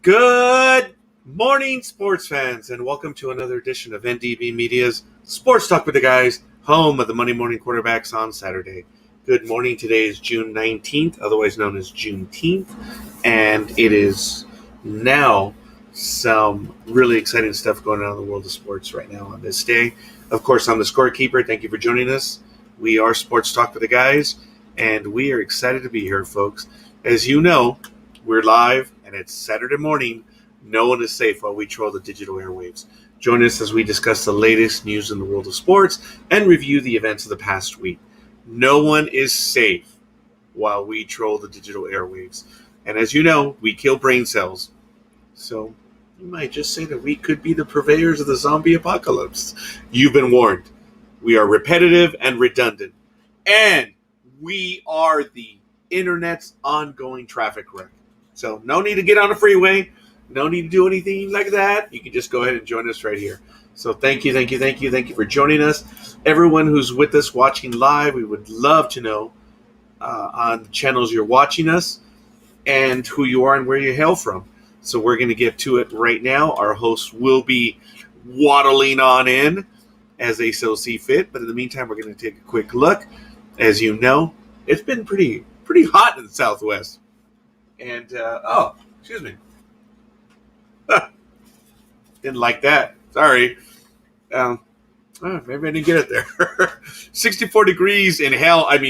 Good morning, sports fans, and welcome to another edition of NDB Media's Sports Talk with the Guys, home of the Monday Morning Quarterbacks on Saturday. Good morning. Today is June 19th, otherwise known as Juneteenth, and it is now some really exciting stuff going on in the world of sports right now on this day. Of course, I'm the scorekeeper. Thank you for joining us. We are Sports Talk with the Guys, and we are excited to be here, folks. As you know, we're live, and it's Saturday morning. No one is safe while we troll the digital airwaves. Join us as we discuss the latest news in the world of sports and review the events of the past week. No one is safe while we troll the digital airwaves. And as you know, we kill brain cells. So you might just say that we could be the purveyors of the zombie apocalypse. You've been warned. We are repetitive and redundant. And we are the internet's ongoing traffic wreck. So no need to get on a freeway. No need to do anything like that. You can just go ahead and join us right here. So thank you for joining us. Everyone who's with us watching live, we would love to know on the channels you're watching us and who you are and where you hail from. So we're going to get to it right now. Our hosts will be waddling on in as they so see fit. But in the meantime, we're going to take a quick look. As you know, it's been pretty hot in the Southwest. And, excuse me. Didn't like that. Sorry. Maybe I didn't get it there. 64 degrees in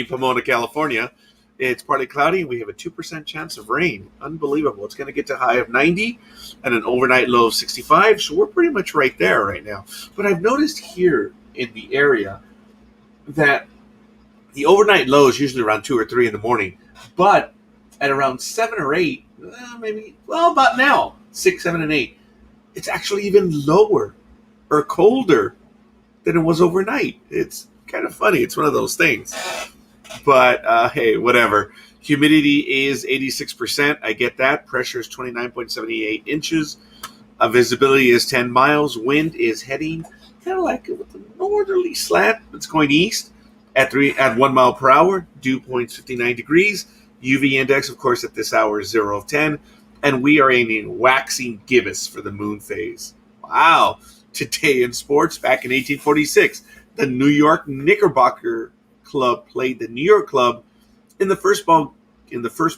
Pomona, California. It's partly cloudy. We have a 2% chance of rain. Unbelievable. It's going to get to a high of 90 and an overnight low of 65. So we're pretty much right there right now. But I've noticed here in the area that the overnight low is usually around 2 or 3 in the morning. But at around 7 or 8, about now, 6, 7, and 8, it's actually even lower or colder than it was overnight. It's kind of funny. It's one of those things. But, hey, whatever. Humidity is 86%. I get that. Pressure is 29.78 inches. Visibility is 10 miles. Wind is heading kind of like with a northerly slant. It's going east at 1 mile per hour. Dew point's 59 degrees. UV index, of course, at this hour is 0 of 10. And we are aiming waxing gibbous for the moon phase. Wow. Today in sports, back in 1846, the New York Knickerbocker Club played the New York Club in the first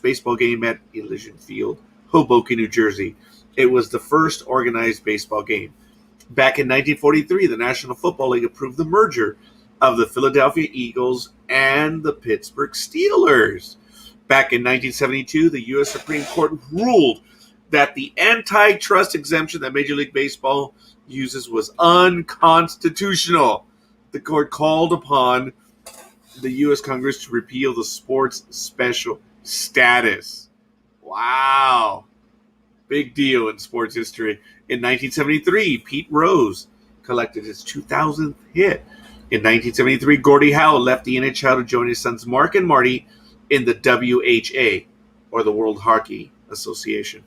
baseball game at Elysian Field, Hoboken, New Jersey. It was the first organized baseball game. Back in 1943, the National Football League approved the merger of the Philadelphia Eagles and the Pittsburgh Steelers. Back in 1972, the U.S. Supreme Court ruled that the antitrust exemption that Major League Baseball uses was unconstitutional. The court called upon the U.S. Congress to repeal the sports special status. Wow. Big deal in sports history. In 1973, Pete Rose collected his 2000th hit. In 1973, Gordie Howe left the NHL to join his sons Mark and Marty in the WHA, or the World Hockey Association.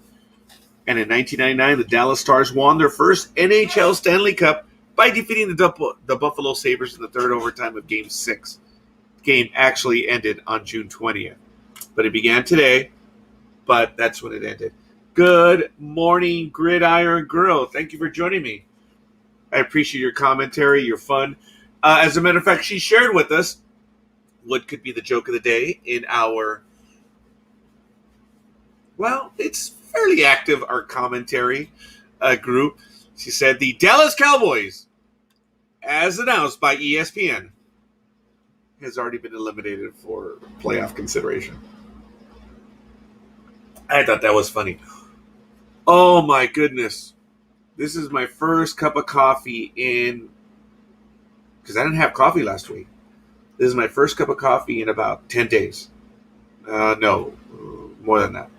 And in 1999, the Dallas Stars won their first NHL Stanley Cup by defeating the Buffalo Sabres in the third overtime of Game 6. The game actually ended on June 20th. But it began today, but that's when it ended. Good morning, Gridiron Girl. Thank you for joining me. I appreciate your commentary, your fun. As a matter of fact, she shared with us what could be the joke of the day in our, it's fairly active, our commentary group. She said the Dallas Cowboys, as announced by ESPN, has already been eliminated for playoff consideration. I thought that was funny. Oh my goodness. This is my first cup of coffee because I didn't have coffee last week. This is my first cup of coffee in about 10 days. No, more than that.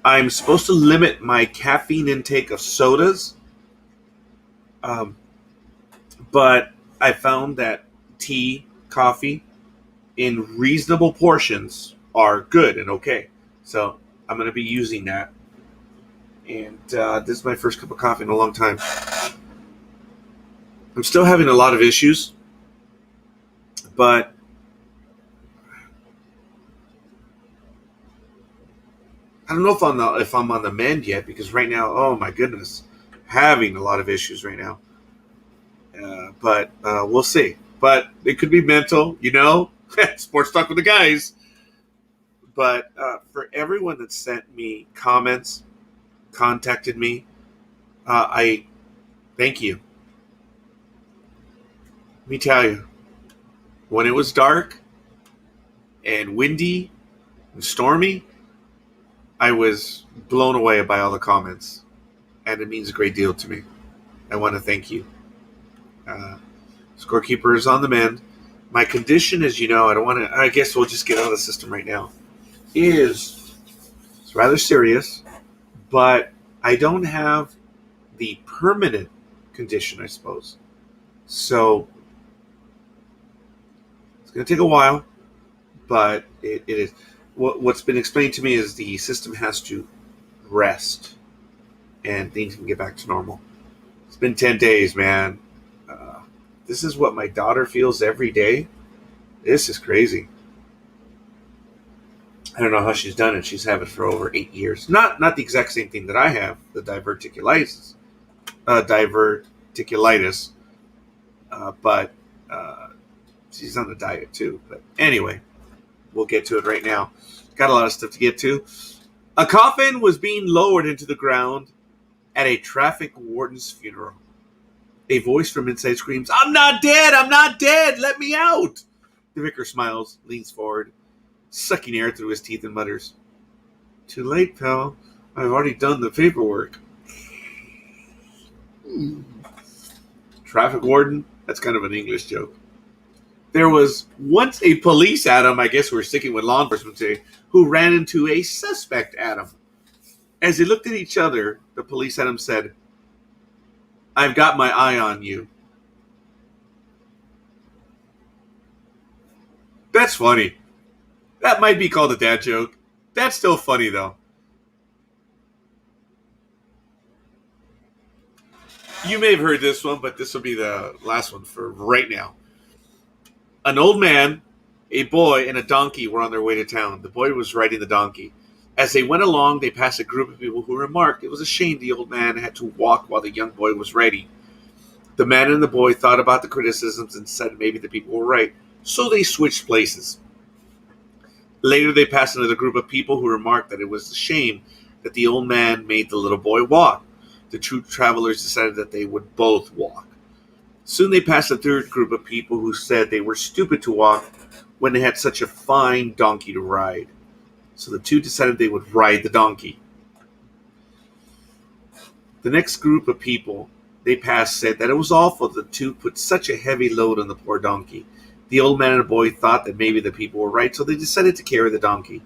I'm supposed to limit my caffeine intake of sodas. But I found that tea, coffee, in reasonable portions are good and okay. So I'm going to be using that. And this is my first cup of coffee in a long time. I'm still having a lot of issues, but I don't know if I'm on the mend yet, because right now, oh my goodness, having a lot of issues right now. But we'll see. But it could be mental, Sports talk with the guys. But for everyone that sent me comments, contacted me, I thank you. Let me tell you, when it was dark and windy and stormy, I was blown away by all the comments, and it means a great deal to me. I want to thank you. Scorekeeper is on the mend. My condition, as you know, I guess we'll just get out of the system right now, it's rather serious, but I don't have the permanent condition, I suppose. So it's going to take a while, but it is. What's been explained to me is the system has to rest and things can get back to normal. It's been 10 days, man. This is what my daughter feels every day. This is crazy. I don't know how she's done it. She's had it for over 8 years. Not the exact same thing that I have, the diverticulitis. But she's on the diet too. But anyway, we'll get to it right now. Got a lot of stuff to get to. A coffin was being lowered into the ground at a traffic warden's funeral. A voice from inside screams, "I'm not dead! I'm not dead! Let me out!" The vicar smiles, leans forward, sucking air through his teeth, and mutters, "Too late, pal. I've already done the paperwork." Traffic warden? That's kind of an English joke. There was once a police Adam, I guess we're sticking with law enforcement today, who ran into a suspect Adam. As they looked at each other, the police Adam said, "I've got my eye on you." That's funny. That might be called a dad joke. That's still funny, though. You may have heard this one, but this will be the last one for right now. An old man, a boy, and a donkey were on their way to town. The boy was riding the donkey. As they went along, they passed a group of people who remarked it was a shame the old man had to walk while the young boy was riding. The man and the boy thought about the criticisms and said maybe the people were right, so they switched places. Later, they passed another group of people who remarked that it was a shame that the old man made the little boy walk. The two travelers decided that they would both walk. Soon they passed a third group of people who said they were stupid to walk when they had such a fine donkey to ride. So the two decided they would ride the donkey. The next group of people they passed said that it was awful that the two put such a heavy load on the poor donkey. The old man and the boy thought that maybe the people were right, so they decided to carry the donkey.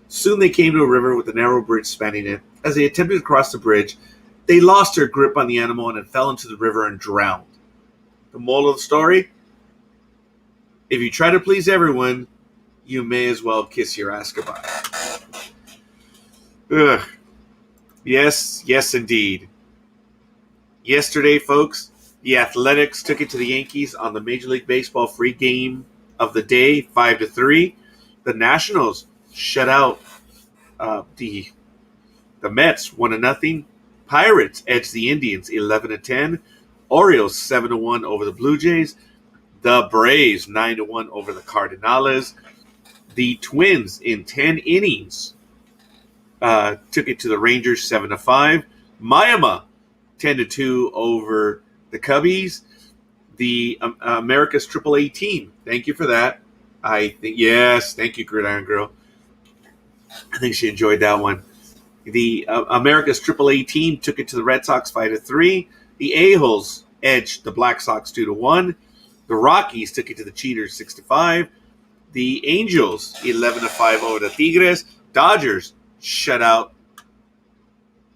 Soon they came to a river with a narrow bridge spanning it. As they attempted to cross the bridge, they lost their grip on the animal and it fell into the river and drowned. The moral of the story? If you try to please everyone, you may as well kiss your ass goodbye. Ugh. Yes, indeed. Yesterday, folks, the Athletics took it to the Yankees on the Major League Baseball free game of the day, 5-3. The Nationals shut out the Mets 1-0. Pirates edged the Indians 11-10. Orioles 7-1 over the Blue Jays. The Braves 9-1 over the Cardinals. The Twins in 10 innings took it to the Rangers 7-5. Miami 10-2 over the Cubbies. The America's AAA team. Thank you for that. Thank you, Gridiron Girl. I think she enjoyed that one. The America's AAA team took it to the Red Sox 5-3. The A-Holes edged the Black Sox 2-1. The Rockies took it to the Cheaters 6-5. The Angels 11-5 over the Tigres. Dodgers shut out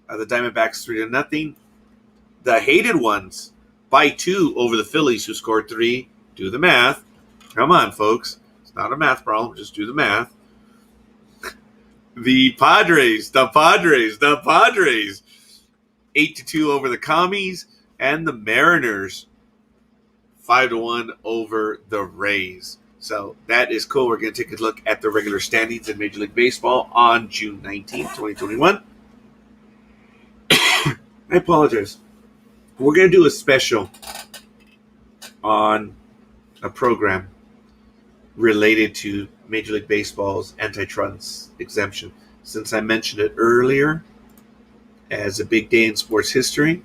the Diamondbacks 3-0. The hated ones by 2 over the Phillies, who scored 3. Do the math. Come on, folks. It's not a math problem. Just do the math. The Padres 8-2 over the Commies, and the Mariners 5-1 over the Rays. So that is cool. We're going to take a look at the regular standings in Major League Baseball on June 19th, 2021. I apologize. We're going to do a special on a program related to Major League Baseball's antitrust exemption. Since I mentioned it earlier as a big day in sports history,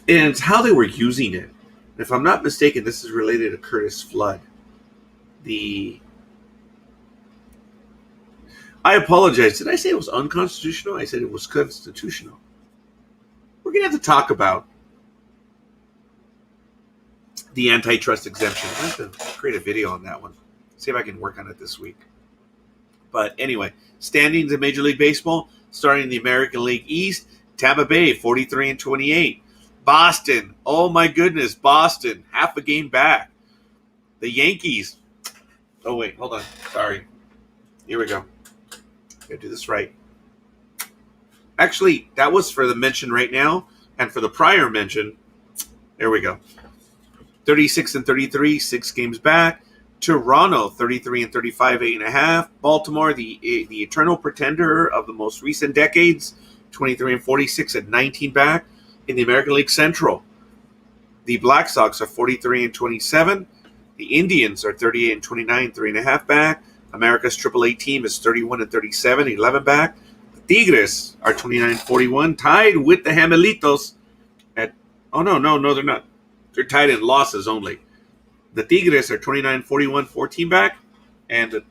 and it's how they were using it. If I'm not mistaken, this is related to Curtis Flood. I apologize. Did I say it was unconstitutional? I said it was constitutional. We're going to have to talk about the antitrust exemption. I have to create a video on that one. See if I can work on it this week. But anyway, standings in Major League Baseball, starting in the American League East, Tampa Bay 43-28. Boston, oh my goodness, Boston, half a game back. The Yankees, oh wait, hold on, sorry. Here we go. Gotta do this right. Actually, that was for the mention right now, and for the prior mention, there we go. 36-33, 6 games back. Toronto, 33-35, 8.5. Baltimore, the eternal pretender of the most recent decades, 23-46 at 19 back. In the American League Central, the Black Sox are 43-27. The Indians are 38-29, 3.5 back. America's AAA team is 31-37, 11 back. The Tigres are 29-41, tied with the Gemelitos at. Oh no, they're not. They're tied in losses only. The Tigres are 29-41, 14 back, and the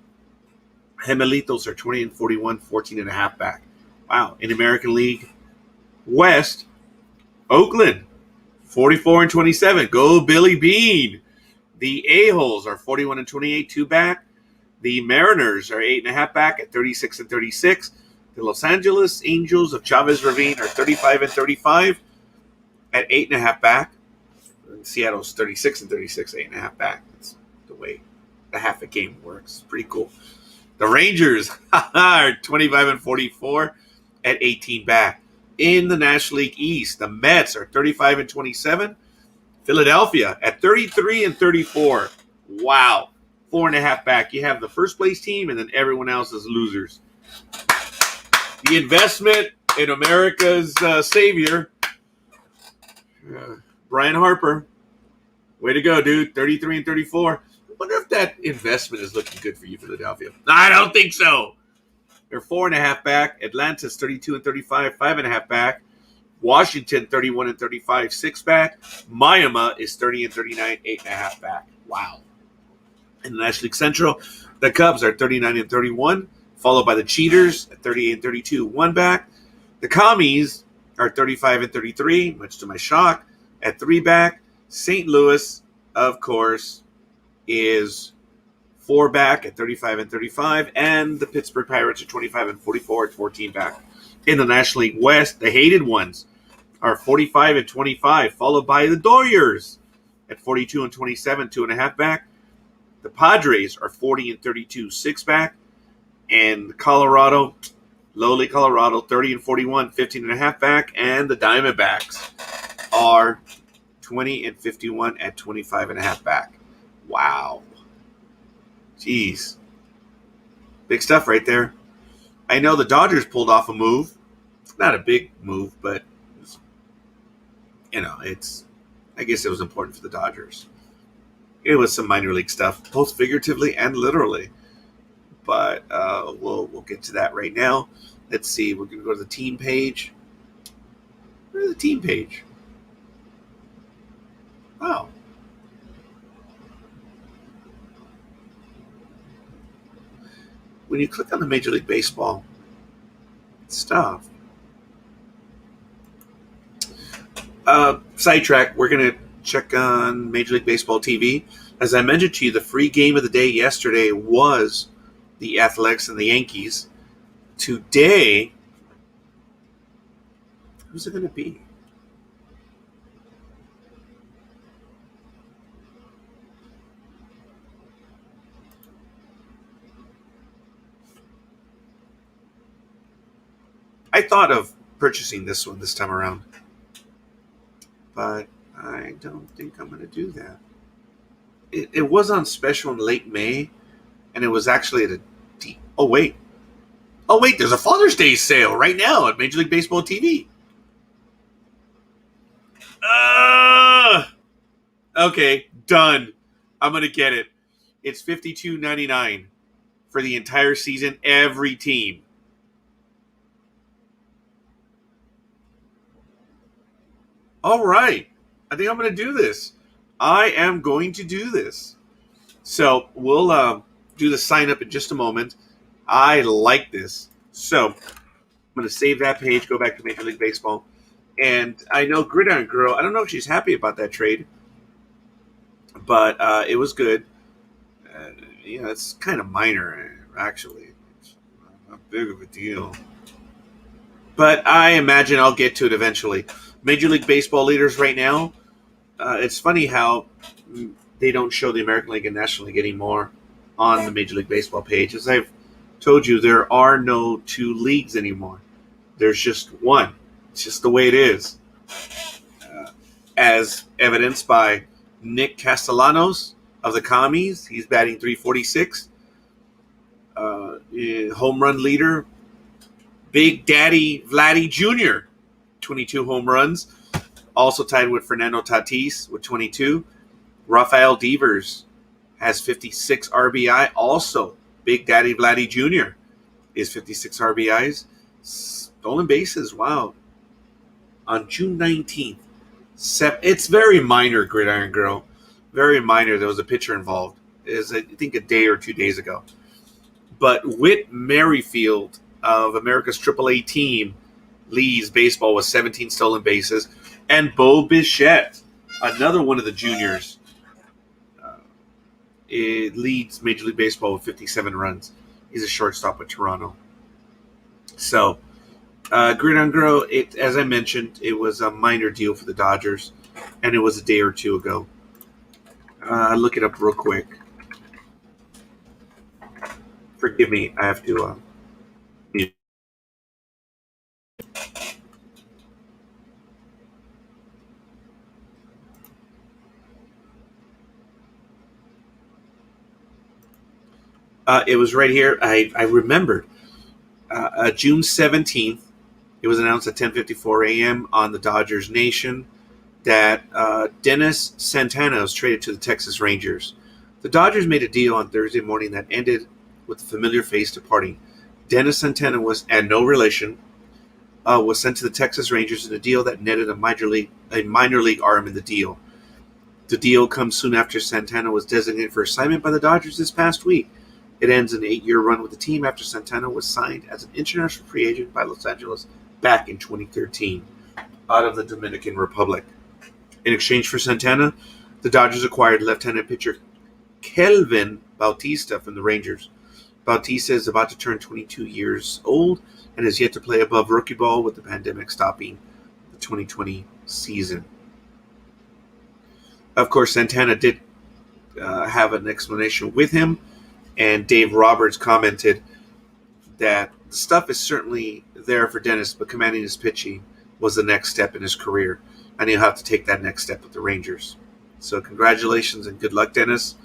Gemelitos are 20-41, 14.5 back. Wow. In American League West, Oakland, 44-27. Go Billy Bean. The A-Holes are 41-28, 2 back. The Mariners are 8.5 back at 36-36. The Los Angeles Angels of Chavez Ravine are 35-35 at 8.5 back. Seattle's 36-36, 8.5 back. That's the way the half a game works. Pretty cool. The Rangers are 25-44 at 18 back. In the National League East, the Mets are 35-27. Philadelphia at 33-34. Wow. 4.5 back. You have the first place team and then everyone else is losers. The investment in America's savior, Brian Harper. Way to go, dude. 33-34. I wonder if that investment is looking good for you, Philadelphia. I don't think so. They're 4.5 back. Atlanta's 32-35, 5.5 back. Washington 31-35, 6 back. Miami is 30-39, 8.5 back. Wow. In the National League Central, the Cubs are 39-31, followed by the Cheaters at 38-32, 1 back. The Commies are 35-33, much to my shock, at 3 back. St. Louis, of course, is 4 back at 35-35, and the Pittsburgh Pirates are 25-44 at 14 back. In the National League West, the hated ones are 45-25, followed by the Dodgers at 42-27, 2.5 back. The Padres are 40-32, 6 back, and Colorado, lowly Colorado, 30-41, 15.5 back, and the Diamondbacks are 20-51 at 25.5 back. Wow. Jeez. Big stuff right there. I know the Dodgers pulled off a move. It's not a big move, but I guess it was important for the Dodgers. It was some minor league stuff, both figuratively and literally. But we'll get to that right now. Let's see. We're going to go to the team page. Where's the team page? Wow. When you click on the Major League Baseball stuff, sidetrack, we're going to check on Major League Baseball TV. As I mentioned to you, the free game of the day yesterday was the Athletics and the Yankees. Today, who's it going to be? I thought of purchasing this one this time around, but I don't think I'm going to do that. It was on special in late May, and it was actually at a. Oh wait, there's a Father's Day sale right now at Major League Baseball TV. Okay, done. I'm gonna get it. It's $52.99 for the entire season, every team. All right, I think I'm gonna do this. I am going to do this. So we'll do the sign up in just a moment. I like this. So I'm going to save that page, go back to Major League Baseball. And I know Gridiron Girl, I don't know if she's happy about that trade, but it was good. It's kind of minor, actually. It's not big of a deal. But I imagine I'll get to it eventually. Major League Baseball leaders right now, it's funny how they don't show the American League and National League anymore on the Major League Baseball page. As I've told you, there are no two leagues anymore. There's just one. It's just the way it is. As evidenced by Nick Castellanos of the Commies. He's batting .346. Home run leader, Big Daddy Vladdy Jr., 22 home runs. Also tied with Fernando Tatis with 22. Rafael Devers has 56 RBI. Also, Big Daddy Vladdy Jr. is 56 RBIs. Stolen bases, wow. On June 19th, it's very minor, Gridiron Girl. Very minor. There was a pitcher involved. It was, I think, a day or 2 days ago. But Whit Merrifield of America's AAA team leads baseball with 17 stolen bases. And Bo Bichette, another one of the juniors, it leads Major League Baseball with 57 runs. He's a shortstop with Toronto. So, Gridiron Girl, as I mentioned, it was a minor deal for the Dodgers, and it was a day or two ago. Look it up real quick. Forgive me, I have to. It was right here. I remembered. June 17th, it was announced at 10:54 a.m. on the Dodgers Nation that Dennis Santana was traded to the Texas Rangers. The Dodgers made a deal on Thursday morning that ended with a familiar face departing. Dennis Santana was, and no relation, was sent to the Texas Rangers in a deal that netted a minor league arm in the deal. The deal comes soon after Santana was designated for assignment by the Dodgers this past week. It ends an 8-year run with the team after Santana was signed as an international free agent by Los Angeles back in 2013 out of the Dominican Republic. In exchange for Santana, the Dodgers acquired left-handed pitcher Kelvin Bautista from the Rangers. Bautista is about to turn 22 years old and has yet to play above rookie ball with the pandemic stopping the 2020 season. Of course, Santana did have an explanation with him, and Dave Roberts commented that the stuff is certainly there for Dennis, but commanding his pitching was the next step in his career, and he'll have to take that next step with the Rangers. So congratulations and good luck, Dennis.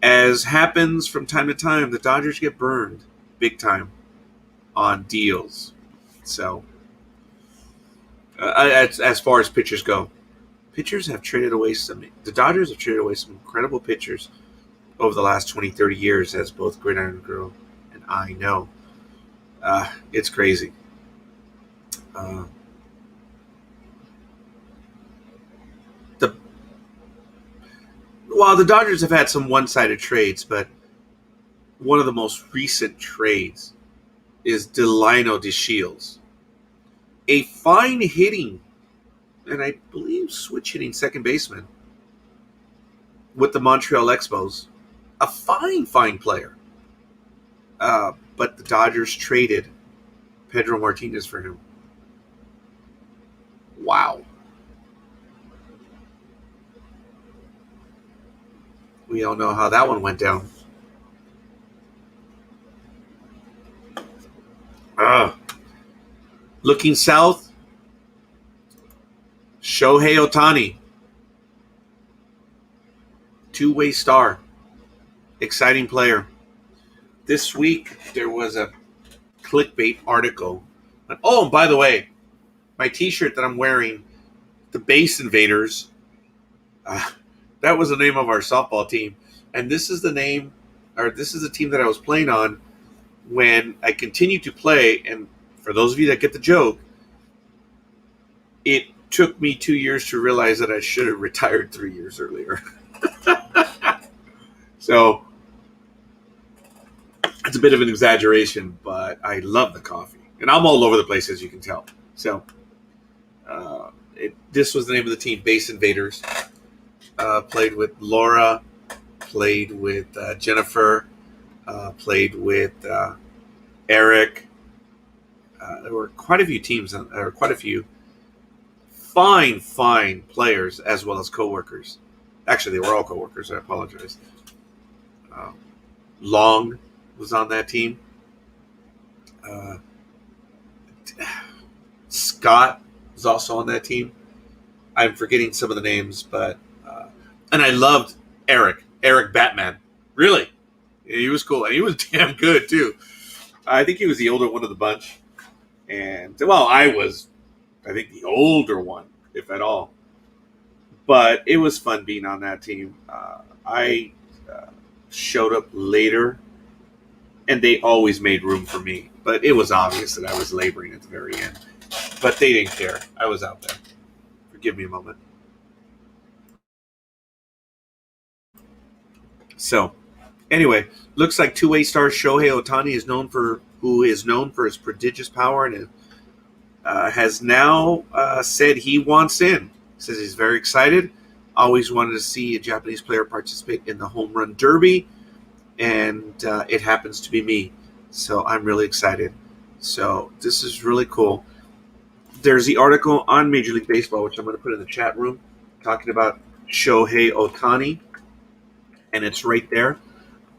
As happens from time to time, the Dodgers get burned big time on deals. So as far as pitchers go, the Dodgers have traded away some incredible pitchers over the last 20, 30 years, as both Gridiron Girl and I know. It's crazy. While the Dodgers have had some one-sided trades, but one of the most recent trades is Delino DeShields, a fine hitting, and I believe switch hitting second baseman with the Montreal Expos. A fine player. But the Dodgers traded Pedro Martinez for him. Wow. We all know how that one went down. Looking south, Shohei Ohtani two-way star, exciting player. This week there was a clickbait article. Oh, and by the way, my T-shirt that I'm wearing, the Base Invaders, that was the name of our softball team, and this is the name, or this is the team that I was playing on when I continued to play. And for those of you that get the joke, it took me 2 years to realize that I should have retired 3 years earlier. So it's a bit of an exaggeration, but I love the coffee. And I'm all over the place, as you can tell. So this was the name of the team, Base Invaders. Played with Laura, played with Jennifer, played with Eric. There were quite a few teams, or quite a few fine players, as well as coworkers. Actually, they were all coworkers. I apologize. Long was on that team. Scott was also on that team. I'm forgetting some of the names, but and I loved Eric Batman. Really, he was cool, and he was damn good too. I think he was the older one of the bunch, and well, I think the older one, if at all. But it was fun being on that team. I showed up later, and they always made room for me. But it was obvious that I was laboring at the very end. But they didn't care. I was out there. Forgive me a moment. So, anyway, looks like two-way star Shohei Ohtani who is known for his prodigious power, and has now said he wants in. Says he's very excited. Always wanted to see a Japanese player participate in the home run derby, and it happens to be me. So I'm really excited. So this is really cool. There's the article on Major League Baseball, which I'm going to put in the chat room, talking about Shohei Ohtani, and it's right there.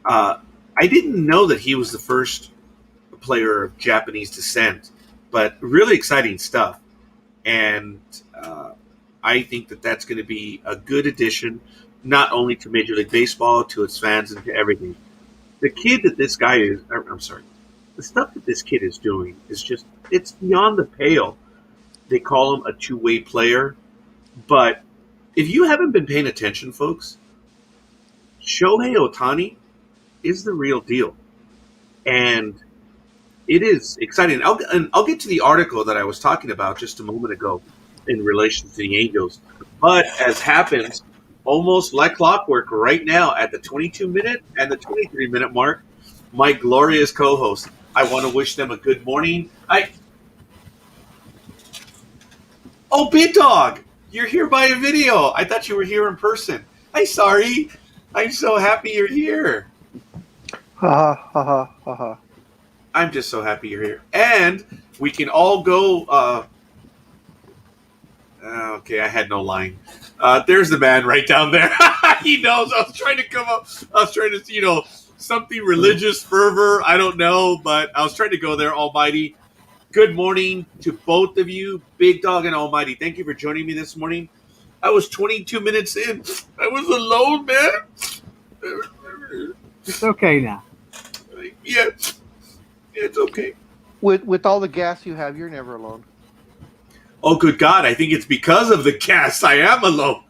I didn't know that he was the first player of Japanese descent, but really exciting stuff. And I think that that's going to be a good addition, not only to Major League Baseball, to its fans, and to everything. The kid that this guy is, the stuff that this kid is doing is just, it's beyond the pale. They call him a two-way player. But if you haven't been paying attention, folks, Shohei Ohtani is the real deal. And it is exciting. I'll get to the article that I was talking about just a moment ago in relation to the Angels. But as happens, almost like clockwork right now at the 22-minute and the 23-minute mark, my glorious co-host, I want to wish them a good morning. Oh, Big Dog, you're here by a video. I thought you were here in person. Hi, sorry. I'm so happy you're here. Ha ha ha ha ha. I'm just so happy you're here. And we can all go... okay, I had no line. There's the man right down there. He knows. I was trying to come up. I was trying to, something religious fervor. I don't know, but I was trying to go there. Almighty. Good morning to both of you, Big Dog and Almighty. Thank you for joining me this morning. I was 22 minutes in. I was alone, man. It's okay now. Yeah, it's okay. With all the gas you have, you're never alone. Oh, good God. I think it's because of the gas I am alone.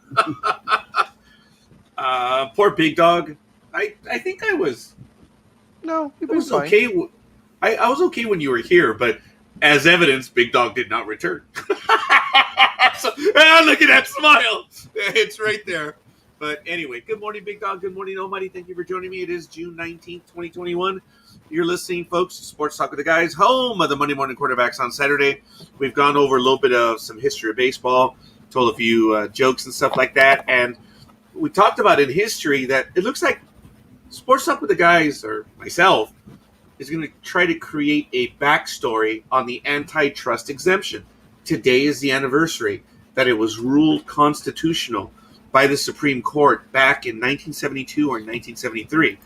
Poor Big Dog. I think I was... No, I was fine. Okay. I was okay when you were here, but as evidence, Big Dog did not return. So, look at that smile. It's right there. But anyway, good morning, Big Dog. Good morning, Almighty. Thank you for joining me. It is June 19th, 2021. You're listening, folks, to Sports Talk with the Guys, home of the Monday Morning Quarterbacks on Saturday. We've gone over a little bit of some history of baseball, told a few jokes and stuff like that. And we talked about in history that it looks like Sports Talk with the Guys, or myself, is going to try to create a backstory on the antitrust exemption. Today is the anniversary that it was ruled constitutional by the Supreme Court back in 1972 or 1973.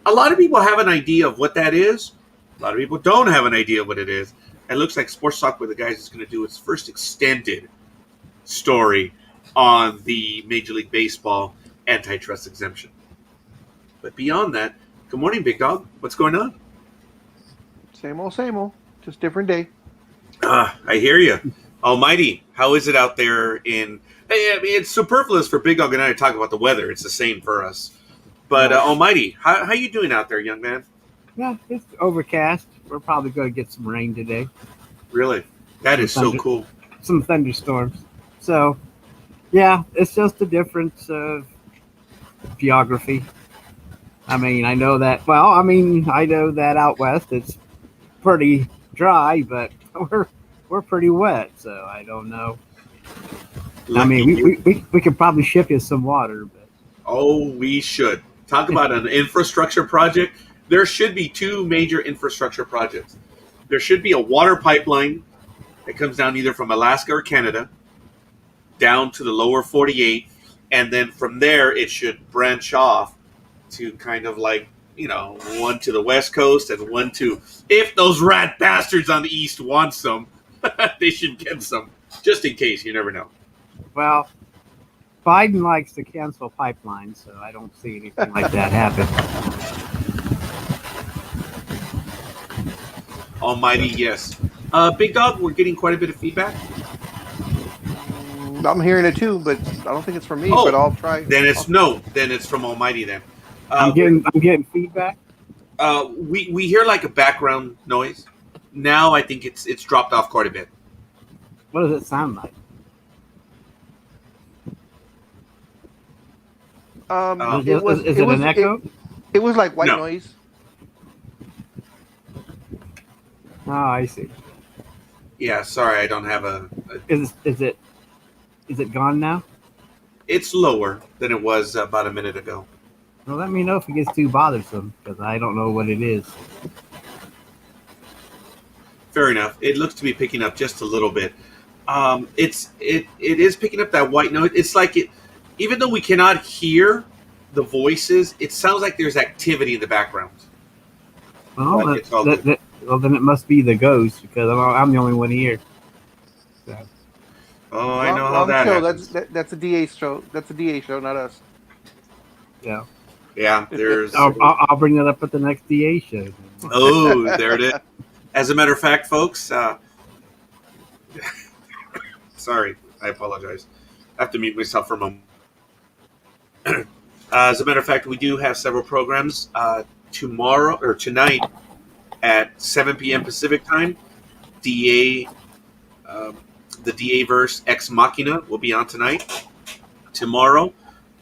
A lot of people have an idea of what that is. A lot of people don't have an idea of what it is. It looks like Sports Talk with the Guys is going to do its first extended story on the Major League Baseball antitrust exemption. But beyond that, good morning, big dog. What's going on? Same old, just different day. I hear you. Almighty, how is it out there in... Hey, I mean, it's superfluous for Big Dog and I to talk about the weather. It's the same for us. But Almighty, how you doing out there, young man? Yeah, it's overcast. We're probably going to get some rain today. Really? That is so cool. Some thunderstorms. So, yeah, it's just a difference of geography. I mean, I know that out west it's pretty dry, but we're pretty wet, so I don't know. I mean, we could probably ship you some water, but oh, we should talk about an infrastructure project. There should be two major infrastructure projects. There should be a water pipeline that comes down either from Alaska or Canada down to the lower 48, and then from there it should branch off to kind of like, one to the west coast and one to, if those rat bastards on the east want some, they should get some, just in case. You never know. Well, Biden likes to cancel pipelines, so I don't see anything like that happen. Almighty, yes. Big Dog, we're getting quite a bit of feedback. I'm hearing it too, but I don't think it's from me. But I'll try. Then it's from Almighty. Then I'm getting feedback. We hear like a background noise. Now I think it's dropped off quite a bit. What does it sound like? Is it an echo? It was like white noise. Oh, I see. Yeah, sorry, I don't have a. Is it gone now? It's lower than it was about a minute ago. Well, let me know if it gets too bothersome, because I don't know what it is. Fair enough. It looks to be picking up just a little bit. It is picking up that white noise. It's like it, even though we cannot hear the voices, it sounds like there's activity in the background. Oh, well, then it must be the ghost, because I'm the only one here. So. Oh, I know how that happens. That's a DA show. That's a DA show, not us. Yeah. Yeah, there's. I'll bring that up at the next DA show. Oh, there it is. As a matter of fact, folks, sorry, I apologize. I have to mute myself for a moment. As a matter of fact, we do have several programs tonight at 7 p.m. Pacific time. The DA verse Ex Machina will be on tonight. Tomorrow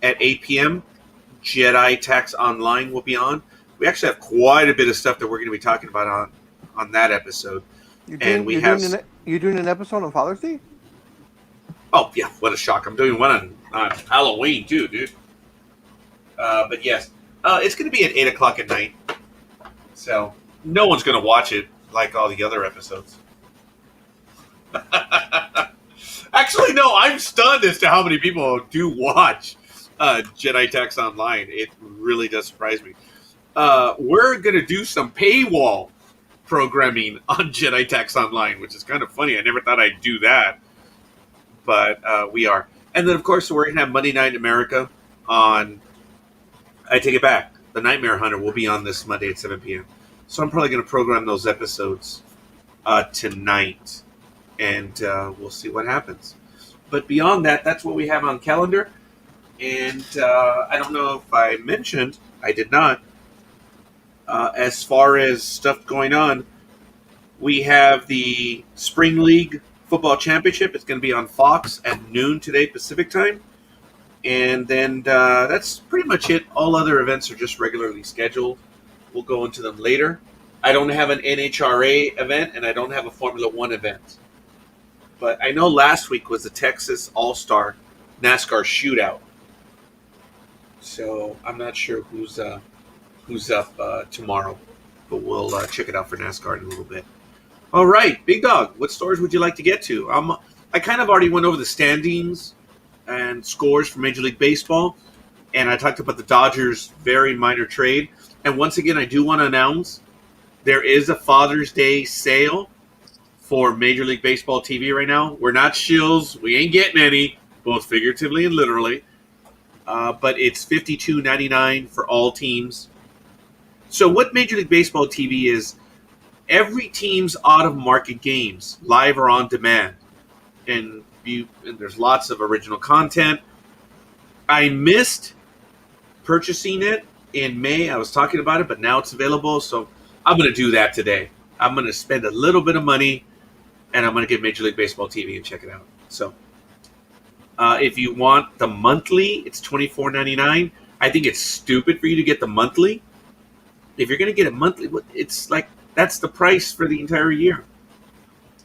at 8 p.m., Jedi Tax Online will be on. We actually have quite a bit of stuff that we're going to be talking about on that episode. You're doing an episode on Father's Day? Oh, yeah, what a shock. I'm doing one on Halloween, too, dude. But yes, it's going to be at 8 o'clock at night. So no one's going to watch it like all the other episodes. Actually, no, I'm stunned as to how many people do watch Jedi Tax Online. It really does surprise me. We're going to do some paywall programming on Jedi Tax Online, which is kind of funny. I never thought I'd do that. But we are. And then, of course, we're going to have Monday Night in America on... I take it back. The Nightmare Hunter will be on this Monday at 7 p.m. So I'm probably going to program those episodes tonight. And we'll see what happens. But beyond that, that's what we have on calendar. And I don't know if I mentioned, I did not. As far as stuff going on, we have the Spring League Football Championship. It's going to be on Fox at noon today, Pacific time. And then that's pretty much it. All other events are just regularly scheduled. We'll go into them later. I don't have an NHRA event, and I don't have a Formula One event. But I know last week was the Texas All-Star NASCAR Shootout. So I'm not sure who's up tomorrow. But we'll check it out for NASCAR in a little bit. All right, Big Dog, what stories would you like to get to? I kind of already went over the standings and scores for Major League Baseball, and I talked about the Dodgers' very minor trade. And once again, I do want to announce there is a Father's Day sale for Major League Baseball TV right now. We're not shills. We ain't getting any, both figuratively and literally. but it's $52.99 for all teams. So what Major League Baseball TV is, every team's out-of-market games, live or on demand. And there's lots of original content. I missed purchasing it in May. I was talking about it, but now it's available, so I'm going to do that today. I'm going to spend a little bit of money, and I'm going to get Major League Baseball TV and check it out. So if you want the monthly, it's $24.99. I think it's stupid for you to get the monthly. If you're going to get a monthly, it's like that's the price for the entire year.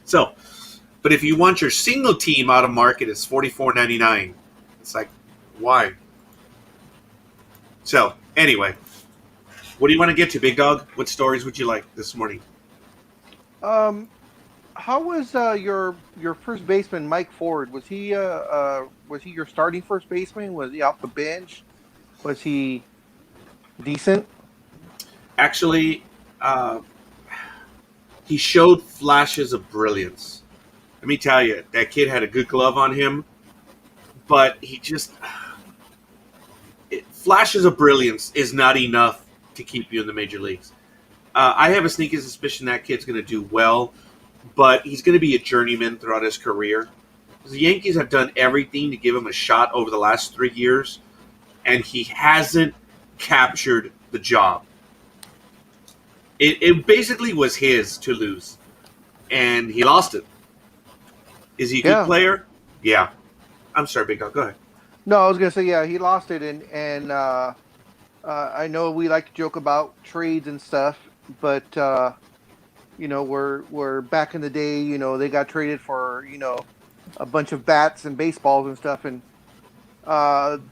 So, but if you want your single team out of market, it's $44.99. It's like, why? So, anyway, what do you want to get to, Big Dog? What stories would you like this morning? How was your first baseman, Mike Ford? Was he your starting first baseman? Was he off the bench? Was he decent? Actually, he showed flashes of brilliance. Let me tell you, that kid had a good glove on him, but he just flashes of brilliance is not enough to keep you in the major leagues. I have a sneaky suspicion that kid's going to do well, but he's going to be a journeyman throughout his career. The Yankees have done everything to give him a shot over the last 3 years, and he hasn't captured the job. It basically was his to lose, and he lost it. Is he a good player? Yeah. I'm sorry, Big Dog. Go ahead. No, I was gonna say he lost it, and I know we like to joke about trades and stuff, but we're back in the day. They got traded for a bunch of bats and baseballs and stuff, and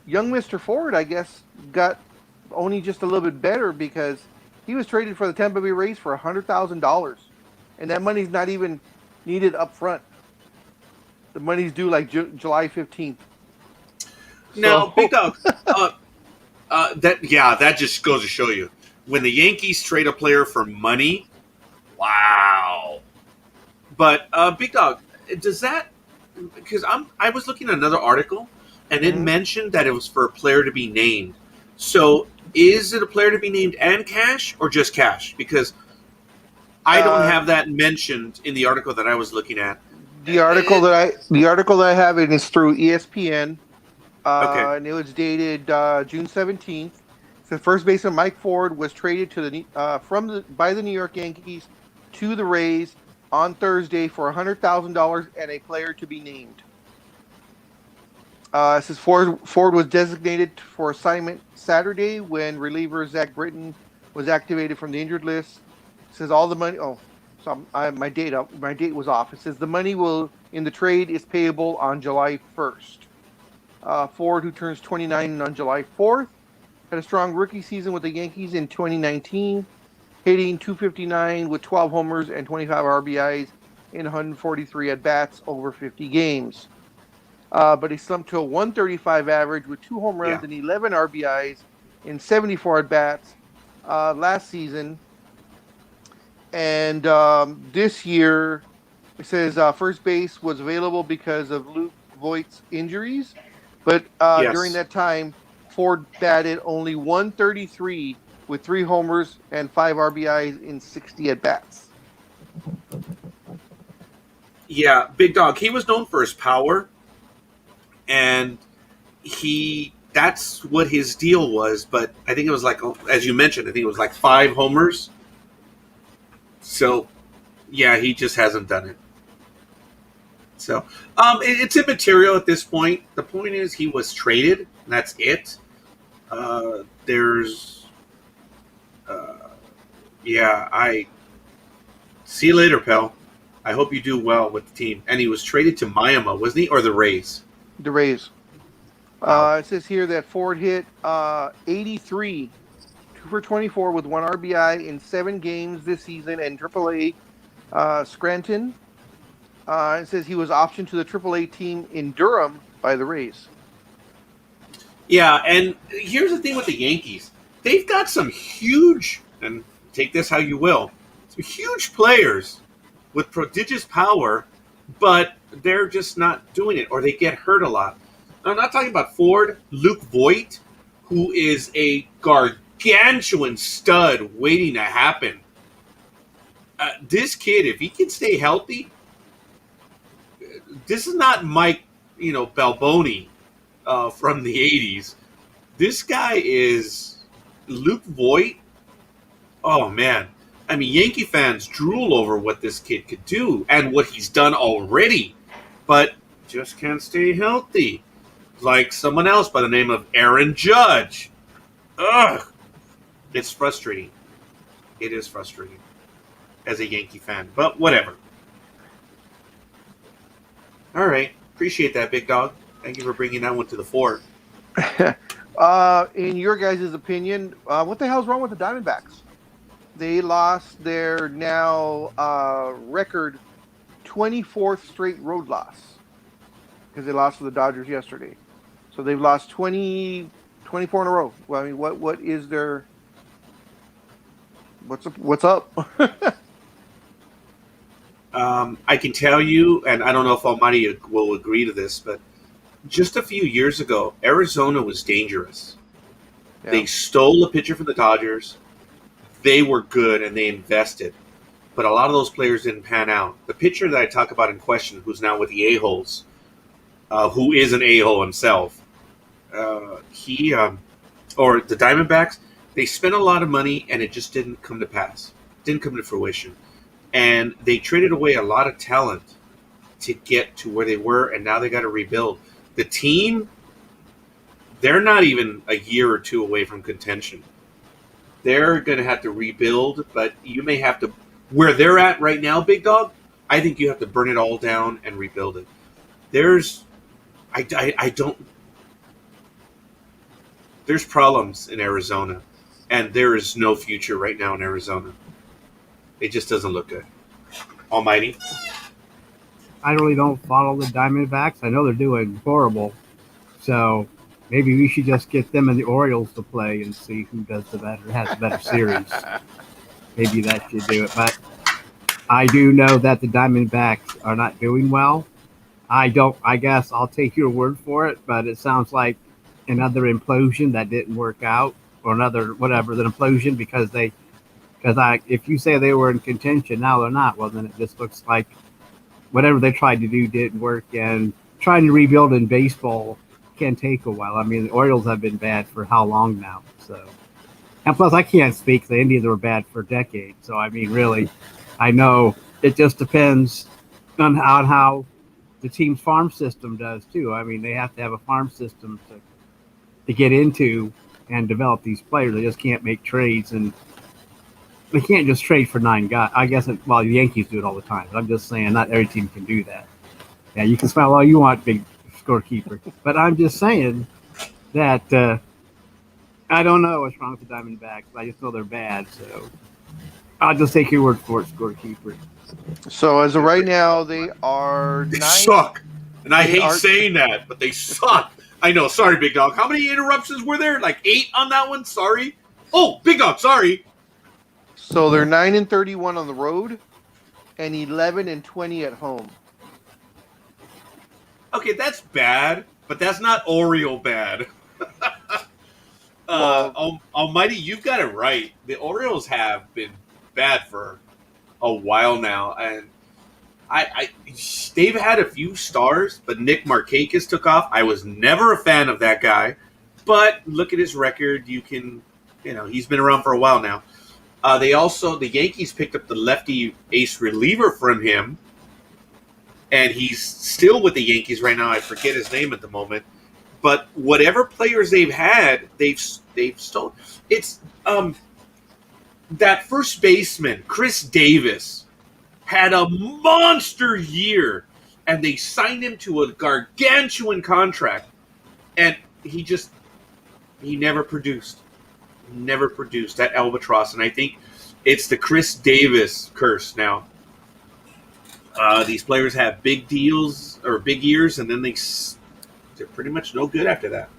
young Mr. Ford, I guess, got only just a little bit better because he was traded for the Tampa Bay Rays for $100,000, and that money's not even needed up front. The money's due like July 15th. Now, Big Dog, that just goes to show you when the Yankees trade a player for money. Wow. But Big Dog, does that? Because I was looking at another article, and it mentioned that it was for a player to be named. So, is it a player to be named and cash, or just cash? Because I don't have that mentioned in the article that I was looking at. The article that I have is through ESPN. Okay. And it was dated June 17th. So first baseman Mike Ford was traded to by the New York Yankees to the Rays on Thursday for $100,000 and a player to be named. It says Ford was designated for assignment Saturday when reliever Zach Britton was activated from the injured list. It says all the money. Oh, so my date was off. It says the money in the trade is payable on July 1st. Ford, who turns 29 on July 4th, had a strong rookie season with the Yankees in 2019, hitting .259 with 12 homers and 25 RBIs in 143 at-bats over 50 games. But he slumped to a .135 average with 2 home runs and 11 RBIs in 74 at-bats last season. And this year, it says first base was available because of Luke Voigt's injuries. But during that time, Ford batted only .133 with 3 homers and 5 RBIs in 60 at-bats. Yeah, Big Dog. He was known for his power, and that's what his deal was. But I think it was like, as you mentioned, I think it was like 5 homers. So, yeah, he just hasn't done it. So, it's immaterial at this point. The point is he was traded, and that's it. I see you later, pal. I hope you do well with the team. And he was traded to Miami, wasn't he, or the Rays? The Rays. It says here that Ford hit 83, 2 for 24 with 1 RBI in 7 games this season in AAA Scranton. It says he was optioned to the AAA team in Durham by the Rays. Yeah, and here's the thing with the Yankees. They've got some huge, and take this how you will, some huge players with prodigious power, but they're just not doing it, or they get hurt a lot. I'm not talking about Ford. Luke Voigt, who is a gargantuan stud waiting to happen. This kid, if he can stay healthy, this is not Mike, Balboni from the '80s. This guy is Luke Voigt. Oh man, I mean, Yankee fans drool over what this kid could do and what he's done already, but just can't stay healthy. Like someone else by the name of Aaron Judge. Ugh, it's frustrating. It is frustrating as a Yankee fan, but whatever. All right, appreciate that, big dog. Thank you for bringing that one to the fore. In your guys' opinion, what the hell's wrong with the Diamondbacks? They lost their now record 24th straight road loss because they lost to the Dodgers yesterday. So they've lost 24 in a row. Well, I mean, what is their what's up? I can tell you, and I don't know if Almighty will agree to this, but just a few years ago, Arizona was dangerous. Yeah. They stole a pitcher from the Dodgers. They were good, and they invested. But a lot of those players didn't pan out. The pitcher that I talk about in question, who's now with the A-holes, who is an A-hole himself, or the Diamondbacks, they spent a lot of money, and it just didn't come to pass. Didn't come to fruition. And they traded away a lot of talent to get to where they were, and now they got to rebuild. The team, they're not even a year or two away from contention. They're going to have to rebuild, but you may have to, where they're at right now, big dog, I think you have to burn it all down and rebuild it. There's problems in Arizona, and there is no future right now in Arizona. It just doesn't look good. Almighty? I really don't follow the Diamondbacks. I know they're doing horrible. So maybe we should just get them and the Orioles to play and see who does the better, has the better series. Maybe that should do it. But I do know that the Diamondbacks are not doing well. I guess I'll take your word for it, but it sounds like another implosion that didn't work out, or another whatever, the implosion because if you say they were in contention, now they're not, well, then it just looks like whatever they tried to do didn't work, and trying to rebuild in baseball can take a while. I mean, the Orioles have been bad for how long now? So, and plus, I can't speak. The Indians were bad for decades. So, I mean, really, I know it just depends on how the team's farm system does, too. I mean, they have to have a farm system to get into and develop these players. They just can't make trades, and they can't just trade for 9 guys. I guess, the Yankees do it all the time. But I'm just saying not every team can do that. Yeah, you can smile all you want, big scorekeeper. But I'm just saying that I don't know what's wrong with the Diamondbacks. I just know they're bad. So I'll just take your word for it, scorekeeper. So as of right now, they are They suck. And I hate saying that, but they suck. I know. Sorry, Big Dog. How many interruptions were there? Like 8 on that one? Sorry. Oh, Big Dog, sorry. So they're 9-31 on the road and 11-20 at home. Okay, that's bad, but that's not Oriole bad. Almighty, you've got it right. The Orioles have been bad for a while now, and they've had a few stars, but Nick Markakis took off. I was never a fan of that guy, but look at his record. He's been around for a while now. The Yankees picked up the lefty ace reliever from him, and he's still with the Yankees right now. I forget his name at the moment, but whatever players they've had, they've stolen. It's that first baseman, Chris Davis, had a monster year, and they signed him to a gargantuan contract, and he never produced. Never produced that albatross, and I think it's the Chris Davis curse now. These players have big deals or big years, and then they're pretty much no good after that.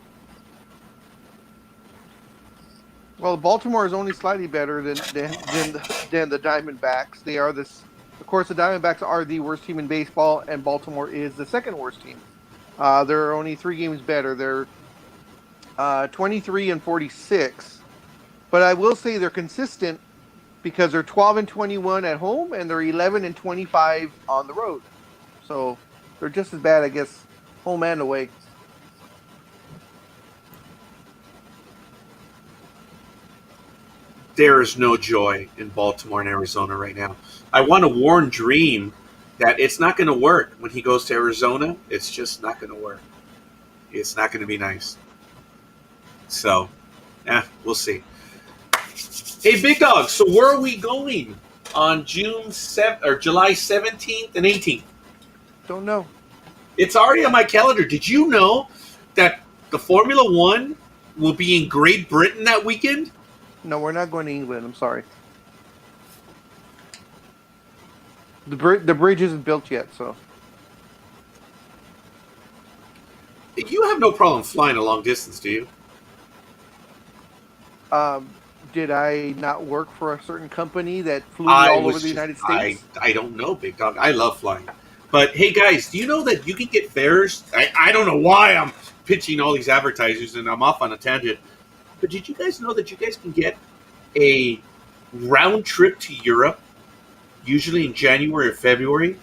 Well, Baltimore is only slightly better than the Diamondbacks. They are of course, the Diamondbacks are the worst team in baseball, and Baltimore is the second worst team. They're only 3 games better. They're 23 and 46. But I will say they're consistent because they're 12 and 21 at home and they're 11 and 25 on the road. So they're just as bad, I guess, home and away. There is no joy in Baltimore and Arizona right now. I want to warn Dream that it's not going to work when he goes to Arizona. It's just not going to work. It's not going to be nice. So, we'll see. Hey, Big Dog. So where are we going on June 7th or July 17th and 18th? Don't know. It's already on my calendar. Did you know that the Formula One will be in Great Britain that weekend? No, we're not going to England. I'm sorry. The bridge isn't built yet, so. You have no problem flying a long distance, do you? Did I not work for a certain company that flew me all over the United States? I don't know, Big Dog. I love flying. But hey, guys, do you know that you can get fares? I don't know why I'm pitching all these advertisers and I'm off on a tangent. But did you guys know that you guys can get a round trip to Europe, usually in January or February,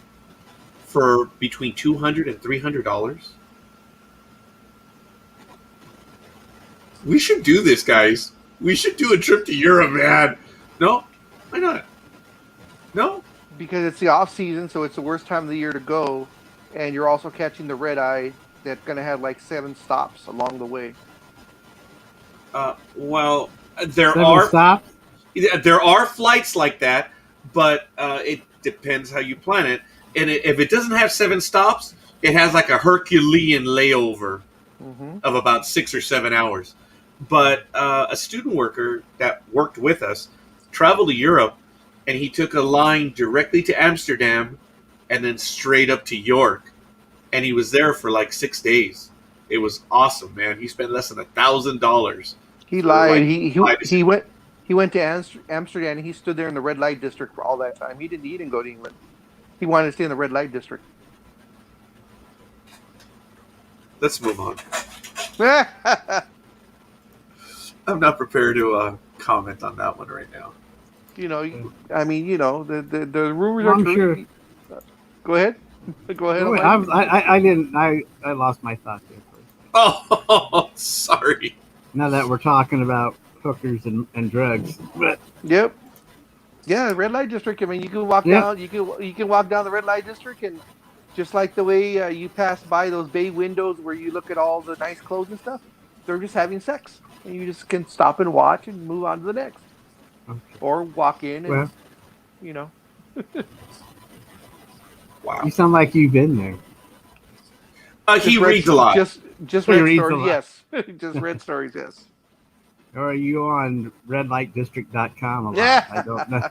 for between $200 and $300? We should do this, guys. We should do a trip to Europe, man. No? Why not? No? Because it's the off season, so it's the worst time of the year to go, and you're also catching the red eye that's going to have like 7 stops along the way. Well, there 7 are stops? there are flights like that, but it depends how you plan it. And if it doesn't have 7 stops, it has like a Herculean layover of about 6 or 7 hours. But a student worker that worked with us traveled to Europe, and he took a line directly to Amsterdam and then straight up to York. And he was there for like 6 days. It was awesome, man. He spent less than $1,000. He lied. Like, He went to Amsterdam and he stood there in the red light district for all that time. He didn't go to England. He wanted to stay in the red light district. Let's move on. I'm not prepared to comment on that one right now. I mean, the rumors are true. Sure. Go ahead. Go ahead. I lost my thought there for a second. Oh, sorry. Now that we're talking about hookers and drugs, but Yep. Yeah, red light district. I mean, you can walk down. You can walk down the red light district, and just like the way you pass by those bay windows where you look at all the nice clothes and stuff, they're just having sex, and you just can stop and watch and move on to the next, or walk in and Wow. you sound like you've been there. He reads a lot. Just He read reads a stories. lot. Yes, just read stories. Yes. Or are you on redlightdistrict.com a lot? Yeah. I don't know.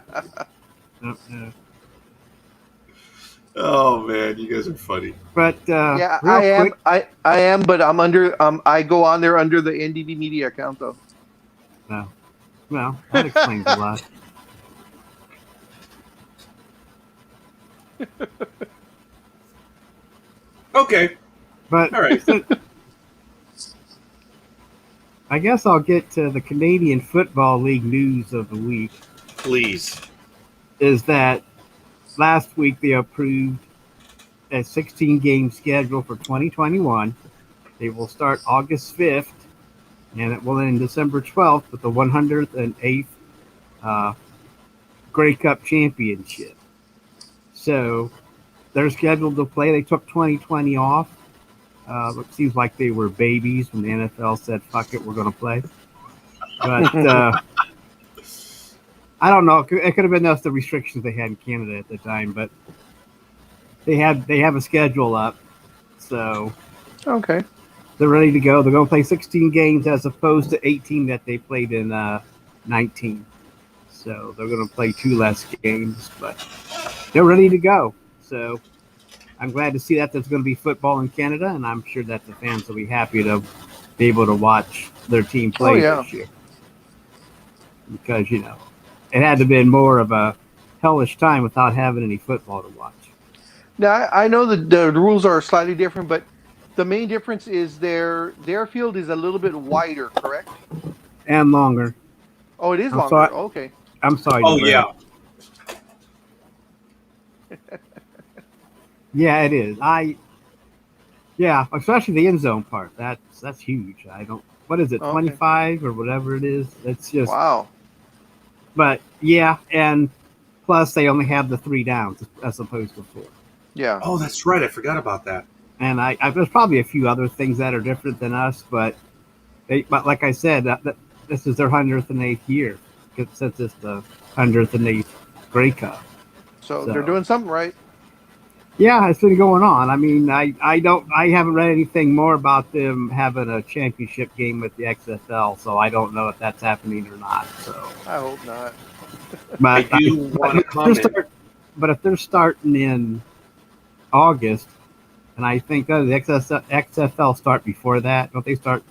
Don't know. Oh man, you guys are funny. But Yeah, real I am. quick, I am, but I'm under. I go on there under the NDD Media account though. No. Well, that explains a lot. Okay. But All right. I guess I'll get to the Canadian Football League news of the week. Please. Is that last week they approved a 16-game schedule for 2021. They will start August 5th, and it will end December 12th with the 108th Grey Cup Championship. So they're scheduled to play. They took 2020 off. It seems like they were babies when the NFL said, fuck it, we're going to play. But I don't know. It could have been just the restrictions they had in Canada at the time, but they have a schedule up. So Okay. they're ready to go. They're going to play 16 games as opposed to 18 that they played in 19. So they're going to play 2 less games, but they're ready to go. So I'm glad to see that there's going to be football in Canada, and I'm sure that the fans will be happy to be able to watch their team play this year. Because, it had to have been more of a hellish time without having any football to watch. Now I know the rules are slightly different, but The main difference is their field is a little bit wider, correct? And longer. Oh, it is I'm longer. sorry. Okay. I'm sorry to Oh yeah. interrupt. Yeah, it is. Yeah, especially the end zone part. That's huge. I don't. What is it? Okay. 25 or whatever it is. It's just. Wow. But yeah, and plus they only have the 3 downs as opposed to 4. Yeah. Oh, that's right. I forgot about that. And there's probably a few other things that are different than us, but like I said, this is their 108th year since it's the 108th Grey Cup. So they're So doing something right. yeah, it's been going on. I mean, I haven't read anything more about them having a championship game with the XFL, so I don't know if that's happening or not. So, I hope not. I but do want to comment. But if they're starting in August, and I think the XFL start before that, don't they start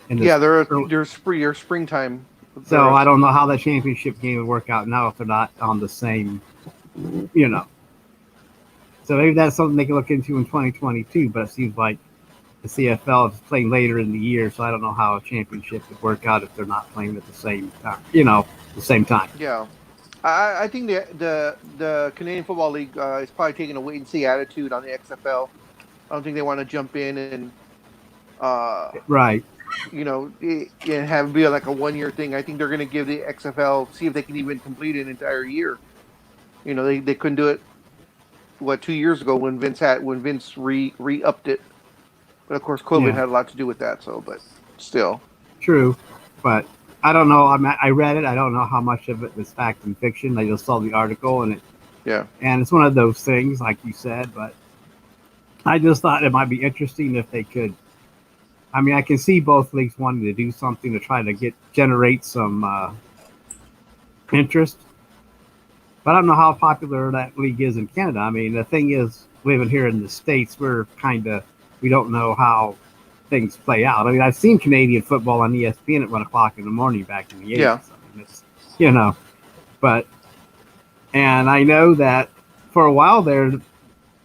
in the Yeah, early? they're springtime. So I don't know how the championship game would work out now if they're not on the same, you know. So maybe that's something they can look into in 2022. But it seems like the CFL is playing later in the year, so I don't know how a championship would work out if they're not playing at the same time. The same time. Yeah. I think the Canadian Football League is probably taking a wait and see attitude on the XFL. I don't think they want to jump in and Right. and have it be like a 1 year thing. I think they're going to give the XFL, see if they can even complete an entire year. They couldn't do it 2 years ago when Vince re upped it, but of course COVID Yeah. had a lot to do with that. So, but still, True, but I don't know. I read it. I don't know how much of it was fact and fiction. I just saw the article, yeah, and it's one of those things, like you said. But I just thought it might be interesting if they could. I mean, I can see both leagues wanting to do something to try to generate some interest, but I don't know how popular that league is in Canada. I mean, the thing is, living here in the States, we don't know how things play out. I mean, I've seen Canadian football on ESPN at 1 o'clock in the morning back in the 80s. Yeah. I mean, and I know that for a while there,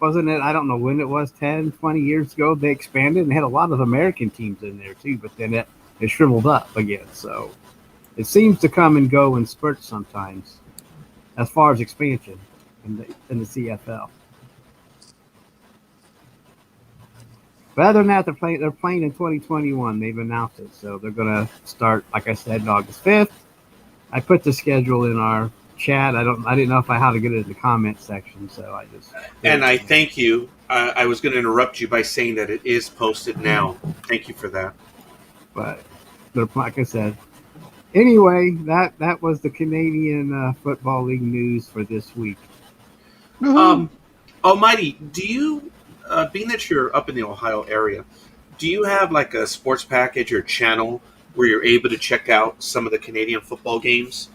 wasn't it? I don't know when it was, 10, 20 years ago, they expanded and had a lot of American teams in there too, but then it shriveled up again. So it seems to come and go in spurts sometimes as far as expansion in the CFL. But other than that, they're playing in 2021. They've announced it, so they're going to start, like I said, August 5th. I put the schedule in our chat. I didn't know how to get it in the comment section, so I just. And I thank you. I was going to interrupt you by saying that it is posted now. Thank you for that. But they're, like I said. Anyway, that was the Canadian Football League news for this week. Almighty, do you, being that you're up in the Ohio area, do you have like a sports package or channel where you're able to check out some of the Canadian football games?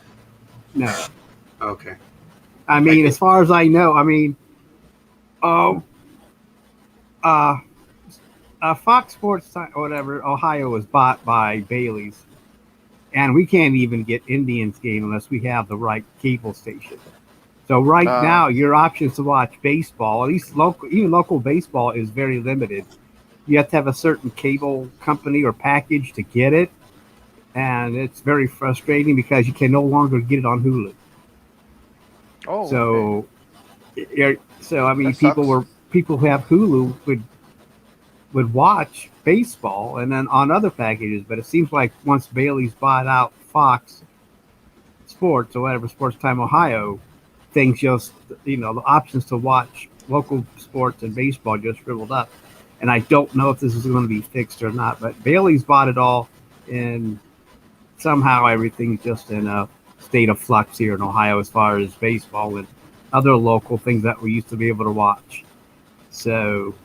No. Okay. I mean, as far as I know, Fox Sports or whatever, Ohio was bought by Bailey's, and we can't even get Indians game unless we have the right cable station. So now, your options to watch baseball, at least local baseball, is very limited. You have to have a certain cable company or package to get it, and it's very frustrating because you can no longer get it on Hulu. Oh, so, okay. So I mean, That people who have Hulu would watch baseball and then on other packages, but it seems like once Bailey's bought out Fox Sports or whatever, Sports Time Ohio, things just, the options to watch local sports and baseball just shriveled up. And I don't know if this is going to be fixed or not, but Bailey's bought it all, and somehow everything's just in a state of flux here in Ohio as far as baseball and other local things that we used to be able to watch. So,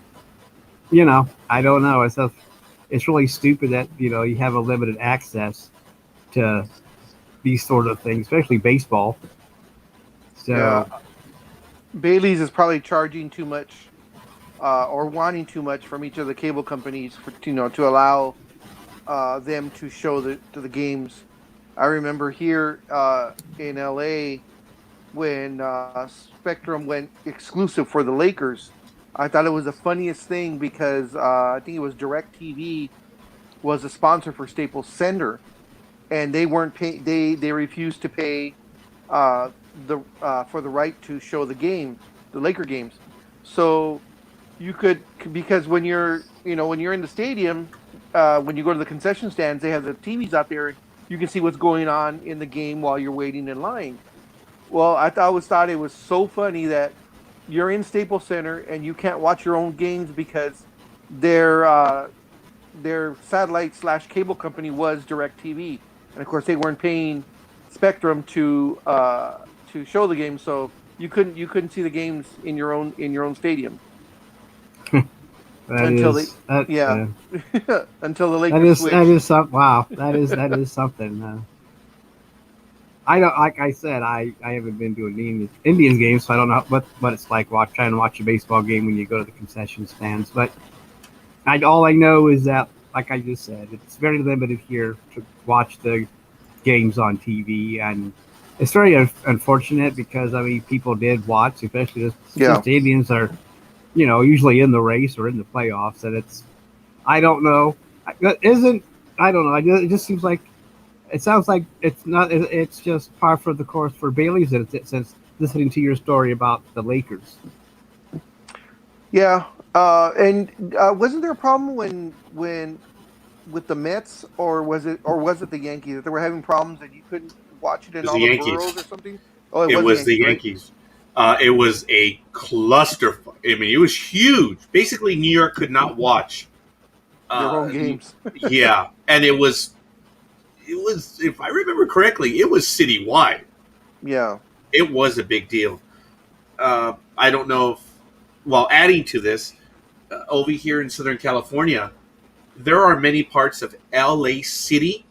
I don't know. It's really stupid that, you have a limited access to these sort of things, especially baseball. So yeah. Bailey's is probably charging too much or wanting too much from each of the cable companies to allow them to show the games. I remember here in LA when Spectrum went exclusive for the Lakers, I thought it was the funniest thing because I think it was DirecTV was a sponsor for Staples Center, and they weren't pay they refused to pay the for the right to show the games, the Laker games. So you could, because when you're when you're in the stadium, when you go to the concession stands, they have the TVs out there. You can see what's going on in the game while you're waiting in line. Well, always thought it was so funny that you're in Staples Center and you can't watch your own games because their their satellite slash cable company was DirecTV, and of course they weren't paying Spectrum to show the game, so you couldn't see the games in your own stadium That until they is that. yeah until the That Lakers is switched. some wow. That is something. I don't like I said I haven't been to an Indians game, so I don't know what it's like trying to watch a baseball game when you go to the concession stands. But all I know is that, like I just said, it's very limited here to watch the games on TV, and it's very unfortunate because I mean people did watch, especially since Yeah. the Indians are usually in the race or in the playoffs, and it's I don't know. Isn't I don't know. It just seems like it sounds like it's not. It's just par for the course for Bailey's. Since listening to your story about the Lakers, Yeah, and wasn't there a problem when with the Mets, or was it the Yankees that they were having problems and you couldn't watch it It in was all the the boroughs Yankees. or something? Oh, it It was the was the Yankees, right? Yankees. It was a cluster. I mean, it was huge. Basically, New York could not watch. Their own Uh, games. yeah, and it was, if I remember correctly, it was citywide. Yeah. It was a big deal. I don't know if, while adding to this, over here in Southern California, there are many parts of LA City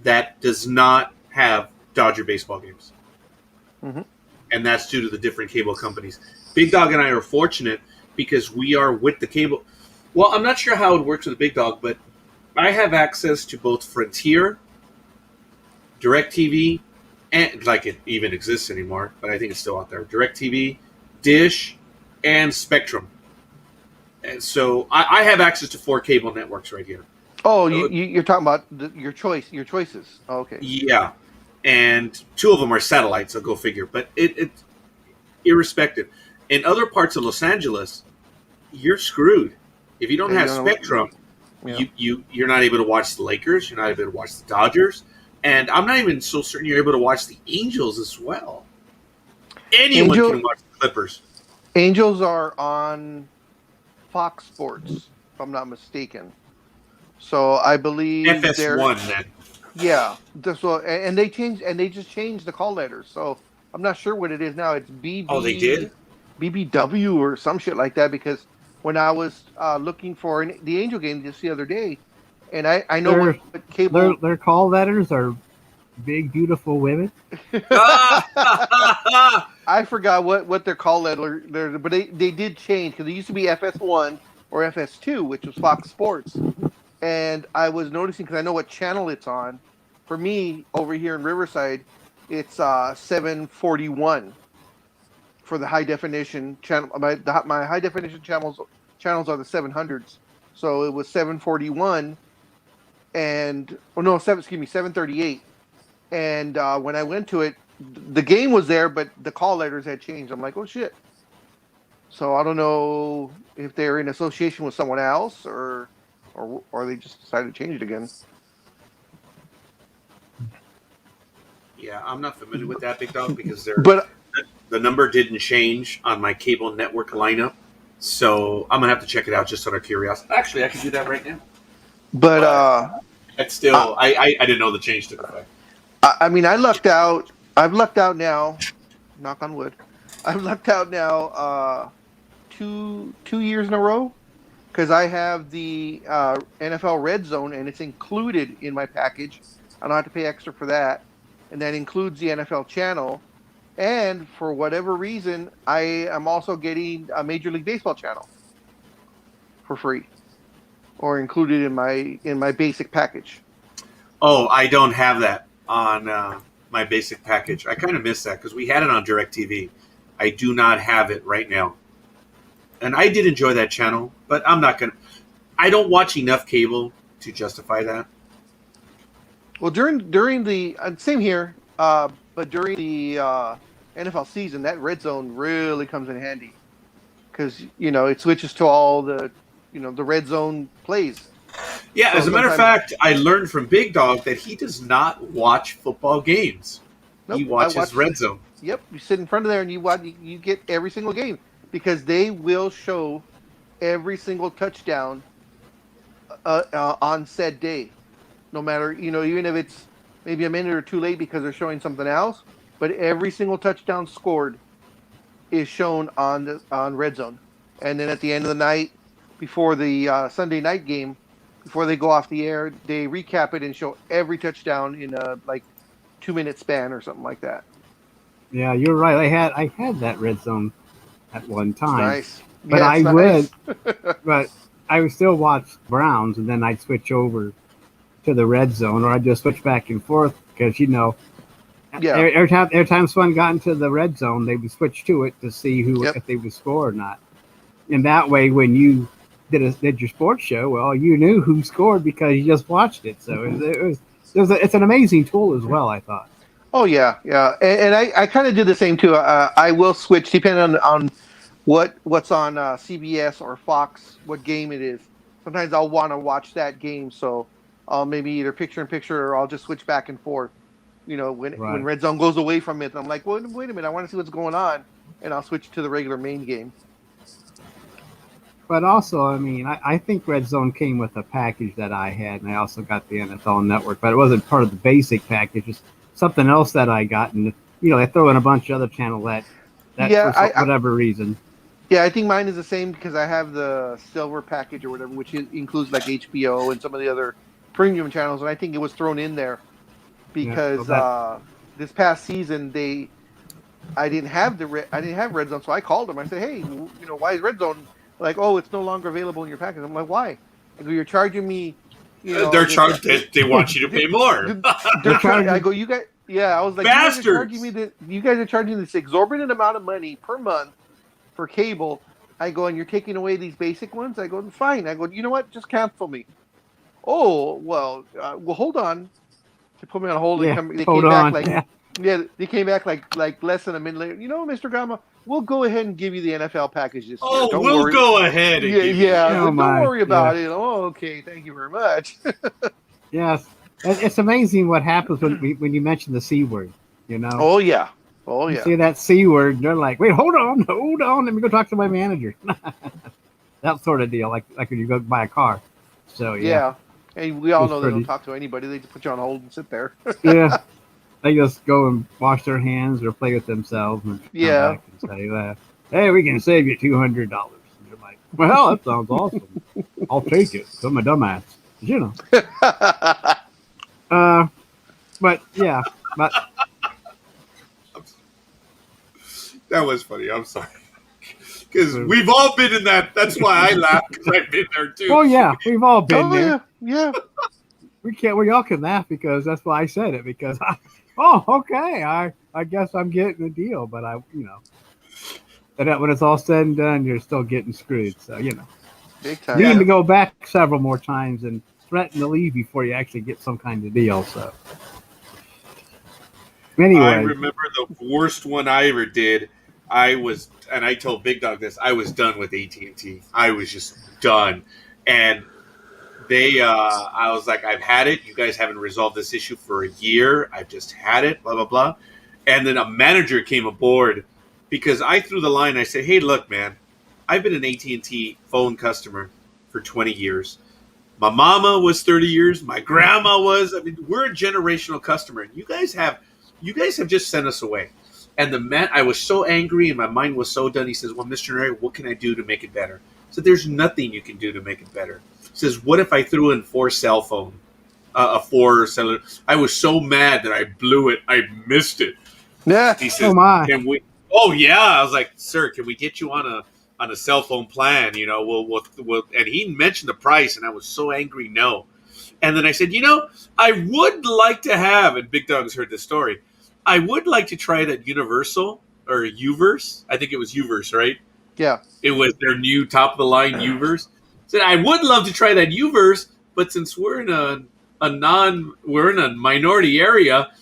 that does not have Dodger baseball games. Hmm. And that's due to the different cable companies. Big Dog and I are fortunate because we are with the cable. Well, I'm not sure how it works with Big Dog, but I have access to both Frontier, DirecTV, and like it even exists anymore, but I think it's still out there. DirecTV, Dish, and Spectrum. And so I have access to 4 cable networks right here. Oh, So, you're talking about your choices. Oh, okay. yeah, and 2 of them are satellites. So go figure. But it irrespective. In other parts of Los Angeles, you're screwed if you don't Yeah, you have don't know. Spectrum. Yeah. You're not able to watch the Lakers. You're not able to watch the Dodgers, and I'm not even so certain you're able to watch the Angels as well. Anyone Angel can watch the Clippers. Angels are on Fox Sports, if I'm not mistaken. So I believe they're FS1 then. yeah. So and they just changed the call letters. So I'm not sure what it is now. It's Oh, they did. BBW or some shit like that. Because when I was looking for the Angel game just the other day, and I know their what cable. their call letters are big, beautiful women. I forgot what their call letter, but they did change because it used to be FS1 or FS2, which was Fox Sports. And I was noticing because I know what channel it's on. For me, over here in Riverside, it's 741 for the high definition channel. My high definition channels are the 700s. So it was 741 and oh no, 738. And when I went to it, the game was there, but the call letters had changed. I'm like, oh shit. So I don't know if they're in association with someone else or they just decided to change it again. Yeah, I'm not familiar with that, Big Dog, because But the number didn't change on my cable network lineup. So I'm gonna have to check it out just out of curiosity. Actually, I can do that right now. but It's still, I didn't know the change took effect. I mean I lucked out. I've lucked out now. Knock on wood. I've lucked out now 2 years in a row because I have the NFL Red Zone and it's included in my package. I don't have to pay extra for that, and that includes the NFL channel. And for whatever reason, I am also getting a Major League Baseball channel for free, or included in my basic package. Oh, I don't have that on my basic package. I kind of miss that because we had it on DirecTV. I do not have it right now. and I did enjoy that channel, but I'm not gonna. I don't watch enough cable to justify that. Well, during the same here, but during the NFL season, that red zone really comes in handy because it switches to all the the red zone plays. Yeah, So as a matter of sometimes, fact, I learned from Big Dog that he does not watch football games. He nope, I watches watch. Red Zone. Yep, you sit in front of there and you watch. You get every single game because they will show every single touchdown on said day, no matter even if it's maybe a minute or two late because they're showing something else. But every single touchdown scored is shown on Red Zone, and then at the end of the night, before the Sunday night game, before they go off the air, they recap it and show every touchdown in a 2 minute span or something like that. Yeah, you're right. I had that red zone at one It's time, nice, but yeah, I it's would, nice. but I would still watch Browns, and then I'd switch over to the red zone, or I'd just switch back and forth because Yeah. every time someone got into the red zone, they would switch to it to see Yep. if they would score or not. And that way, when you did your sports show, well, you knew who scored because you just watched it. So it's an amazing tool as well, I thought. Oh yeah, yeah, and I kind of do the same too. I will switch depending on what's on CBS or Fox, what game it is. Sometimes I'll want to watch that game, so I'll maybe either picture in picture or I'll just switch back and forth. When Right. Red Zone goes away from it, I'm like, wait a minute, I want to see what's going on, and I'll switch to the regular main game. But also, I mean, I think Red Zone came with a package that I had, and I also got the NFL Network, but it wasn't part of the basic package. It's something else that I got, and they throw in a bunch of other channels that Yeah, for whatever reason. Yeah, I think mine is the same because I have the silver package or whatever, which includes like HBO and some of the other premium channels, and I think it was thrown in there because this past season I didn't have Red Zone, so I called them. I said, hey, why is Red Zone like? Oh, it's no longer available in your package. I'm like, why? I go, you're charging me. They're charged. They want you to pay more. They're charging. I go, you guys. Yeah, I was like, Bastards. you guys are charging this exorbitant amount of money per month for cable. I go, and you're taking away these basic ones. I go, fine. I go, you know what? Just cancel me. Oh well, hold on. To put me on hold, they came back like less than a minute later. Mr. Gama, we'll go ahead and give you the NFL package this year. Don't worry. Go ahead. And don't worry about it. Oh, okay. Thank you very much. Yes, it's amazing what happens when you mention the C word. Oh yeah. You see that C word, they're like, wait, hold on, let me go talk to my manager. That sort of deal, like when you go buy a car. So yeah. And we all know they don't talk to anybody. They just put you on hold and sit there. Yeah. They just go and wash their hands or play with themselves and come back and say that, hey, we can save you $200. And you're like, well, that sounds awesome. I'll take it. I'm a dumbass. But yeah, that was funny. I'm sorry. Because we've all been in that. That's why I laugh, because I've been there too. Oh yeah, we've all been there. Yeah. We all can laugh because that's why I said it, because okay, I guess I'm getting the deal, but and when it's all said and done, you're still getting screwed. So big time. You need to go back several more times and threaten to leave before you actually get some kind of deal. So anyway, I remember the worst one I ever did. And I told Big Dog this, I was done with AT&T. I was just done. And I was like, I've had it. You guys haven't resolved this issue for a year. I've just had it, blah, blah, blah. And then a manager came aboard because I threw the line. I said, hey, look, man, I've been an AT&T phone customer for 20 years. My mama was 30 years. My grandma was. I mean, we're a generational customer. And you guys have just sent us away. And I was so angry and my mind was so done. He says, well, Mr. Neri, what can I do to make it better? I said, there's nothing you can do to make it better. He says, what if I threw in 4 cell phone, a 4 cellular? I was so mad that I blew it. I missed it. Yeah. He says, can we? Oh yeah. I was like, sir, can we get you on a cell phone plan? We'll and he mentioned the price and I was so angry. No. And then I said, I would like to have, and Big Dog's heard this story, I would like to try that Universal or Uverse. I think it was Uverse, right? Yeah. It was their new top of the line Uverse. Said I would love to try that Uverse, but since we're in we're in a minority area,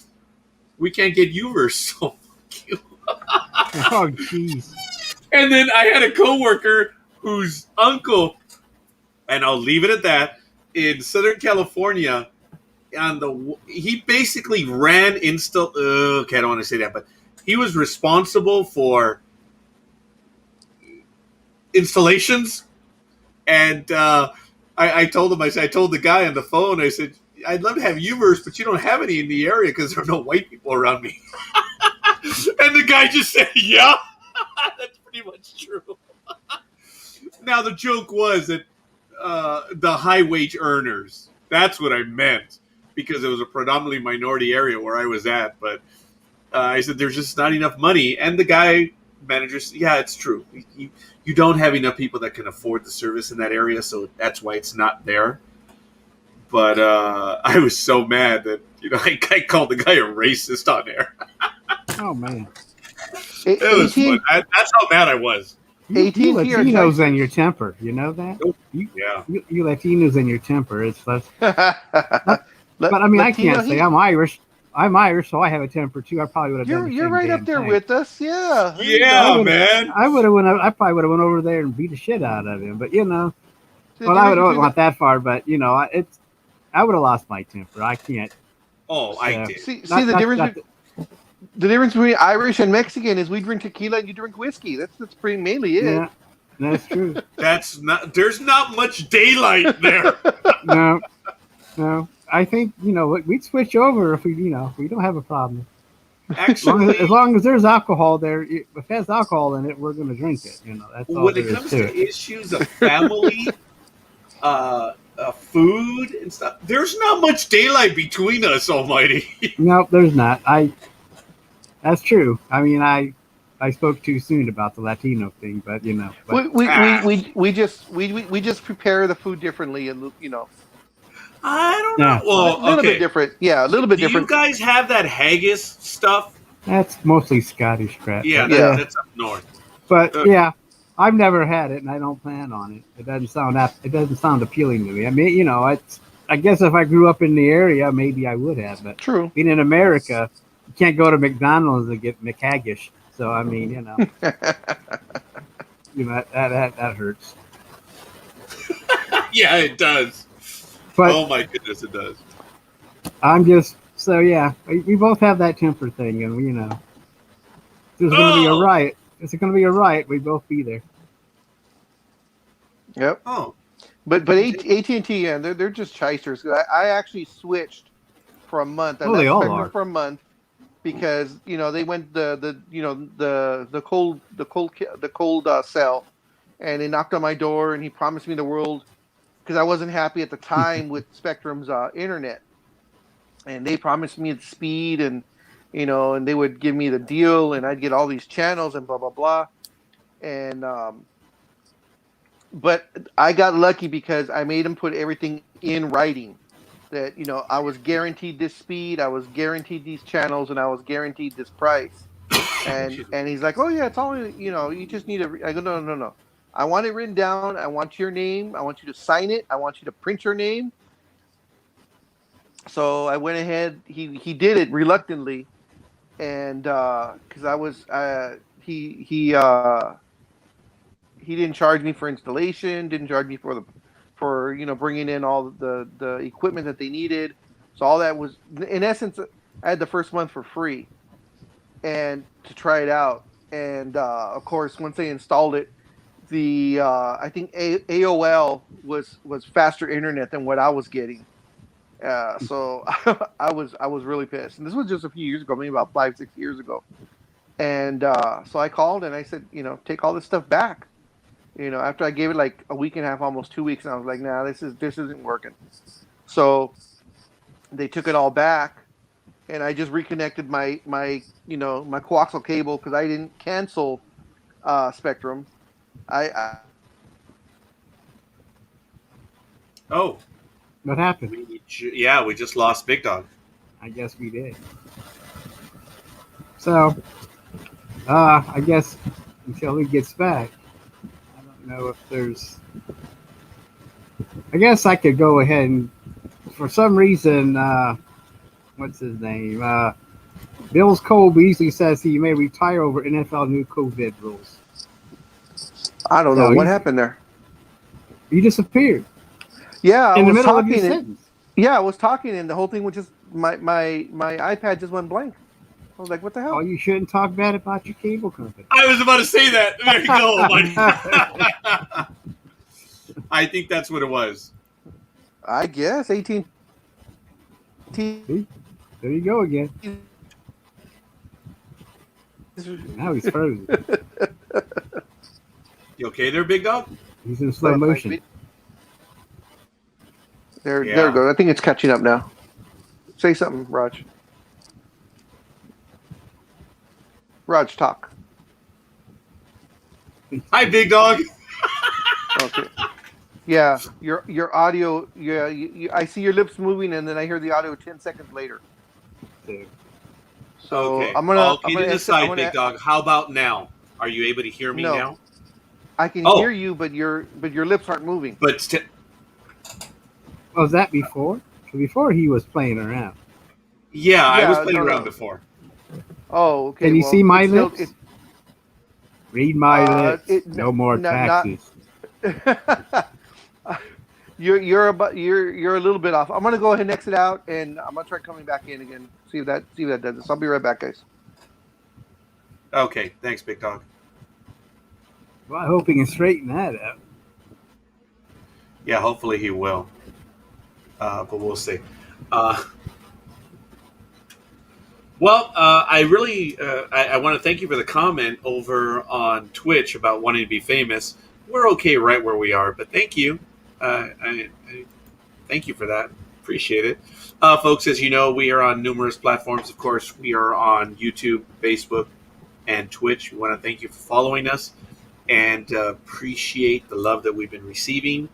we can't get Uverse. So fuck you. Oh, jeez. And then I had a coworker whose uncle, and I'll leave it at that, in Southern California, he basically ran okay, I don't want to say that, but he was responsible for installations. And I told him, I told the guy on the phone, I said, I'd love to have Uverse, but you don't have any in the area because there are no white people around me. And the guy just said, yeah, that's pretty much true. Now, the joke was that the high wage earners, that's what I meant, because it was a predominantly minority area where I was at. But I said, there's just not enough money. And the guy, manager, said, yeah, it's true. You don't have enough people that can afford the service in that area, so that's why it's not there. But I was so mad that I called the guy a racist on air. Oh, man. It was fun. That's how mad I was. You Latinos and your temper. You know that? Yeah. You Latinos and your temper. It's less. But I mean, Latino I can't say I'm Irish. I'm Irish, so I have a temper too. I probably would have done the You're same right damn up there thing. with us. Yeah. Yeah, man. I probably would have went over there and beat the shit out of him. But well, I wouldn't want that far. But I would have lost my temper. I can't. Oh, I did. See the difference. The difference between Irish and Mexican is we drink tequila and you drink whiskey. That's pretty mainly it. Yeah, that's true. There's not much daylight there. No. I think we'd switch over if we don't have a problem. Actually, as long as there's alcohol there, if it has alcohol in it, we're going to drink it. That's all when it comes to issues of family, food and stuff, there's not much daylight between us, Almighty. No, there's not. That's true. I mean, I spoke too soon about the Latino thing, but we just prepare the food differently, and I don't know. Well, a little bit different. Yeah, a little bit different. Do you guys have that haggis stuff? That's mostly Scottish crap. Yeah, that's up north. But I've never had it, and I don't plan on it. It doesn't sound appealing to me. I mean, I guess if I grew up in the area, maybe I would have. But true. Being in America, you can't go to McDonald's and get McHaggish. So I mean, that hurts. Yeah, it does. But, oh my goodness, it does. I'm just we both have that temper thing, and there's going to be a riot. If it's going to be a riot, we'd both be there. Yep. Oh, but AT&T, they're just shysters. I actually switched for a month. Well, they all are for a month because they went the cold cell, and they knocked on my door, and he promised me the world. Because I wasn't happy at the time with Spectrum's internet, and they promised me the speed, and and they would give me the deal, and I'd get all these channels and blah blah blah, and but I got lucky because I made him put everything in writing, that I was guaranteed this speed, I was guaranteed these channels, and I was guaranteed this price, and he's like, oh yeah, it's all you just need I go no. I want it written down. I want your name. I want you to sign it. I want you to print your name. So I went ahead. He did it reluctantly, and because I was he didn't charge me for installation. Didn't charge me for bringing in all the equipment that they needed. So all that was, in essence, I had the first month for free, and to try it out. And of course, once they installed it, I think AOL was faster internet than what I was getting. So I was really pissed. And this was just a few years ago, maybe about 5-6 years ago. And so I called and I said, take all this stuff back. After I gave it like a week and a half, almost 2 weeks, and I was like, nah, this isn't working. So they took it all back, and I just reconnected my my coaxial cable because I didn't cancel Spectrum. Oh, what happened? we just lost Big Dog. I guess we did. So, I guess until he gets back. know if there's. I guess I could go ahead and, for some reason, what's his name? Bills Cole Beasley says he may retire over NFL new COVID rules. I don't know So what happened there. He disappeared Yeah, I in the was middle of your talking. sentence. Yeah, I was talking, and the whole thing was just my iPad just went blank. I was like, "What the hell?" Oh, you shouldn't talk bad about your cable company. I was about to say that. There you go, buddy. I think that's what it was. I guess AT&T. See? There you go again. Now he's frozen. You okay there, big dog? He's in slow motion. There we go. I think it's catching up now. Say something, Raj. Raj, talk. Hi, big dog. Okay. Yeah, your audio. Yeah, I see your lips moving, and then I hear the audio 10 seconds later. So Okay. I'm gonna. Okay, to the side, big dog. How about now? Are you able to hear me now? I can hear you, but your lips aren't moving. But was that before? Before he was playing around. Yeah, I was playing around before. Oh, okay. Can you see my lips? Read my lips. No more taxes. You're a little bit off. I'm gonna go ahead and exit out, and I'm gonna try coming back in again. See if that does this. I'll be right back, guys. Okay, thanks, big dog. Well, I hope he can straighten that out. Yeah, hopefully he will. But we'll see. I really I want to thank you for the comment over on Twitch about wanting to be famous. We're okay right where we are, but thank you. I thank you for that. Appreciate it. Folks, as you know, we are on numerous platforms. Of course, we are on YouTube, Facebook, and Twitch. We want to thank you for following us and appreciate the love that we've been receiving.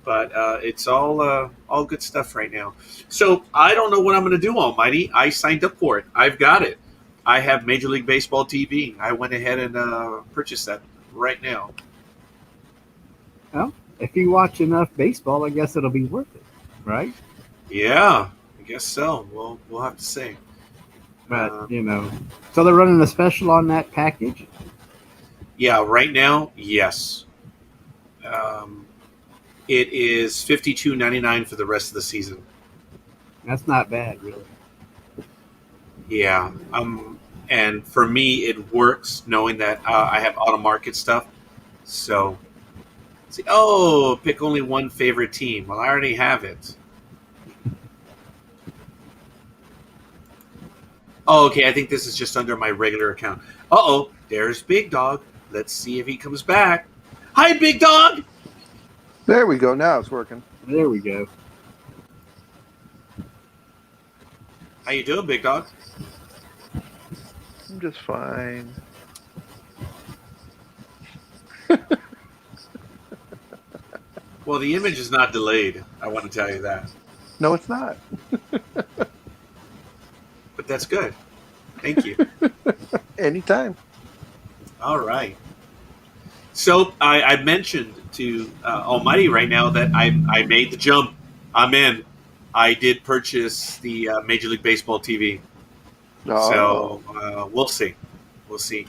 But it's all good stuff right now. So I don't know what I'm going to do, Almighty. I signed up for it. I've got it. I have Major League Baseball TV. I went ahead and purchased that right now. Well, if you watch enough baseball, I guess it'll be worth it, right? Yeah, I guess so. We'll have to see. But, so they're running a special on that package? Yeah, right now, yes. It is $52.99 for the rest of the season. That's not bad, really. Yeah. And for me, it works knowing that I have auto-market stuff. So, pick only one favorite team. Well, I already have it. Oh, okay. I think this is just under my regular account. There's Big Dog. Let's see if he comes back. Hi, Big Dog. There we go. Now it's working. There we go. How you doing, Big Dog? I'm just fine. Well, the image is not delayed. I want to tell you that. No, it's not. But that's good. Thank you. Anytime. All right. So I mentioned to Almighty right now that I made the jump. I'm in. I did purchase the Major League Baseball TV. Oh. So we'll see. We'll see.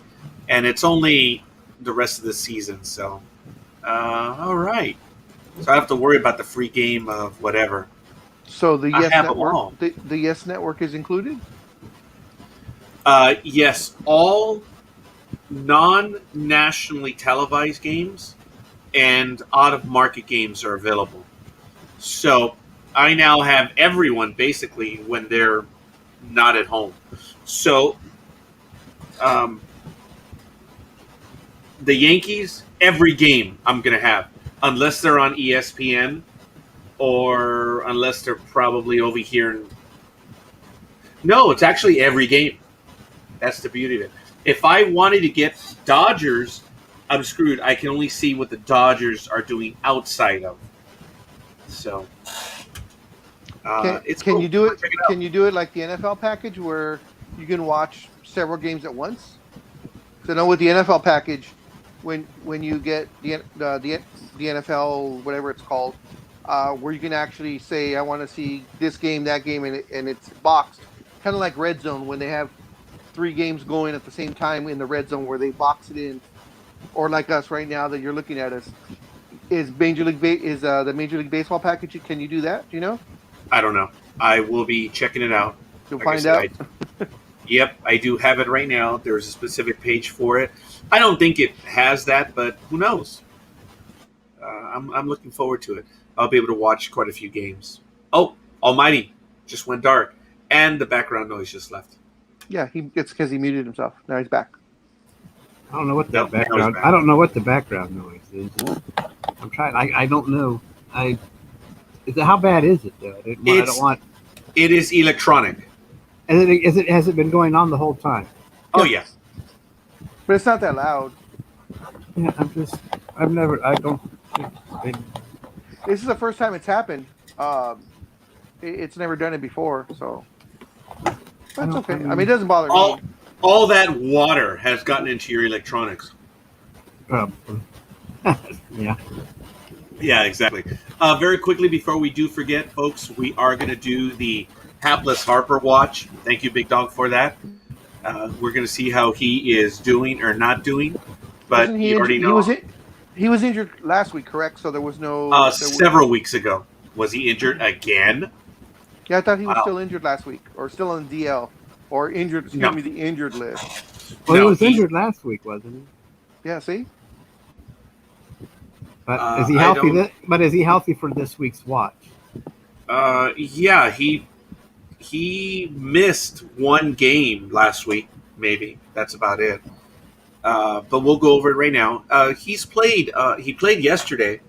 And it's only the rest of the season. So, all right. So I have to worry about the free game of whatever. So the Yes Network, the Yes Network is included? Yes, all non-nationally televised games and out-of-market games are available. So I now have everyone basically when they're not at home. So the Yankees, every game I'm going to have, unless they're on ESPN or unless they're probably over here. No, it's actually every game. That's the beauty of it. If I wanted to get Dodgers, I'm screwed. I can only see what the Dodgers are doing outside of. So, Can you do it? Can you do it like the NFL package where you can watch several games at once? So, no, with the NFL package, when you get the NFL, whatever it's called, where you can actually say, I want to see this game, that game, and it's boxed, kind of like Red Zone when they have three games going at the same time in the red zone where they box it in, or like us right now that you're looking at us. Is the Major League Baseball package? Can you do that? Do you know? I don't know. I will be checking it out. You'll Like I find said, out. yep, I do have it right now. There's a specific page for it. I don't think it has that, but who knows? I'm looking forward to it. I'll be able to watch quite a few games. Oh, Almighty just went dark, and the background noise just left. Yeah, it's because he muted himself. Now he's back. I don't know what Nope, that now he's background. back. I don't know what the background noise is. I'm trying. I don't know. How bad is it though? I don't want. It is electronic. Has it been going on the whole time? Oh yeah. But it's not that loud. Yeah, I've never. I don't. This is the first time it's happened. It's never done it before, so that's okay. I mean, it doesn't bother me. All that water has gotten into your electronics. Yeah. Yeah, exactly. Very quickly, before we do forget, folks, we are going to do the Hapless Harper watch. Thank you, Big Dog, for that. We're going to see how he is doing or not doing. But you already know. He was injured last week, correct? So there was no. Several weeks ago. Was he injured again? Yeah, I thought he was still injured last week, or still on the DL, or injured. Excuse me, the injured list. Well, he was injured last week, wasn't he? Yeah. See. But is he healthy? But is he healthy for this week's watch? Yeah, he missed one game last week. Maybe that's about it. But we'll go over it right now. He's played. He played yesterday,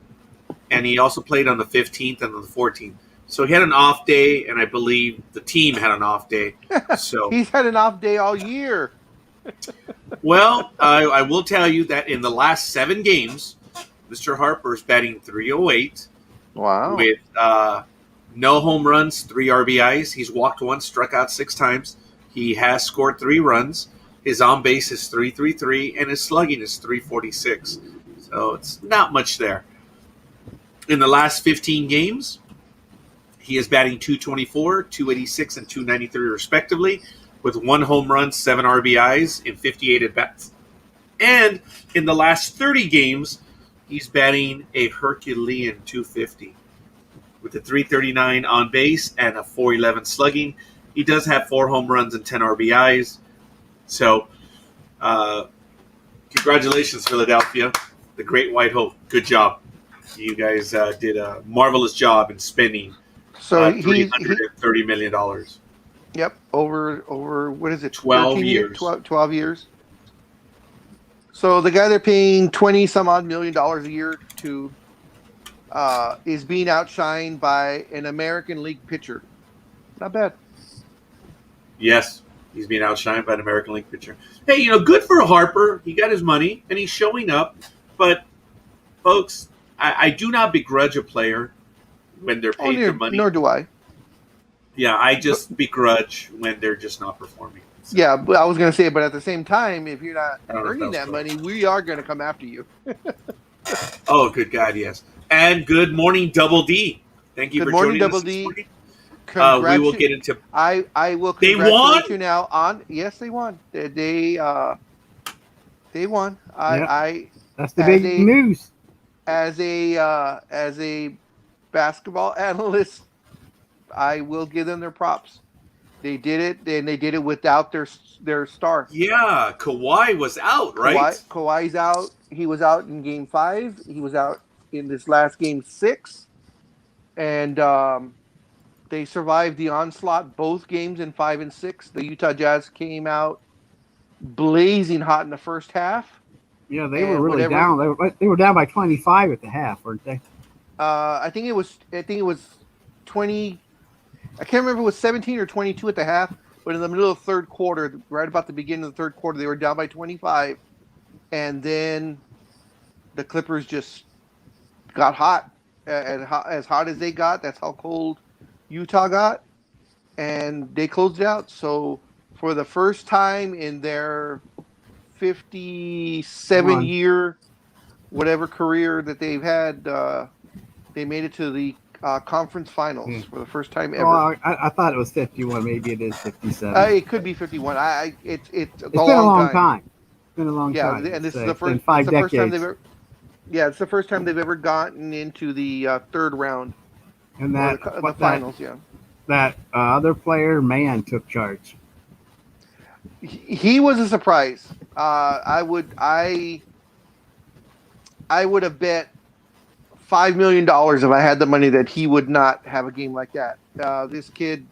and he also played on the 15th and on the 14th. So he had an off day, and I believe the team had an off day. So he's had an off day all year. Well, I will tell you that in the last 7 games, Mr. Harper's batting .308. Wow. With no home runs, 3 RBIs. He's walked once, struck out 6 times. He has scored 3 runs. His on base is .333, and his slugging is .346. So it's not much there. In the last 15 games, he is batting .224, .286, and .293 respectively, with 1 home run, 7 RBIs in 58 at-bats. And in the last 30 games, he's batting a Herculean .250 with a .339 on base and a .411 slugging. He does have 4 home runs and 10 RBIs. So, congratulations, Philadelphia. The Great White Hope. Good job. You guys did a marvelous job in spending $330 million. Yep, over what is it? 12 years. 12 years. So the guy they're paying $20-some odd million a year to is being outshined by an American League pitcher. Not bad. Yes, he's being outshined by an American League pitcher. Hey, good for Harper. He got his money, and he's showing up. But, folks, I do not begrudge a player when they're paid their money. Nor do I. Yeah, I just begrudge when they're just not performing. So. Yeah, but I was going to say, but at the same time, if you're not earning that money, we are going to come after you. Oh, good God, yes. And good morning, Double D. Thank you for joining us. Good morning, Double D. We will get into. I will congratulate you now on. Yes, they won. They won. That's the big news. As a basketball analyst, I will give them their props. They did it, and they did it without their star. Yeah, Kawhi was out, right? Kawhi's out. He was out in Game 5. He was out in this last Game 6. And they survived the onslaught both games in 5 and 6. The Utah Jazz came out blazing hot in the first half. Yeah, they were really down. They were down by 25 at the half, weren't they? I think it was 20. I can't remember if it was 17 or 22 at the half, but in the middle of the third quarter, right about the beginning of the third quarter, they were down by 25, and then the Clippers just got hot, and as hot as they got, that's how cold Utah got, and they closed it out. So for the first time in their 57-year whatever career that they've had. They made it to the conference finals for the first time ever. Well, I thought it was 51. Maybe it is 57. It could be 51. It's a been a long time. It's been a long time. Yeah, and this is it's the first. been 5 it's the decades. first time they've ever. Yeah, it's the first time they've ever gotten into the third round. And that the finals. That other player, man, took charge. He was a surprise. I would have bet $5 million if I had the money that he would not have a game like that. This kid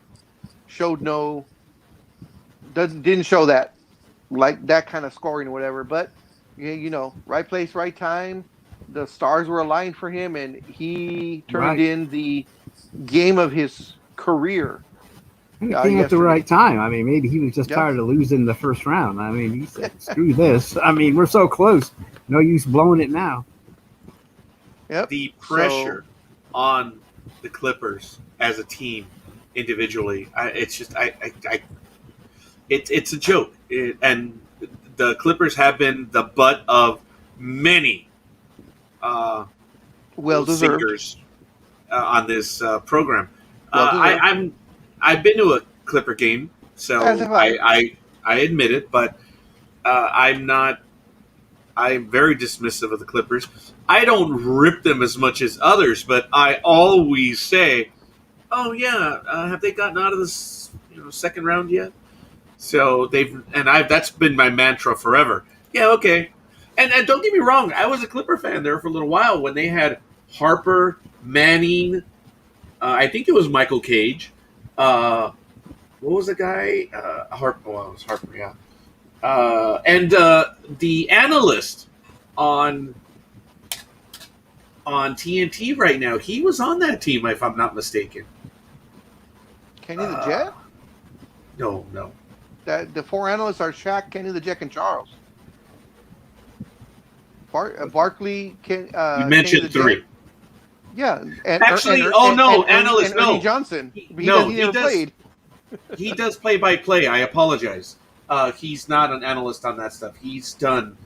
showed didn't show that, like that kind of scoring or whatever. But right place, right time. The stars were aligned for him, and he turned in the game of his career. He came at the right time. I mean, maybe he was just tired of losing the first round. I mean, he said, "Screw this." I mean, we're so close. No use blowing it now. Yep. The pressure on the Clippers as a team, individually, it's a joke. And the Clippers have been the butt of many singers on this program. I've been to a Clipper game, so I admit it, but I'm very dismissive of the Clippers. I don't rip them as much as others, but I always say, "Oh yeah, have they gotten out of this second round yet?" So that's been my mantra forever. Yeah, okay. And don't get me wrong, I was a Clipper fan there for a little while when they had Harper, Manning. I think it was Michael Cage. What was the guy? Harper. Well, it was Harper. Yeah. And the analyst on TNT right now, he was on that team, if I'm not mistaken. Kenny the Jet? No. The four analysts are Shaq, Kenny the Jet, and Charles. Barkley, you mentioned three. Jet. Yeah. Analyst, no. Ernie Johnson. He never played. He does play-by-play. I apologize. He's not an analyst on that stuff. He's done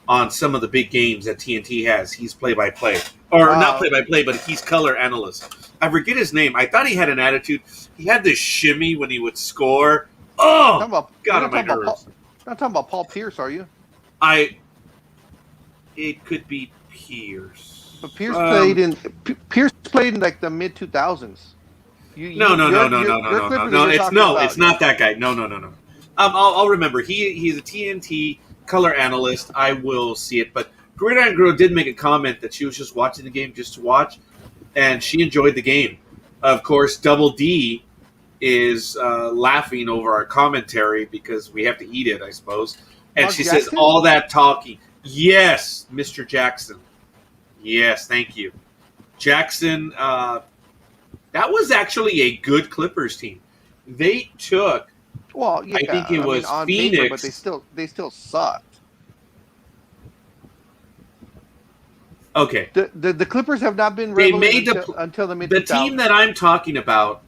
on some of the big games that TNT has. He's play-by-play. Or not play-by-play, but he's color analyst. I forget his name. I thought he had an attitude. He had this shimmy when he would score. Oh, God, on my nerves. Not talking about Paul Pierce, are you? It could be Pierce. But Pierce played in like the mid 2000s. No. It's not that guy. No. I'll remember. He's a TNT color analyst. I will see it. But Gridiron Girl did make a comment that she was just watching the game just to watch, and she enjoyed the game. Of course, Double D is laughing over our commentary because we have to eat it, I suppose. And Mark she Jackson? says all that talking. Yes, Mr. Jackson. Yes, thank you. Jackson, that was actually a good Clippers team. They took, I think it was on Phoenix. Paper, but they still sucked. Okay. The Clippers have not been They relevant made until the mid-2000s. The team that I'm talking about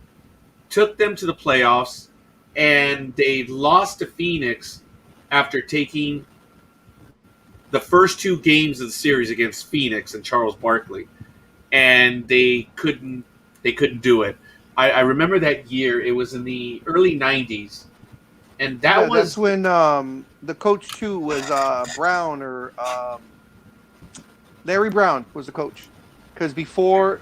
took them to the playoffs, and they lost to Phoenix after taking the first two games of the series against Phoenix and Charles Barkley, and they couldn't do it. I remember that year. It was in the early 90s, and that's when the coach too was Brown or Larry Brown was the coach, because before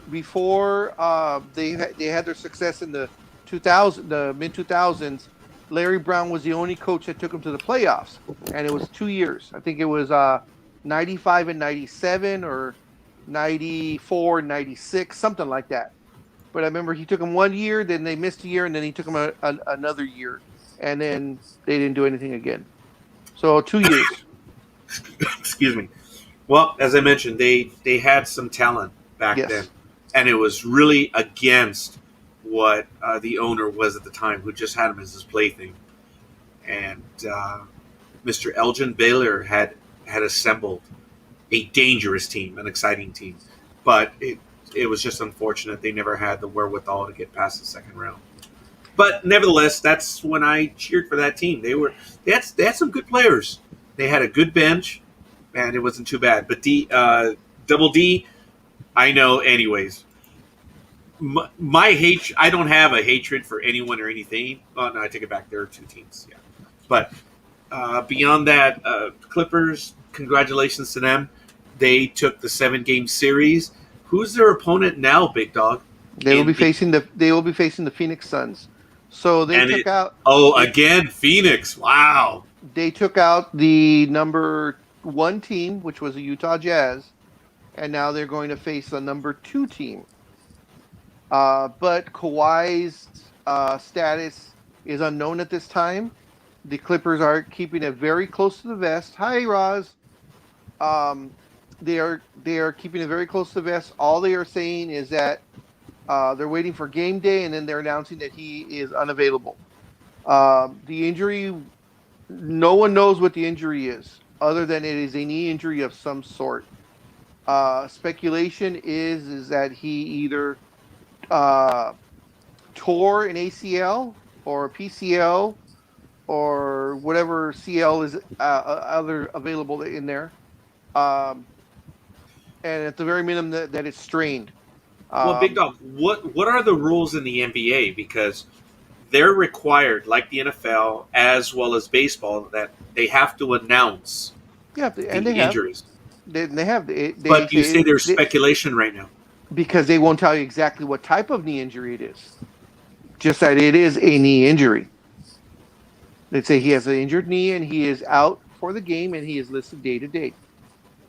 they had their success in the mid 2000s. Larry Brown was the only coach that took them to the playoffs, and it was 2 years. I think it was 95 and 97 or 94 and 96, something like that. But I remember he took them 1 year, then they missed a year, and then he took them another year, and then they didn't do anything again. So 2 years. Excuse me. Well, as I mentioned, they had some talent back then, and it was really against what the owner was at the time, who just had him as his plaything. And Mr. Elgin Baylor had assembled a dangerous team, an exciting team. But it was just unfortunate they never had the wherewithal to get past the second round. But nevertheless, that's when I cheered for that team. They had some good players. They had a good bench, and it wasn't too bad. But Double D, I know anyways. My hate, I don't have a hatred for anyone or anything. Oh no, I take it back. There are two teams, yeah. But beyond that, Clippers, congratulations to them. They took the 7-game series. Who's their opponent now, Big Dog? They will be facing the Phoenix Suns. So again, Phoenix. Wow. They took out the number 1 team, which was the Utah Jazz, and now they're going to face the number 2 team. But Kawhi's status is unknown at this time. The Clippers are keeping it very close to the vest. Hi, Roz. They are keeping it very close to the vest. All they are saying is that they're waiting for game day, and then they're announcing that he is unavailable. The injury, no one knows what the injury is, other than it is a knee injury of some sort. Speculation is that he either tore an ACL or a PCL or whatever CL is other available in there, and at the very minimum that it's strained. Well, Big Dog, what are the rules in the NBA? Because they're required, like the NFL as well as baseball, that they have to announce injuries. They have. But you say there's speculation right now. Because they won't tell you exactly what type of knee injury it is. Just that it is a knee injury. They say he has an injured knee and he is out for the game and he is listed day to day.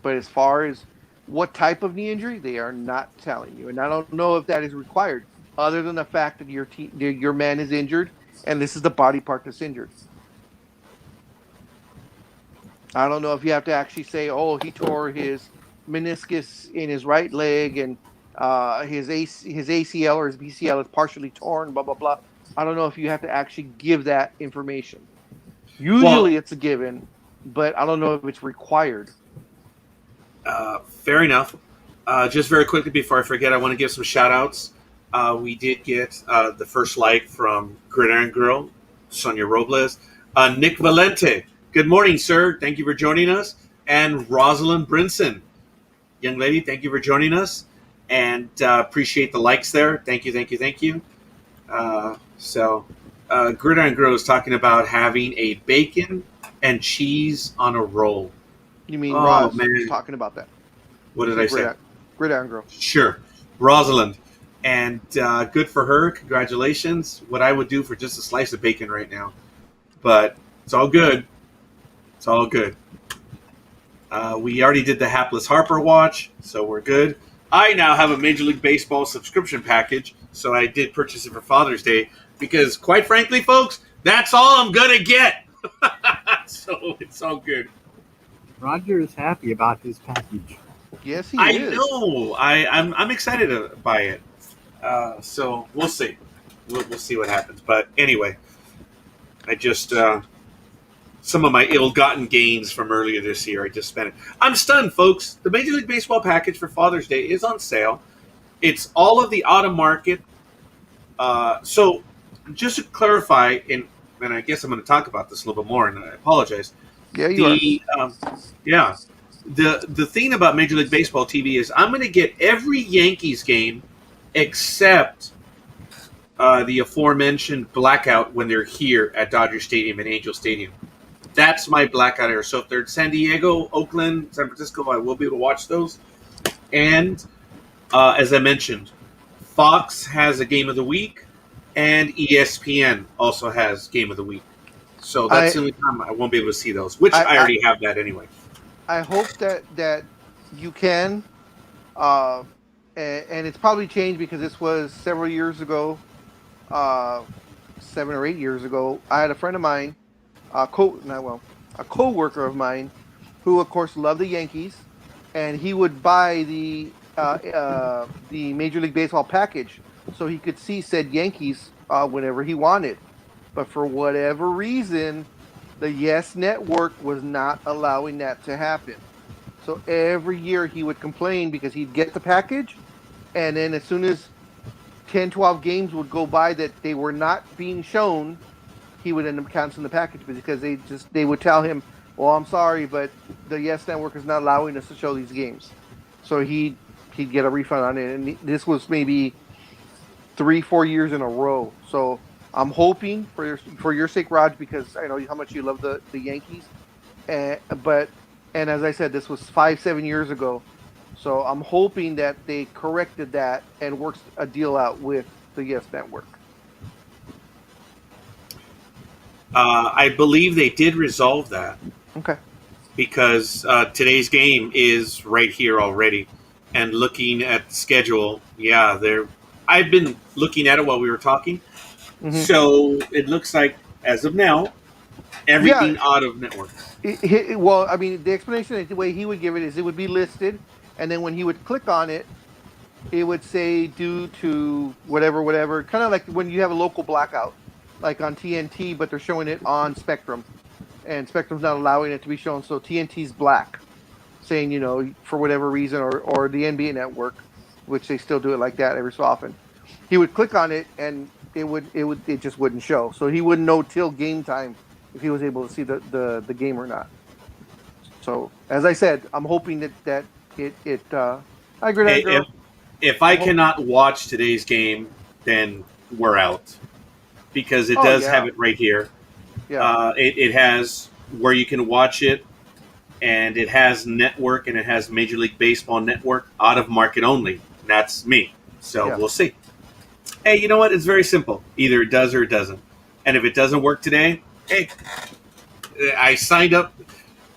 But as far as what type of knee injury, they are not telling you. And I don't know if that is required, other than the fact that your man is injured and this is the body part that's injured. I don't know if you have to actually say, oh, he tore his meniscus in his right leg and his ACL or his PCL is partially torn, blah, blah, blah. I don't know if you have to actually give that information. Usually it's a given, but I don't know if it's required. Fair enough. Just very quickly before I forget, I want to give some shout-outs. We did get the first like from Gridiron Girl, Sonia Robles. Nick Valente, good morning, sir. Thank you for joining us. And Rosalind Brinson, young lady, thank you for joining us. And appreciate the likes there. Thank you, thank you, thank you. Gridiron Girl is talking about having a bacon and cheese on a roll. You mean Roz was talking about that. What did I say? Gridiron Girl. Sure. Rosalind. And good for her. Congratulations. What I would do for just a slice of bacon right now. But it's all good. It's all good. We already did the Hapless Harper watch, so we're good. I now have a Major League Baseball subscription package, so I did purchase it for Father's Day because, quite frankly, folks, that's all I'm going to get. So it's all good. Roger is happy about his package. Yes, he is. I know. I'm excited to buy it. So we'll see. We'll see what happens. But anyway, I just some of my ill-gotten gains from earlier this year, I just spent it. I'm stunned, folks. The Major League Baseball package for Father's Day is on sale. It's all of the autumn market. So just to clarify, and I guess I'm going to talk about this a little bit more, and I apologize. Yeah, you are. Yeah. The thing about Major League Baseball TV is I'm going to get every Yankees game except the aforementioned blackout when they're here at Dodger Stadium and Angel Stadium. That's my blackout era. So if they're in San Diego, Oakland, San Francisco, I will be able to watch those. And as I mentioned, Fox has a game of the week, and ESPN also has game of the week. So that's the only time I won't be able to see those, which I already have that anyway. I hope that you can, and it's probably changed because this was several years ago, 7 or 8 years ago. I had a friend of mine, a co-worker of mine, who of course loved the Yankees, and he would buy the Major League Baseball package so he could see said Yankees whenever he wanted. But for whatever reason, the Yes Network was not allowing that to happen. So every year he would complain because he'd get the package, and then as soon as 10, 12 games would go by that they were not being shown, he would end up canceling the package because they would tell him, well, I'm sorry, but the Yes Network is not allowing us to show these games. So he'd get a refund on it, and this was maybe 3 4 years in a row. So I'm hoping for your sake, Raj, because I know how much you love the Yankees. But and as I said, this was 5 7 years ago. So I'm hoping that they corrected that and works a deal out with the Yes Network. I believe they did resolve that Okay. because today's game is right here already. And looking at the schedule, yeah, there. I've been looking at it while we were talking. Hmm. So it looks like, as of now, Yeah. everything out of networks. Well, I mean, the explanation, the way he would give it is, it would be listed, and then when he would click on it, it would say due to whatever, whatever. Kind of like when you have a local blackout, like on TNT, but they're showing it on Spectrum, and Spectrum's not allowing it to be shown, so TNT's black, saying, for whatever reason, or the NBA network, which they still do it like that every so often. He would click on it, and it just wouldn't show, so he wouldn't know till game time if he was able to see the game or not. So as I said, I'm hoping that I agree, that Hey, girl. if I I'm hope, cannot watch today's game, then we're out because it oh does have yeah, it right here. yeah, It has where you can watch it, and it has network, and it has Major League Baseball network out of market only. That's me. So yeah. we'll see. Hey, you know what? It's very simple. Either it does or it doesn't. And if it doesn't work today, hey, I signed up.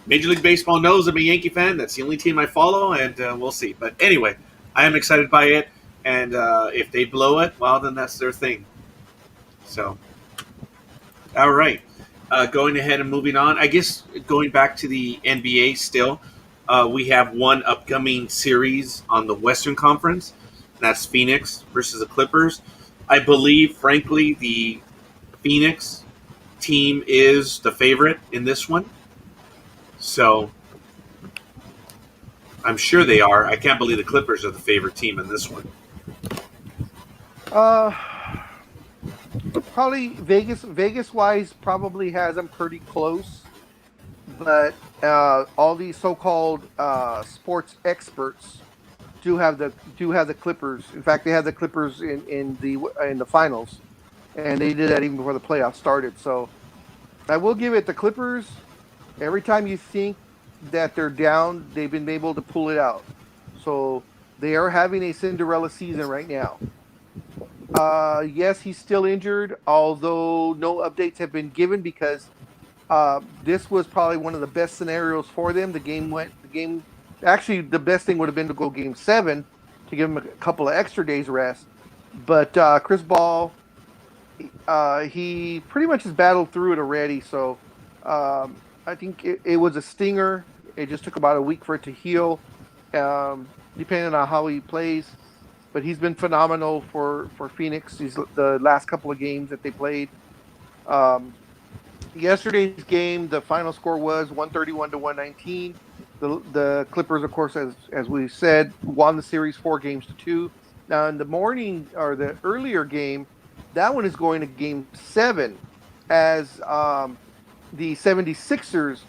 Major League Baseball knows I'm a Yankee fan. That's the only team I follow, and we'll see. But anyway, I am excited by it. And if they blow it, well, then that's their thing. So, all right. Going ahead and moving on. I guess going back to the NBA still, we have one upcoming series on the Western Conference. That's Phoenix versus the Clippers. I believe, frankly, the Phoenix team is the favorite in this one. So I'm sure they are. I can't believe the Clippers are the favorite team in this one. Uh, Probably Vegas wise probably has them pretty close, but all these so-called sports experts do have the Clippers. In fact, they have the Clippers in the finals, and they did that even before the playoffs started. So I will give it the Clippers. Every time you think that they're down, they've been able to pull it out. So they are having a Cinderella season right now. Yes, he's still injured, although no updates have been given because this was probably one of the best scenarios for them. Actually, the best thing would have been to go game 7 to give him a couple of extra days rest. But Chris Ball, he pretty much has battled through it already. So I think it was a stinger. It just took about a week for it to heal, depending on how he plays. But he's been phenomenal for Phoenix. The last couple of games that they played. Um, Yesterday's game, the final score was 131 to 119. The Clippers, of course, as we said, won the series 4 games to 2. Now in the morning, or the earlier game, that one is going to game 7, as the 76ers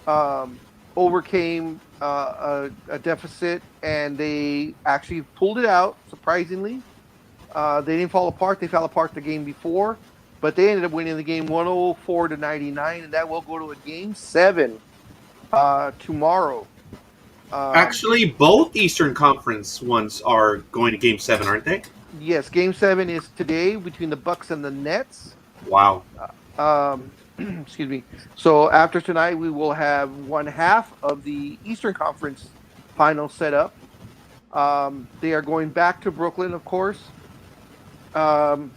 um, overcame a deficit, and they actually pulled it out, surprisingly. They didn't fall apart. They fell apart the game before, but they ended up winning the game 104 to 99, and that will go to a game 7 tomorrow. Um, Actually, both Eastern Conference ones are going to Game 7, aren't they? yes, game 7 is today between the Bucks and the Nets. Wow. Excuse me. So after tonight, we will have one half of the Eastern Conference final set up. They are going back to Brooklyn, of course. Um,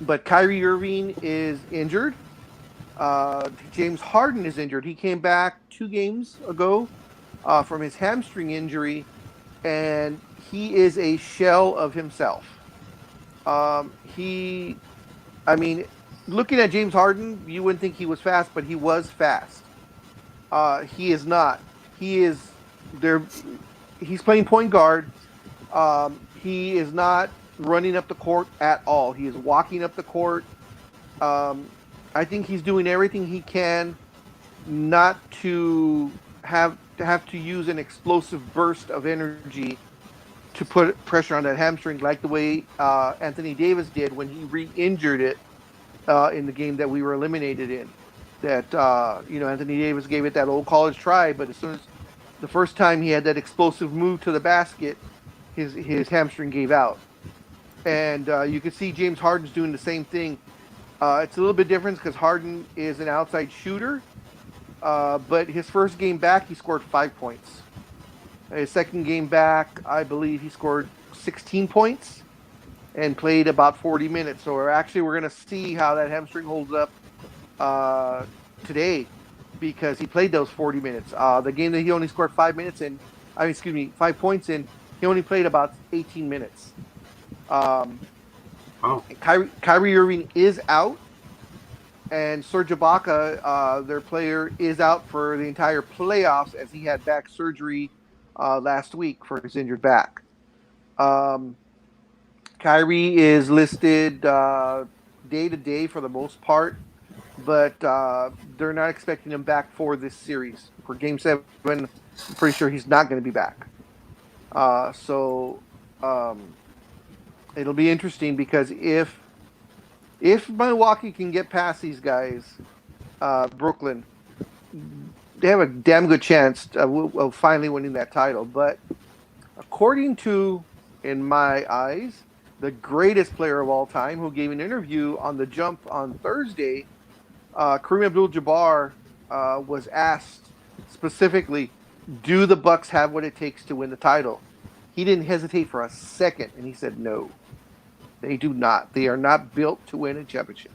but Kyrie Irving is injured. James Harden is injured. He came back 2 games ago from his hamstring injury, and he is a shell of himself. He, I mean, looking at James Harden, you wouldn't think he was fast, but he was fast. He is not. He is there. He's playing point guard. He is not running up the court at all. He is walking up the court. Um, I think he's doing everything he can not to have to use an explosive burst of energy to put pressure on that hamstring, like the way Anthony Davis did when he re-injured it in the game that we were eliminated in. That Anthony Davis gave it that old college try, but as soon as the first time he had that explosive move to the basket, his hamstring gave out. And you can see James Harden's doing the same thing. It's a little bit different because Harden is an outside shooter, but his first game back, he scored 5 points. His second game back, I believe he scored 16 points and played about 40 minutes. So we're going to see how that hamstring holds up today because he played those 40 minutes. The game that he only scored 5 points in, he only played about 18 minutes. Oh. Kyrie Irving is out, and Serge Ibaka, their player, is out for the entire playoffs as he had back surgery last week for his injured back. Kyrie is listed day to day for the most part, but they're not expecting him back for this series. For Game 7, I'm pretty sure he's not going to be back. So it'll be interesting because if Milwaukee can get past these guys, Brooklyn, they have a damn good chance of finally winning that title. But according to, in my eyes, the greatest player of all time, who gave an interview on The Jump on Thursday, Kareem Abdul-Jabbar was asked specifically, do the Bucks have what it takes to win the title? He didn't hesitate for a second, and he said no. They do not. They are not built to win a championship.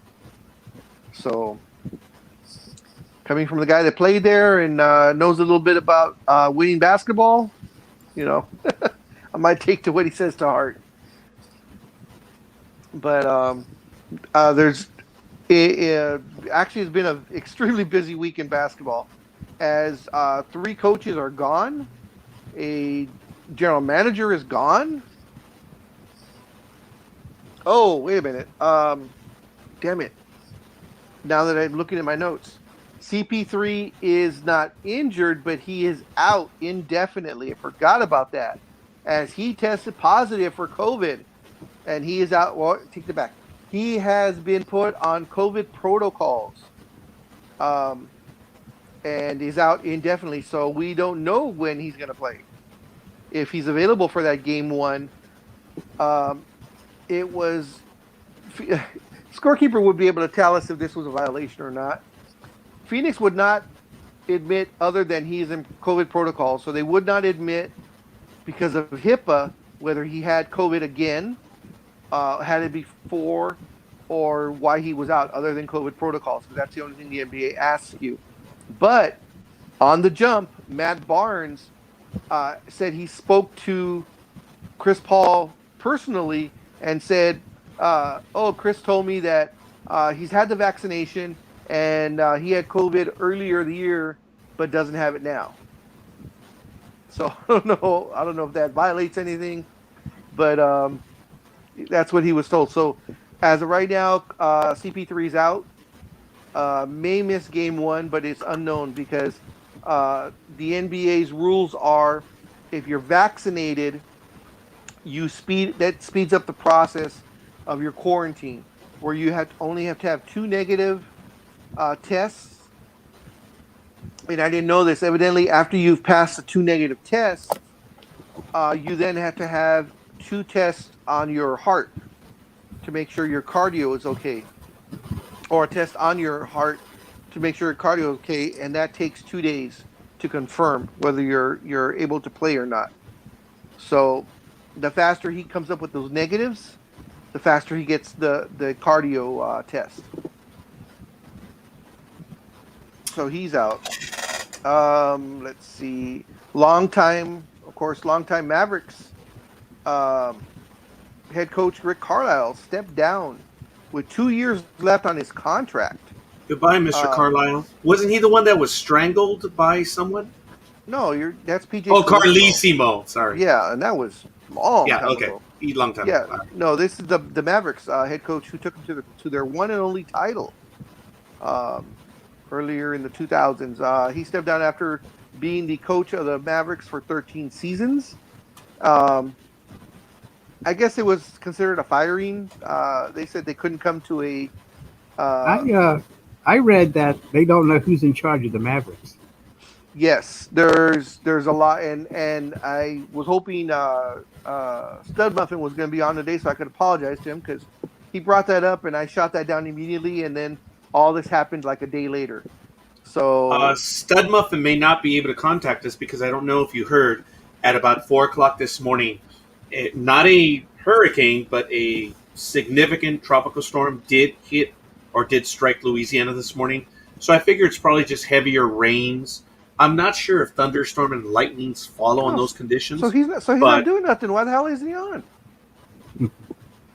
So, coming from the guy that played there and knows a little bit about winning basketball, I might take to what he says to heart. But actually, it's been an extremely busy week in basketball, as 3 coaches are gone, a general manager is gone. Oh, wait a minute. Damn it. Now that I'm looking at my notes, CP3 is not injured, but he is out indefinitely. I forgot about that, as he tested positive for COVID, and he is out. Well, take it back. He has been put on COVID protocols, and is out indefinitely. So we don't know when he's going to play. If he's available for that Game 1, it was scorekeeper would be able to tell us if this was a violation or not. Phoenix would not admit other than he's in COVID protocol, so they would not admit because of HIPAA whether he had COVID again, had it before, or why he was out other than COVID protocols, because that's the only thing the NBA asks you. But on The Jump, Matt Barnes said he spoke to Chris Paul personally and said, Chris told me that he's had the vaccination and he had COVID earlier the year, but doesn't have it now. So I don't know if that violates anything, but that's what he was told. So as of right now, CP3 is out. May miss Game 1, but it's unknown because the NBA's rules are, if you're vaccinated, that speeds up the process of your quarantine, where you only have to have 2 negative tests. And I didn't know this. Evidently, after you've passed the 2 negative tests, you then have to have 2 tests on your heart to make sure your cardio is okay, or a test on your heart to make sure your cardio is okay, and that takes 2 days to confirm whether you're able to play or not. So the faster he comes up with those negatives, the faster he gets the cardio test. So he's out. Let's see. Longtime Mavericks head coach Rick Carlisle stepped down with 2 years left on his contract. Goodbye, Mr. Carlisle. Wasn't he the one that was strangled by someone? No, that's PJ. Oh, Carlissimo. Sorry. Yeah, and that was long. Yeah. Time Okay. ago. Long time. Yeah. Ago. No, this is the Mavericks head coach who took them to their one and only title. earlier in the 2000s. He stepped down after being the coach of the Mavericks for 13 seasons. I guess it was considered a firing. They said they couldn't come to a. I read that they don't know who's in charge of the Mavericks. Yes, there's a lot, and I was hoping Stud Muffin was going to be on today so I could apologize to him because he brought that up and I shot that down immediately, and then all this happened like a day later. So Stud Muffin may not be able to contact us because I don't know if you heard at about 4:00 this morning, not a hurricane but a significant tropical storm did hit or did strike Louisiana this morning. So I figure it's probably just heavier rains. I'm not sure if thunderstorm and lightnings follow in those conditions. So he's not doing nothing. Why the hell is he on?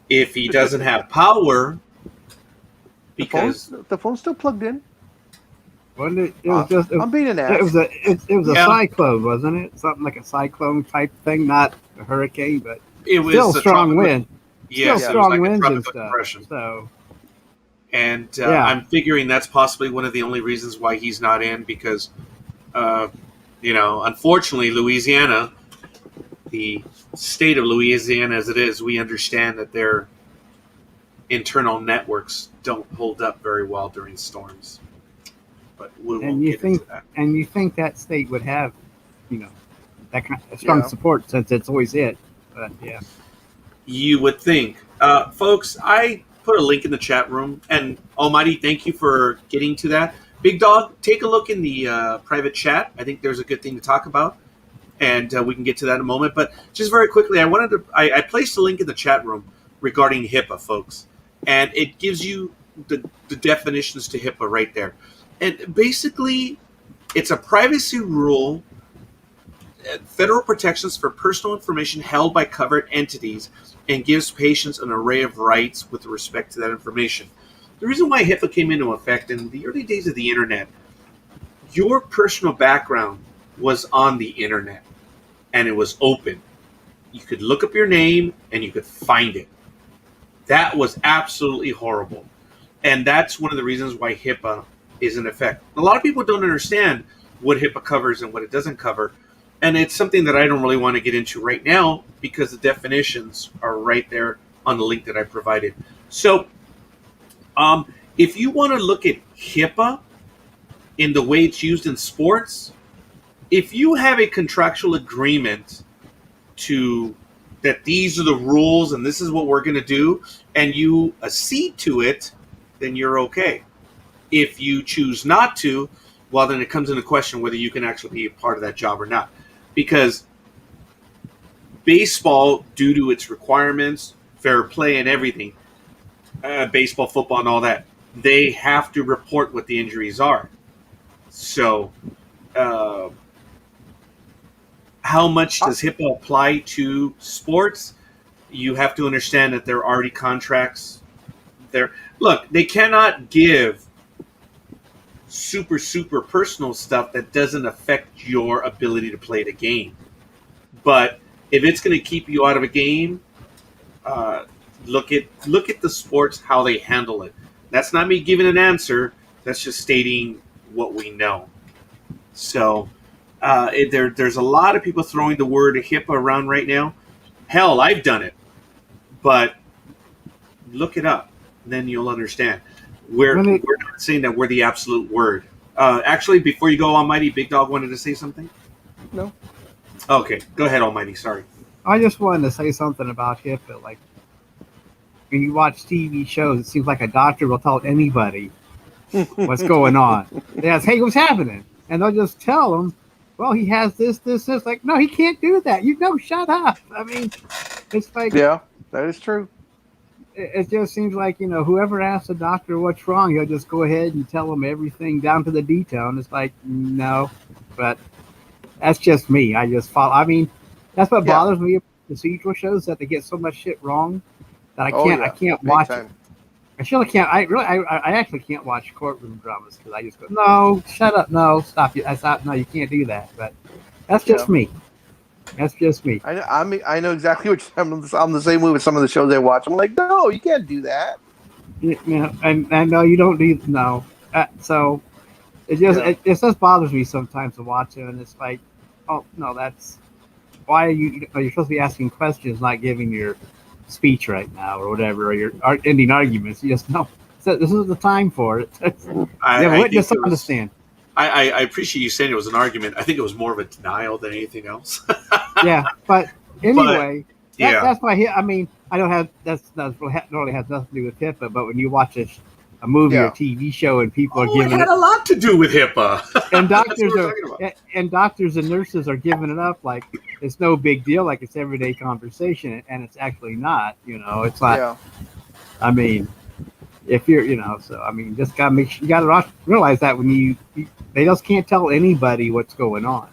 If he doesn't have power, because the phone's still plugged in. Wasn't it? It was just. I'm being an ass. It was a cyclone, wasn't it? Something like a cyclone type thing, not a hurricane, but it was still strong wind. Yes, still strong it was like winds a and tropical stuff. depression. So. And I'm figuring that's possibly one of the only reasons why he's not in because, unfortunately, Louisiana, the state of Louisiana as it is, we understand that their internal networks don't hold up very well during storms. But we won't get into that. And you think that state would have, that kind of strong support since it's always it. But yeah. You would think. Folks, I put a link in the chat room, and Almighty, thank you for getting to that. Big Dog, take a look in the private chat. I think there's a good thing to talk about, and we can get to that in a moment. But just very quickly, I placed a link in the chat room regarding HIPAA, folks, and it gives you the definitions to HIPAA right there. And basically, it's a privacy rule, federal protections for personal information held by covered entities, and gives patients an array of rights with respect to that information. The reason why HIPAA came into effect in the early days of the internet, your personal background was on the internet and it was open. You could look up your name and you could find it. That was absolutely horrible. And that's one of the reasons why HIPAA is in effect. A lot of people don't understand what HIPAA covers and what it doesn't cover. And it's something that I don't really want to get into right now because the definitions are right there on the link that I provided. So if you want to look at HIPAA in the way it's used in sports, if you have a contractual agreement that these are the rules and this is what we're going to do, and you accede to it, then you're okay. If you choose not to, well, then it comes into question whether you can actually be a part of that job or not. Because baseball, due to its requirements, fair play and everything, baseball, football, and all that, they have to report what the injuries are. So how much does HIPAA apply to sports? You have to understand that there are already contracts there. Look, they cannot give super personal stuff that doesn't affect your ability to play the game. But if it's going to keep you out of a game, look at the sports, how they handle it. That's not me giving an answer. That's just stating what we know. So there's a lot of people throwing the word HIPAA around right now. Hell, I've done it. But look it up. Then you'll understand. We're not saying that we're the absolute word. Actually, before you go, Almighty, Big Dog wanted to say something? No. Okay, go ahead, Almighty. Sorry. I just wanted to say something about HIPAA. Like, when you watch TV shows, it seems like a doctor will tell anybody what's going on. They ask, hey, what's happening? And they'll just tell them, well, he has this. Like, no, he can't do that. Shut up. I mean, it's like... Yeah, that is true. It just seems like, whoever asks the doctor what's wrong, he'll just go ahead and tell them everything down to the detail. And it's like, no. But that's just me. I just follow. I mean, that's what bothers me about procedural shows, that they get so much shit wrong that I can't watch it. I surely can't. I actually can't watch courtroom dramas because I just go, no, shut up, no, stop you. No, you can't do that. But that's just me. That's just me. I know exactly what I'm the same way with some of the shows I watch. I'm like, no, you can't do that. And no, you don't need no. So it just bothers me sometimes to watch it, and it's like, oh no, that's why are you're supposed to be asking questions, not giving your speech right now or whatever, or your ending arguments. You just no. So this is the time for it. I witness think it was- understand. I appreciate you saying it was an argument. I think it was more of a denial than anything else. Yeah, but anyway, yeah. that's why. I mean, I don't have not really has nothing to do with HIPAA. But when you watch a movie or TV show and people are it giving had a lot to do with HIPAA. and That's doctors what we're are talking about. and doctors and nurses are giving it up like it's no big deal, like it's everyday conversation, and it's actually not. It's not. Yeah. I mean, if you're, so I mean, just gotta you gotta realize that when they just can't tell anybody what's going on,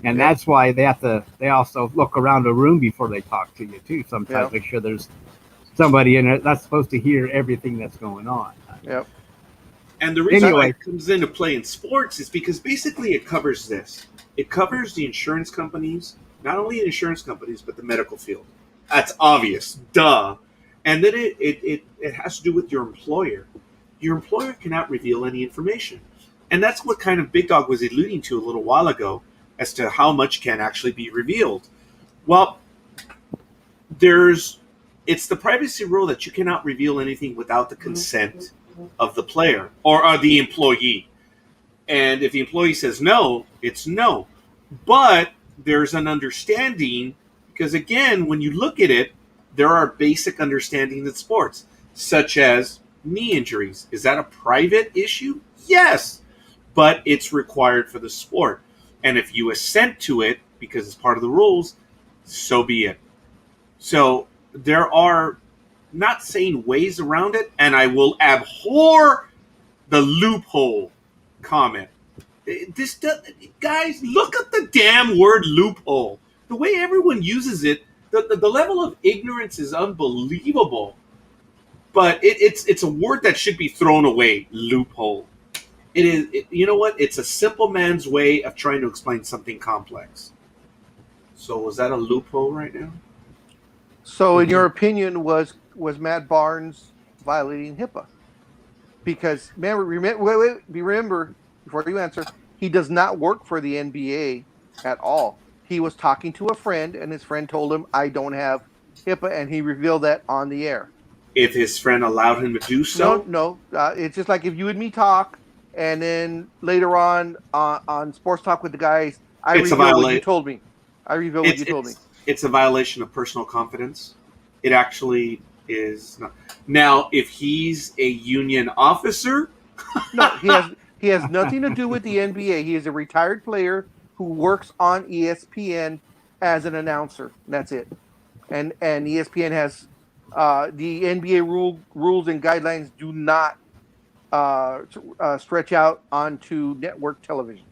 and that's why they also look around the room before they talk to you too. Sometimes make sure there's somebody in there that's supposed to hear everything that's going on. Yep. And the reason why it comes into play in sports is because basically it covers this. It covers the insurance companies, not only the insurance companies, but the medical field. That's obvious. Duh. And then it has to do with your employer. Your employer cannot reveal any information. And that's what kind of Big Dog was alluding to a little while ago as to how much can actually be revealed. Well, it's the privacy rule that you cannot reveal anything without the consent of the player or the employee. And if the employee says no, it's no. But there's an understanding because, again, when you look at it, there are basic understandings in sports, such as knee injuries. Is that a private issue? Yes, but it's required for the sport. And if you assent to it because it's part of the rules, so be it. So there are, not saying ways around it, and I will abhor the loophole comment. Guys, look at the damn word loophole. The way everyone uses it, the level of ignorance is unbelievable. But it's a word that should be thrown away. Loophole. It is. You know what? It's a simple man's way of trying to explain something complex. So was that a loophole right now? So, in your opinion, was Matt Barnes violating HIPAA? Because remember before you answer, he does not work for the NBA at all. He was talking to a friend, and his friend told him, "I don't have HIPAA," and he revealed that on the air. If his friend allowed him to do so? No. It's just like if you and me talk, and then later on Sports Talk with the guys, I reveal what you told me. It's a violation of personal confidence. It actually is not. Now, if he's a union officer, no, he has nothing to do with the NBA. He is a retired player who works on ESPN as an announcer. That's it. And ESPN has the NBA rules and guidelines do not stretch out onto network television.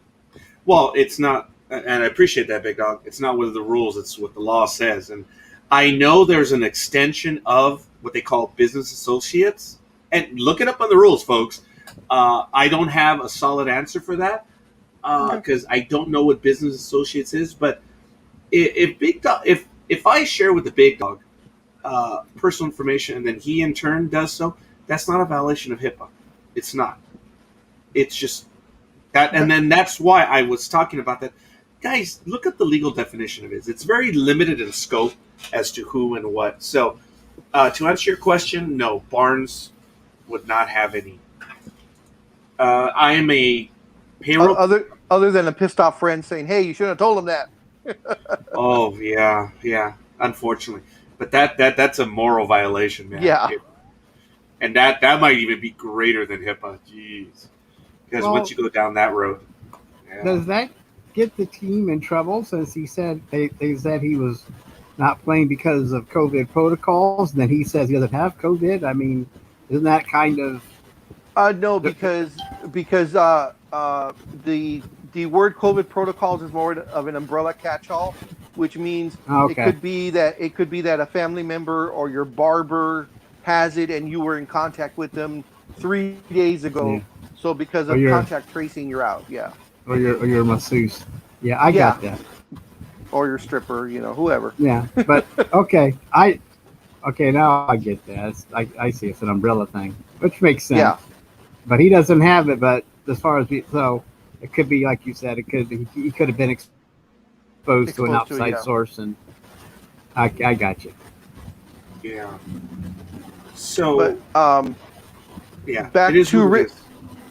Well, it's not, and I appreciate that, Big Dog. It's not what the rules; it's what the law says. And I know there's an extension of what they call business associates. And look it up on the rules, folks. I don't have a solid answer for that because I don't know what business associates is. But if Big Dog, if I share with the Big Dog personal information and then he in turn does so, that's not a violation of HIPAA. It's not. It's just that, and then that's why I was talking about that. Guys, look at the legal definition of it. It's very limited in scope as to who and what. So, to answer your question, no, Barnes would not have any. I am a payroll. Other than a pissed off friend saying, "Hey, you shouldn't have told him that." Oh yeah. Unfortunately, but that's a moral violation, man. Yeah. And that might even be greater than HIPAA. Jeez. Because once you go down that road. Yeah. Does that get the team in trouble since he said they said he was not playing because of COVID protocols, and then he says he doesn't have COVID? I mean, isn't that kind of no, because the word COVID protocols is more of an umbrella catch-all, which means it could be that a family member or your barber has it and you were in contact with them 3 days ago. Yeah. So because of contact tracing, you're out. Yeah. Or your masseuse. Yeah, I got that. Or your stripper, whoever. Yeah, but okay, now I get that. I see it's an umbrella thing, which makes sense. Yeah. But he doesn't have it. But as far as so it could be like you said, it could be he could have been exposed to an Exposed to it, outside yeah. source, and I got you. Yeah. So But yeah, back it is to what it Rick. is.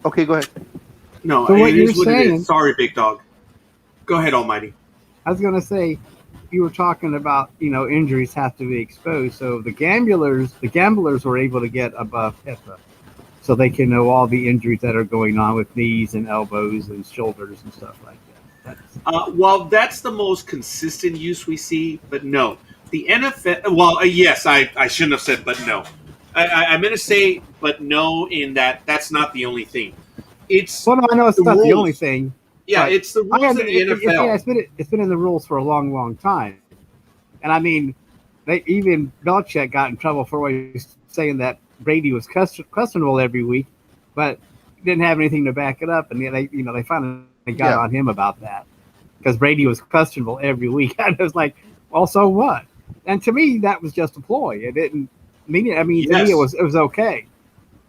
Okay, go ahead. No, So what it you're is what it saying- is. Sorry, big dog. Go ahead, Almighty. I was gonna say, you were talking about injuries have to be exposed. So the gamblers were able to get above HIPAA, so they can know all the injuries that are going on with knees and elbows and shoulders and stuff like that. Well, that's the most consistent use we see, but no. The NFL, well, yes, I shouldn't have said, but no. I'm going to say, but no, in that that's not the only thing. It's Well, no, I know it's the not the rules. only thing. Yeah, but it's the rules of the NFL. Yeah, it's been in the rules for a long, long time, and I mean, even Belichick got in trouble for always saying that Brady was questionable every week, but didn't have anything to back it up, and they finally got on him about that because Brady was questionable every week. And it was like, well, so what? And to me, that was just a ploy. It didn't mean it. I mean, to me, it was okay,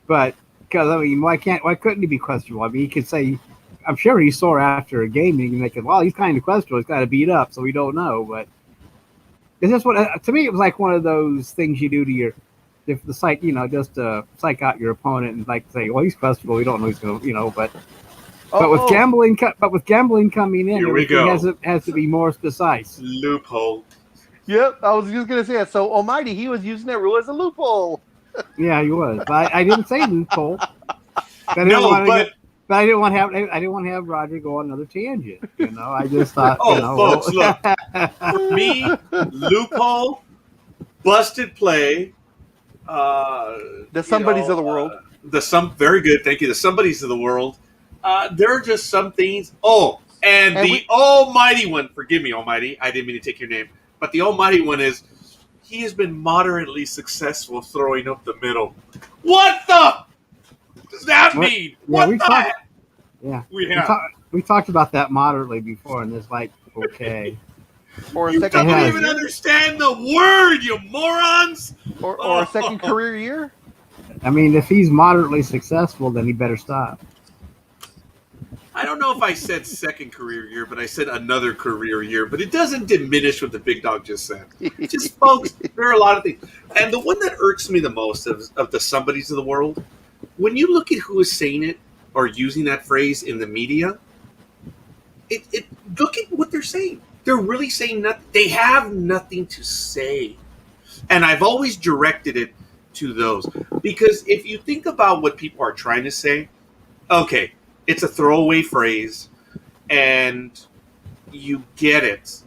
but because I mean, why couldn't he be questionable? I mean, he could say, I'm sure he's sore after a game, and you can make it. Well, he's kind of questionable. He's got to beat up, so we don't know. But it's just to me, it was like one of those things you do to the psych, just to psych out your opponent and like say, well, he's questionable. We don't know he's going to, But with gambling coming in, Here we everything go. has to be more precise. Loophole. Yep, I was just gonna say that. So Almighty, he was using that rule as a loophole. Yeah, he was. But I didn't say loophole. But But I didn't want to have Roger go on another tangent. I just thought. Folks, look. For me, loophole, busted play. The somebodies of the world. Very good, thank you. The somebodies of the world. There are just some things. Oh, and the almighty one. Forgive me, Almighty. I didn't mean to take your name, but the almighty one is. He has been moderately successful throwing up the middle. What the does that mean? Yeah, what the heck? Yeah, we talked about that moderately before, and it's like, okay. Or a You second don't even understand the word, you morons. Or a second career year. I mean, if he's moderately successful, then he better stop. I don't know if I said second career year, but I said another career year. But it doesn't diminish what the big dog just said. Just, folks, there are a lot of things. And the one that irks me the most of the somebodies of the world, when you look at who is saying it or using that phrase in the media, look at what they're saying. They're really saying nothing. They have nothing to say. And I've always directed it to those. Because if you think about what people are trying to say, okay, it's a throwaway phrase, and you get it,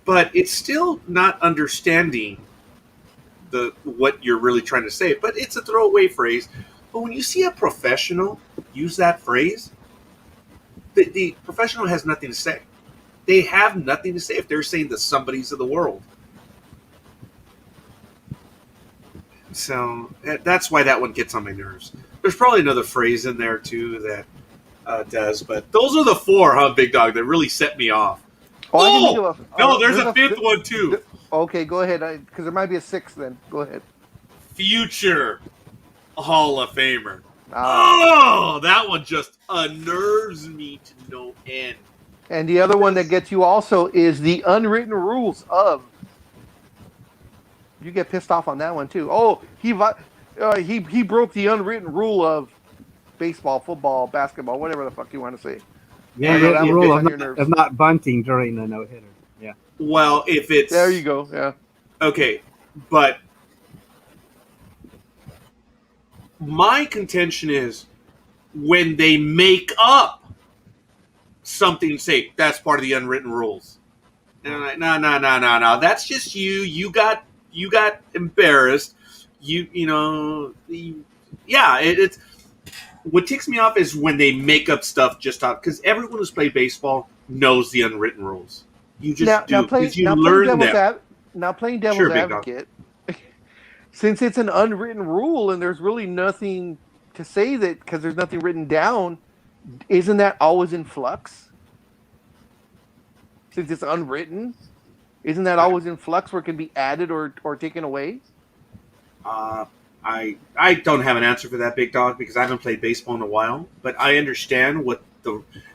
but it's still not understanding what you're really trying to say. But it's a throwaway phrase. But when you see a professional use that phrase, the professional has nothing to say. They have nothing to say if they're saying the somebodies of the world. So that's why that one gets on my nerves. There's probably another phrase in there too that does, but those are the four, huh, Big Dog, that really set me off. No, there's a fifth one too. Okay, go ahead, because there might be a sixth. Then go ahead. Future Hall of Famer. That one just unnerves me to no end. And the other one that gets you also is the unwritten rules of. You get pissed off on that one too. Oh, he broke the unwritten rule of baseball, football, basketball, whatever the fuck you want to say. Yeah, the rule of not bunting during the no hitter. Yeah. Well, if it's there, you go. Yeah. Okay, but my contention is when they make up something to say that's part of the unwritten rules. And I'm like, no. That's just you. You got embarrassed. It's what ticks me off is when they make up stuff just because everyone who's played baseball knows the unwritten rules. You just learn them. Now playing devil's advocate, since it's an unwritten rule and there's really nothing to say that because there's nothing written down, isn't that always in flux? Since it's unwritten, isn't that always in flux where it can be added or taken away? I I don't have an answer for that, big dog, because I haven't played baseball in a while. But I understand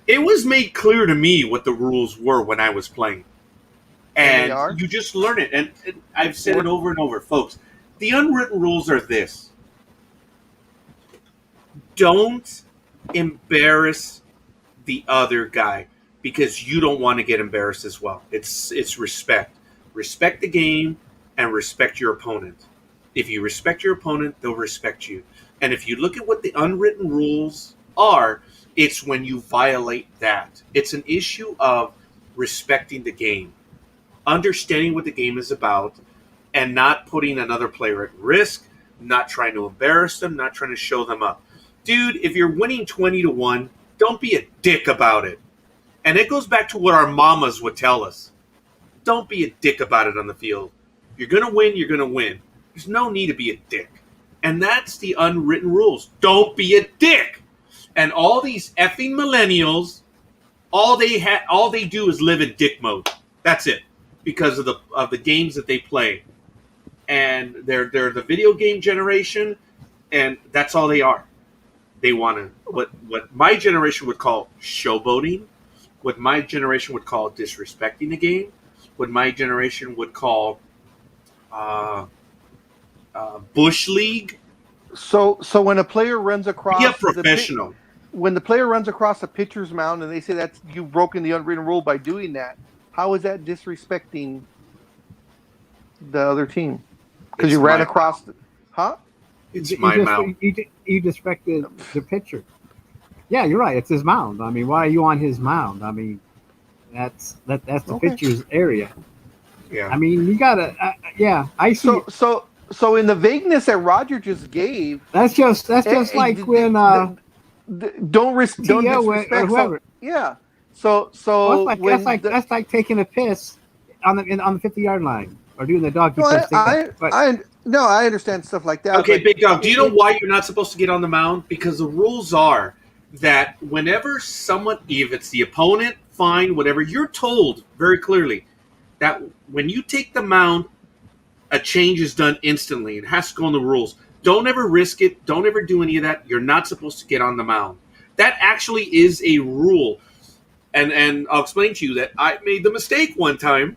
it was made clear to me what the rules were when I was playing, And they are? and you just learn it. And I've said it over and over, folks. The unwritten rules are this: don't embarrass the other guy because you don't want to get embarrassed as well. It's respect. Respect the game and respect your opponent. If you respect your opponent, they'll respect you. And if you look at what the unwritten rules are, it's when you violate that. It's an issue of respecting the game, understanding what the game is about, and not putting another player at risk, not trying to embarrass them, not trying to show them up. Dude, if you're winning 20-1, don't be a dick about it. And it goes back to what our mamas would tell us. Don't be a dick about it on the field. If you're going to win, you're going to win. There's no need to be a dick. And that's the unwritten rules. Don't be a dick. And all these effing millennials, all they do is live in dick mode. That's it. Because of the games that they play. And they're the video game generation, and that's all they are. They want to what my generation would call showboating, what my generation would call disrespecting the game, what my generation would call bush league. So when a player runs across Be a professional. When the player runs across a pitcher's mound and they say that's you've broken the unwritten rule by doing that, how is that disrespecting the other team? Because you ran across, huh? It's my mound. You disrespected the pitcher. Yeah, you're right. It's his mound. I mean, why are you on his mound? I mean, that's the pitcher's area. Yeah. I mean, you gotta. Yeah, I see. So in the vagueness that Roger just gave, that's just like when don't disrespect whoever. Yeah. So that's like taking a piss on the 50-yard line or doing the doggy piss. I understand stuff like that. Okay, Big Dog, do you know why you're not supposed to get on the mound? Because the rules are that whenever someone, if it's the opponent, fine, whatever, you're told very clearly that when you take the mound, a change is done instantly. It has to go in the rules. Don't ever risk it. Don't ever do any of that. You're not supposed to get on the mound. That actually is a rule. And I'll explain to you that I made the mistake one time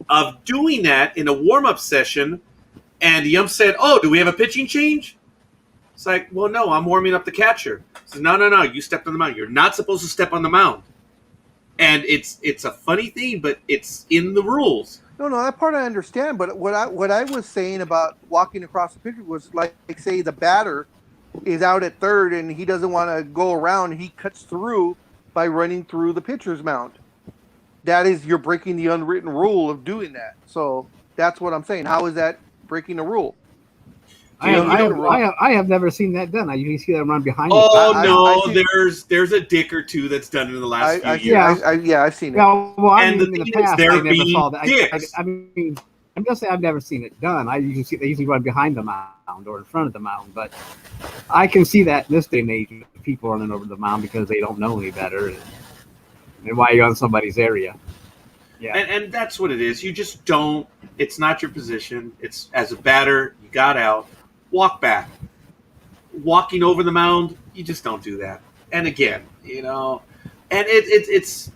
of doing that in a warm-up session, and the ump said, "Oh, do we have a pitching change?" It's like, well, no, I'm warming up the catcher. So no, you stepped on the mound. You're not supposed to step on the mound. And it's a funny thing, but it's in the rules. No, that part I understand. But what I was saying about walking across the pitcher was like say the batter is out at third and he doesn't want to go around. He cuts through by running through the pitcher's mound. That is, you're breaking the unwritten rule of doing that. So that's what I'm saying. How is that breaking the rule? I have never seen that done. I usually see them run behind. There's a dick or two that's done in the last few years. I've seen it. Yeah, well, I mean, the in the thing past, is, I never saw that. dicks. I mean, I'm just saying I've never seen it done. They usually run behind the mound or in front of the mound. But I can see that in this day and age, people running over the mound because they don't know any better. And why you're on somebody's area. Yeah, and that's what it is. You just don't. It's not your position. It's as a batter, you got out. Walk back. Walking over the mound, you just don't do that. And again, and it's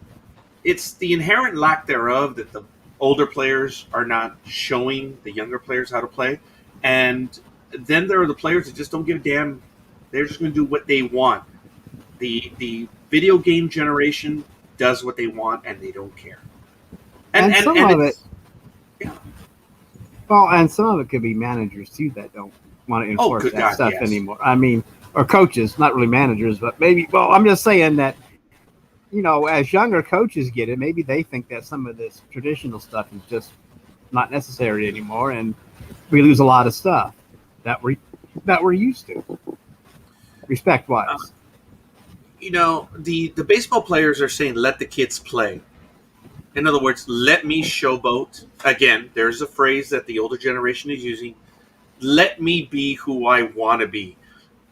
the inherent lack thereof that the older players are not showing the younger players how to play. And then there are the players that just don't give a damn. They're just going to do what they want. The video game generation does what they want, and they don't care. And some of it, yeah. Well, and some of it could be managers too that don't want to enforce stuff anymore. I mean, or coaches, not really managers, but maybe. Well, I'm just saying that, as younger coaches get it, maybe they think that some of this traditional stuff is just not necessary anymore, and we lose a lot of stuff that we're used to, respect-wise. The baseball players are saying, "Let the kids play." In other words, let me showboat. Again, there's a phrase that the older generation is using. Let me be who I want to be.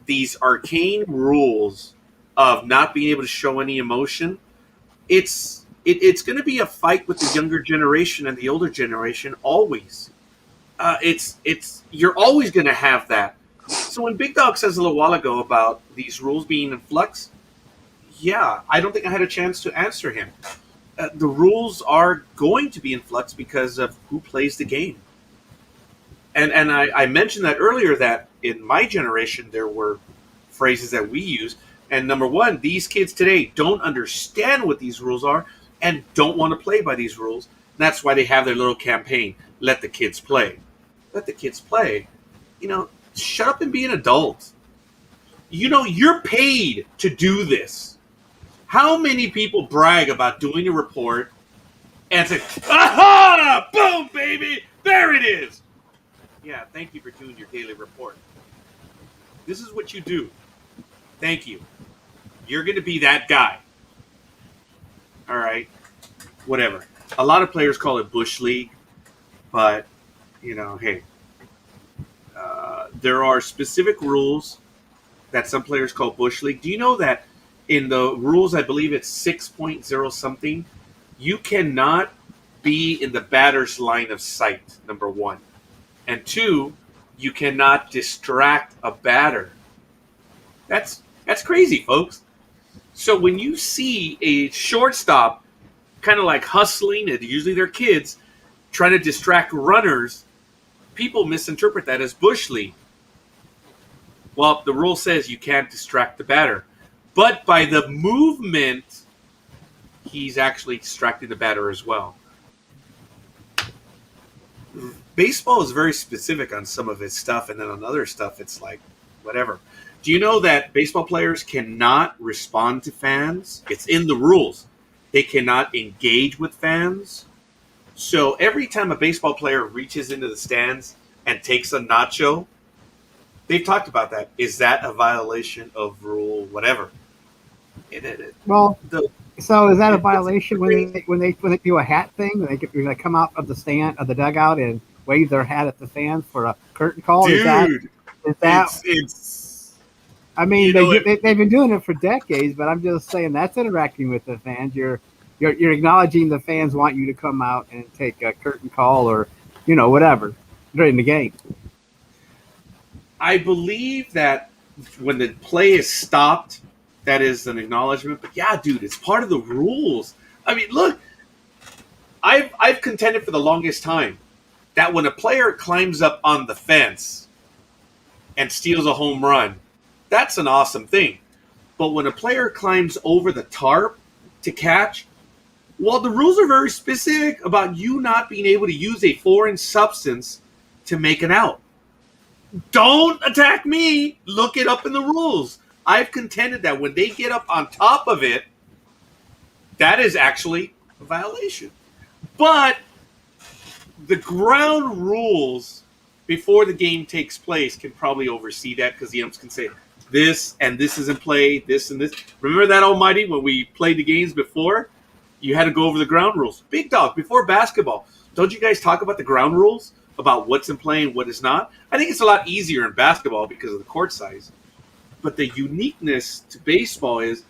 These arcane rules of not being able to show any emotion, it's going to be a fight with the younger generation and the older generation always. it's you're always going to have that. So when Big Dog says a little while ago about these rules being in flux, yeah, I don't think I had a chance to answer him. The rules are going to be in flux because of who plays the game. And I mentioned that earlier, that in my generation there were phrases that we use. And number one, these kids today don't understand what these rules are and don't want to play by these rules. And that's why they have their little campaign, let the kids play. Let the kids play. Shut up and be an adult. You're paid to do this. How many people brag about doing a report and say, aha, boom, baby, there it is. Yeah, thank you for doing your daily report. This is what you do. Thank you. You're going to be that guy. All right. Whatever. A lot of players call it Bush League, but, hey, there are specific rules that some players call Bush League. Do you know that in the rules, I believe it's 6.0 something, you cannot be in the batter's line of sight, number one. And two, you cannot distract a batter. That's crazy, folks. So when you see a shortstop kind of like hustling, and usually they're kids, trying to distract runners, people misinterpret that as Bush League. Well, the rule says you can't distract the batter. But by the movement, he's actually distracting the batter as well. Baseball is very specific on some of its stuff, and then on other stuff, it's like, whatever. Do you know that baseball players cannot respond to fans? It's in the rules. They cannot engage with fans. So every time a baseball player reaches into the stands and takes a nacho, they've talked about that. Is that a violation of rule whatever? So is that a violation when they do a hat thing? When they come out of the stand of the dugout and wave their hat at the fans for a curtain call? Dude, is that? It's. I mean, they've been doing it for decades, but I'm just saying that's interacting with the fans. You're acknowledging the fans want you to come out and take a curtain call or whatever during the game. I believe that when the play is stopped, that is an acknowledgement. But yeah, dude, it's part of the rules. I mean, look, I've contended for the longest time that when a player climbs up on the fence and steals a home run, that's an awesome thing. But when a player climbs over the tarp to catch, well, the rules are very specific about you not being able to use a foreign substance to make an out. Don't attack me. Look it up in the rules. I've contended that when they get up on top of it, that is actually a violation. But the ground rules before the game takes place can probably oversee that, because the umps can say this and this is in play, this and this. Remember that, Almighty, when we played the games before? You had to go over the ground rules. Big Dog, before basketball, don't you guys talk about the ground rules? About what's in play and what is not? I think it's a lot easier in basketball because of the court size. But the uniqueness to baseball is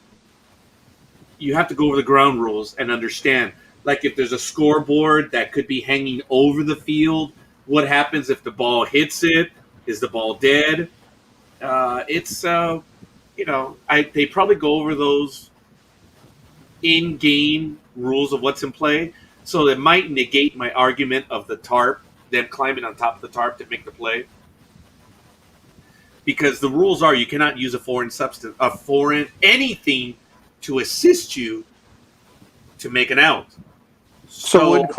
you have to go over the ground rules and understand. Like if there's a scoreboard that could be hanging over the field, what happens if the ball hits it? Is the ball dead? They probably go over those in-game rules of what's in play. So it might negate my argument of the tarp, them climbing on top of the tarp to make the play. Because the rules are you cannot use a foreign substance, anything to assist you to make an out. So wouldn't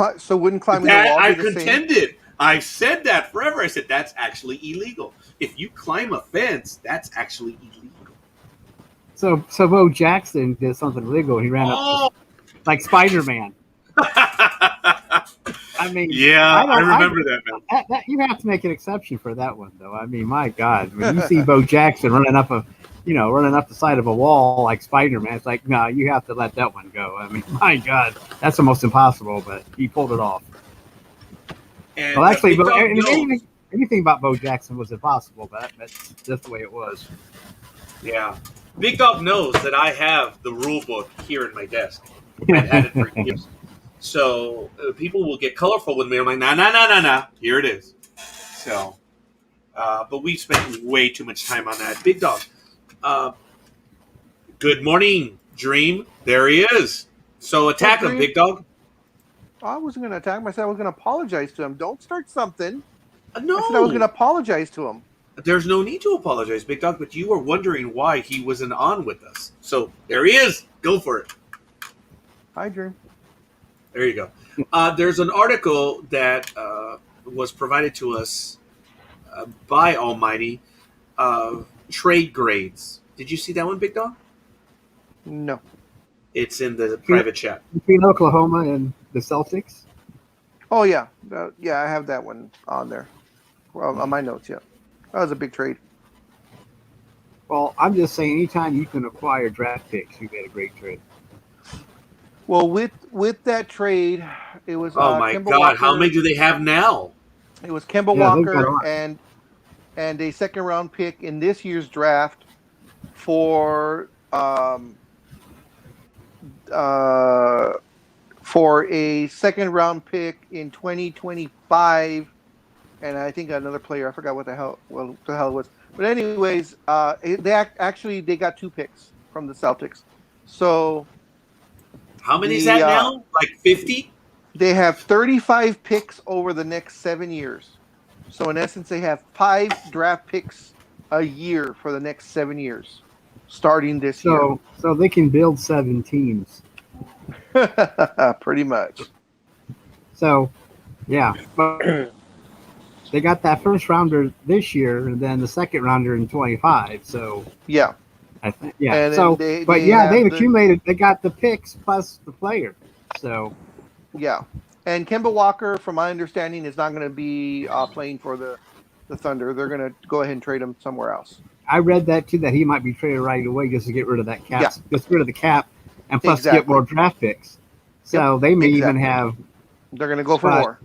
climbing the wall be the contended. same? I've said that forever. I said that's actually illegal. If you climb a fence, that's actually illegal. So Bo Jackson did something illegal. He ran up like Spider-Man. I mean, yeah, I remember that, man. You have to make an exception for that one, though. I mean, my God, when you see Bo Jackson running up the side of a wall like Spider-Man, it's like, no, you have to let that one go. I mean, my God, that's almost impossible, but he pulled it off. And well, actually, anything about Bo Jackson was impossible, but that's just the way it was. Yeah. Big Dog knows that I have the rule book here in my desk. I've had it for years. So people will get colorful with me. I'm like, nah. Here it is. tell. But we spent way too much time on that. Big Dog. Good morning, Dream. There he is. So attack him, Dream? Big Dog. I wasn't going to attack myself. I was going to apologize to him. Don't start something. No. I said I was going to apologize to him. There's no need to apologize, Big Dog, but you were wondering why he wasn't on with us. So there he is. Go for it. Hi, Dream. There you go. There's an article that was provided to us by Almighty, trade grades. Did you see that one, Big Dog? No. It's in the private chat. Between Oklahoma and the Celtics? Oh, yeah. Yeah, I have that one on there. Well, on my notes, yeah. That was a big trade. Well, I'm just saying, anytime you can acquire draft picks, you get a great trade. Well, with that trade, it was Oh my Kemba God! Walker, How many do they have now? It was Kemba Yeah, they've got a Walker lot. and a second round pick in this year's draft for a second round pick in 2025, and I think another player. I forgot what the hell it was. But anyways, they got 2 picks from the Celtics. So How many is that now? Like 50? they have 35 picks over the next 7 years. So in essence, they have 5 draft picks a year for the next 7 years, starting this year. So they can build 7 teams. Pretty much. So, yeah. But they got that first rounder this year, and then the second rounder in 25. So Yeah. I think, yeah. And so, they they've accumulated. They got the picks plus the player. So, yeah. And Kemba Walker, from my understanding, is not going to be playing for the Thunder. They're going to go ahead and trade him somewhere else. I read that too, that he might be traded right away just to get rid of that cap. Yeah. Just rid of the cap, and plus Exactly. get more draft picks. So they may even have. They're going to go for more.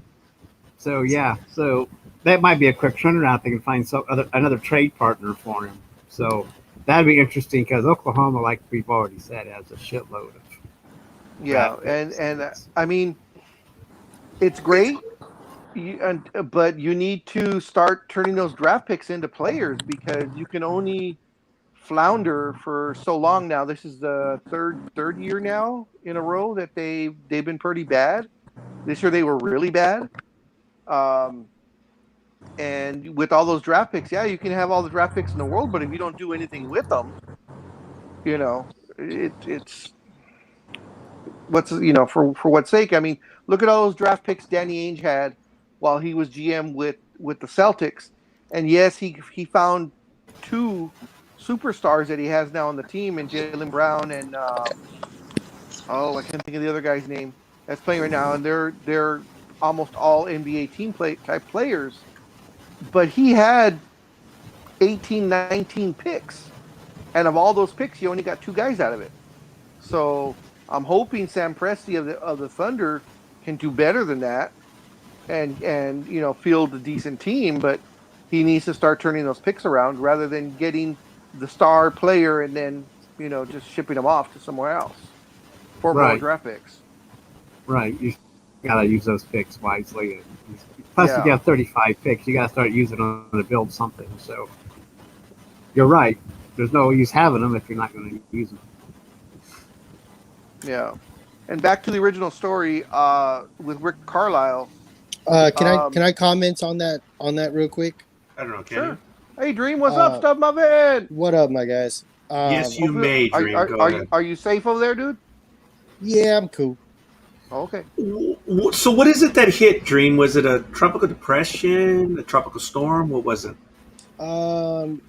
So yeah. So that might be a quick turnaround. They can find another trade partner for him. So that'd be interesting because Oklahoma, like we've already said, has a shitload of. Yeah, and I mean, it's great, but you need to start turning those draft picks into players because you can only flounder for so long now. This is the third year now in a row that they've been pretty bad. This year they were really bad. And with all those draft picks, yeah, you can have all the draft picks in the world, but if you don't do anything with them, it's what's for what sake? I mean, look at all those draft picks Danny Ainge had while he was GM with the Celtics, and yes, he found 2 superstars that he has now on the team, and Jaylen Brown and I can't think of the other guy's name that's playing right now, and they're almost all NBA team type players. But he had 18, 19 picks, and of all those picks, he only got 2 guys out of it. So I'm hoping Sam Presti of the Thunder can do better than that, and field a decent team. But he needs to start turning those picks around rather than getting the star player and then just shipping them off to somewhere else for more draft picks. Right, you gotta use those picks wisely. Plus, you got 35 picks. You gotta start using them to build something. So you're right. There's no use having them if you're not going to use them. Yeah, and back to the original story with Rick Carlisle. Can I comment on that real quick? I don't know. Can Sure. you? Hey, Dream, what's up, Stub Muffin? What up, my guys? Yes, you may, Dream. Go ahead. Are you safe over there, dude? Yeah, I'm cool. Okay. So what is it that hit, Dream? Was it a tropical depression, a tropical storm? What was it?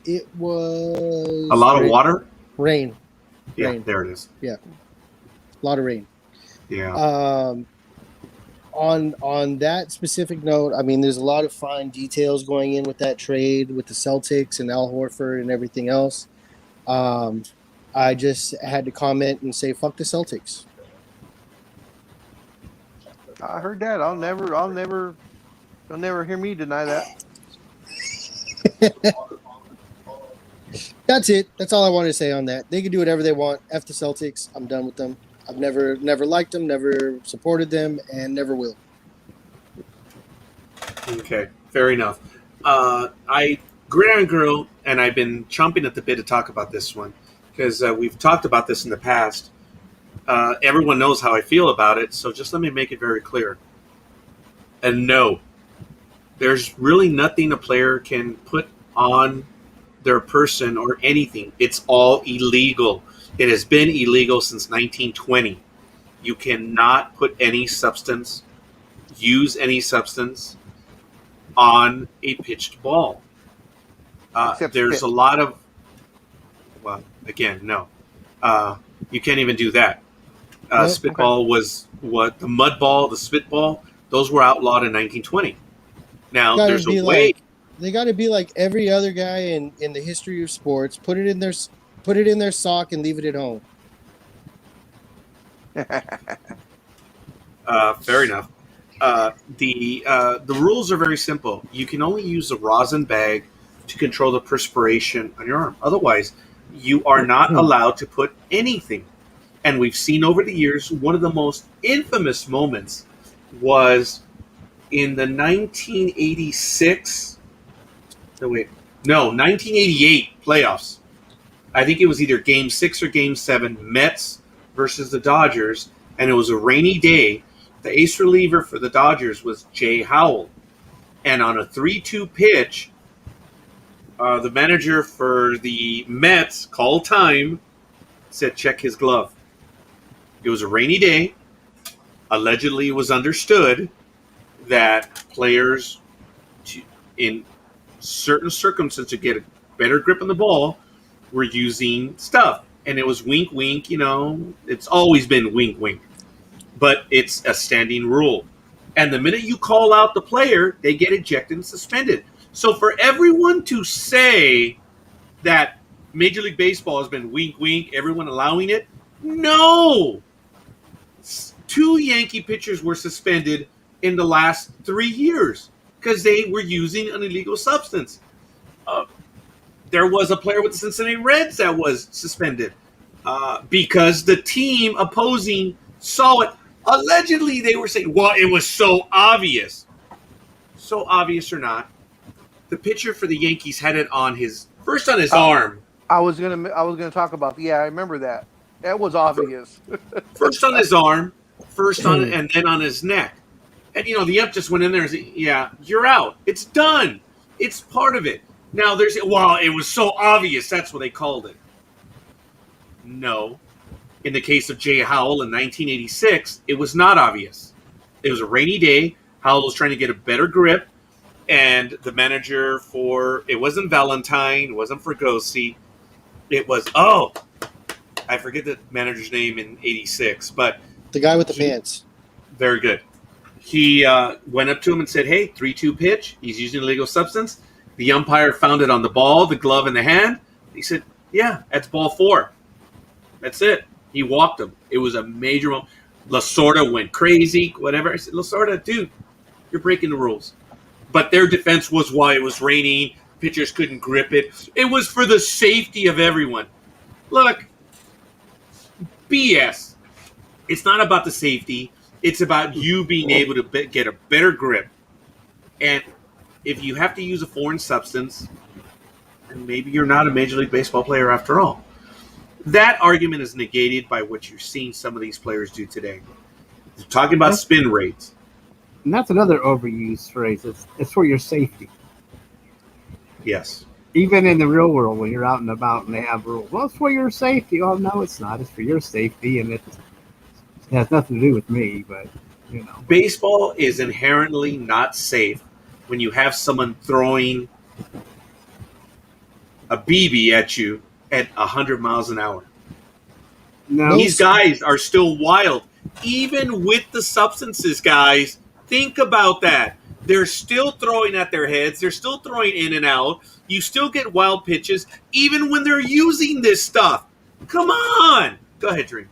It was A lot of water? Rain. Yeah, Rain. there it is. Yeah. A lot of rain. Yeah. On that specific note, I mean, there's a lot of fine details going in with that trade with the Celtics and Al Horford and everything else. I just had to comment and say, fuck the Celtics. I heard that. You'll never hear me deny that. That's it. That's all I wanted to say on that. They can do whatever they want. F the Celtics. I'm done with them. I've never liked them, never supported them, and never will. Okay, fair enough. I Gridiron Girl, and I've been chomping at the bit to talk about this one because we've talked about this in the past. Everyone knows how I feel about it, so just let me make it very clear. And no, there's really nothing a player can put on their person or anything. It's all illegal. It has been illegal since 1920. You cannot put any substance, use any substance on a pitched ball. There's a lot of, well, again, no. You can't even do that. Spitball was what the mud ball, the spitball, those were outlawed in 1920. Now there's a way. They got to be like every other guy in the history of sports. Put it in their sock and leave it at home. Fair enough. The rules are very simple. You can only use a rosin bag to control the perspiration on your arm. Otherwise, you are not allowed to put anything. And we've seen over the years, one of the most infamous moments was in the 1988 playoffs. I think it was either Game 6 or Game 7, Mets versus the Dodgers, and it was a rainy day. The ace reliever for the Dodgers was Jay Howell. And on a 3-2 pitch, the manager for the Mets called time, said check his glove. It was a rainy day. Allegedly, it was understood that players, in certain circumstances, to get a better grip on the ball, were using stuff. And it was wink, wink, it's always been wink, wink. But it's a standing rule. And the minute you call out the player, they get ejected and suspended. So for everyone to say that Major League Baseball has been wink, wink, everyone allowing it, no! 2 Yankee pitchers were suspended in the last 3 years because they were using an illegal substance. There was a player with the Cincinnati Reds that was suspended because the team opposing saw it. Allegedly, they were saying, well, it was so obvious. So obvious or not, the pitcher for the Yankees had it on his arm. I was gonna talk about. Yeah, I remember that. That was obvious. First on his arm, and then on his neck. And the ump just went in there and said, "Yeah, you're out. It's done. It's part of it." Now it was so obvious. That's what they called it. No. In the case of Jay Howell in 1986, it was not obvious. It was a rainy day. Howell was trying to get a better grip, and the manager it wasn't Valentine, it wasn't Fregosi, it was, I forget the manager's name in 86, but... The guy with the pants. Very good. He went up to him and said, hey, 3-2 pitch. He's using illegal substance. The umpire found it on the ball, the glove in the hand. He said, yeah, that's ball 4. That's it. He walked him. It was a major moment. Lasorda went crazy, whatever. I said, Lasorda, dude, you're breaking the rules. But their defense was why it was raining. Pitchers couldn't grip it. It was for the safety of everyone. Look, BS. It's not about the safety. It's about you being able to get a better grip. And if you have to use a foreign substance, then maybe you're not a Major League Baseball player after all. That argument is negated by what you're seeing some of these players do today. They're talking about spin rates. And that's another overused phrase. It's for your safety. Yes. Even in the real world, when you're out and about and they have rules, well, it's for your safety. Oh, no, it's not. It's for your safety, and it has nothing to do with me, but, Baseball is inherently not safe when you have someone throwing a BB at you at 100 miles an hour. No. These guys are still wild. Even with the substances, guys, think about that. They're still throwing at their heads. They're still throwing in and out. You still get wild pitches, even when they're using this stuff. Come on. Go ahead, Dream.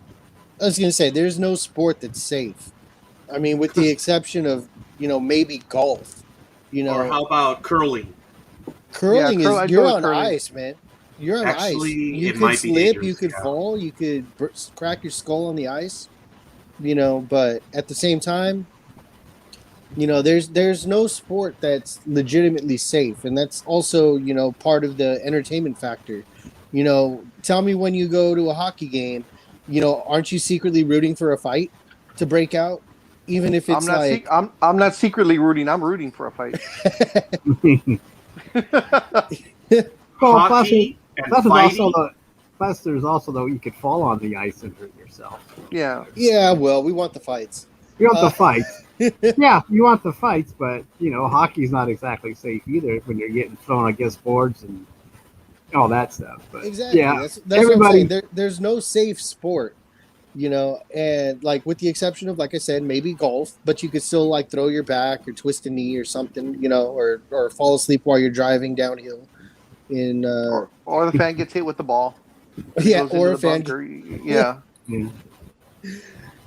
I was going to say, there's no sport that's safe. I mean, with the exception of, maybe golf. Or how about curling? Curling you're on ice, man. You're on ice. You could slip, you could fall, you could crack your skull on the ice, but at the same time, There's no sport that's legitimately safe, and that's also part of the entertainment factor. Tell me when you go to a hockey game, aren't you secretly rooting for a fight to break out, even if it's like I'm not secretly rooting. I'm rooting for a fight. Well, plus, Hockey and plus, is also fighting. plus there's also though you could fall on the ice and hurt yourself. Yeah. yeah, well, we want the fights. You want Uh, the fights. Yeah, you want the fights, but hockey's not exactly safe either when you're getting thrown against boards and all that stuff. But Exactly. yeah, That's what I'm saying. everybody. There's no safe sport, and like with the exception of, like I said, maybe golf, but you could still like throw your back or twist a knee or something, or fall asleep while you're driving downhill. In Or the fan gets hit with the ball. It yeah, goes or into a the fan. bunker. Yeah. Yeah.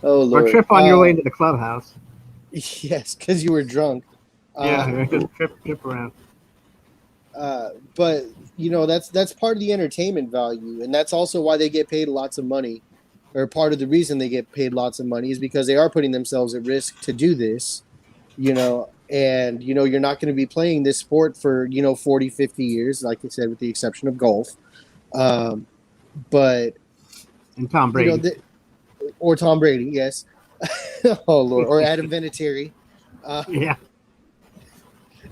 Oh Or Lord. trip on your way to the clubhouse. Yes, because you were drunk. Yeah, just trip around. But that's part of the entertainment value, and that's also why they get paid lots of money, or part of the reason they get paid lots of money is because they are putting themselves at risk to do this. And you're not going to be playing this sport for 40, 50 years, like I said, with the exception of golf. But And Tom you know, Brady. the, or Tom Brady, yes. Oh Lord, or Adam Vinatieri. Yeah.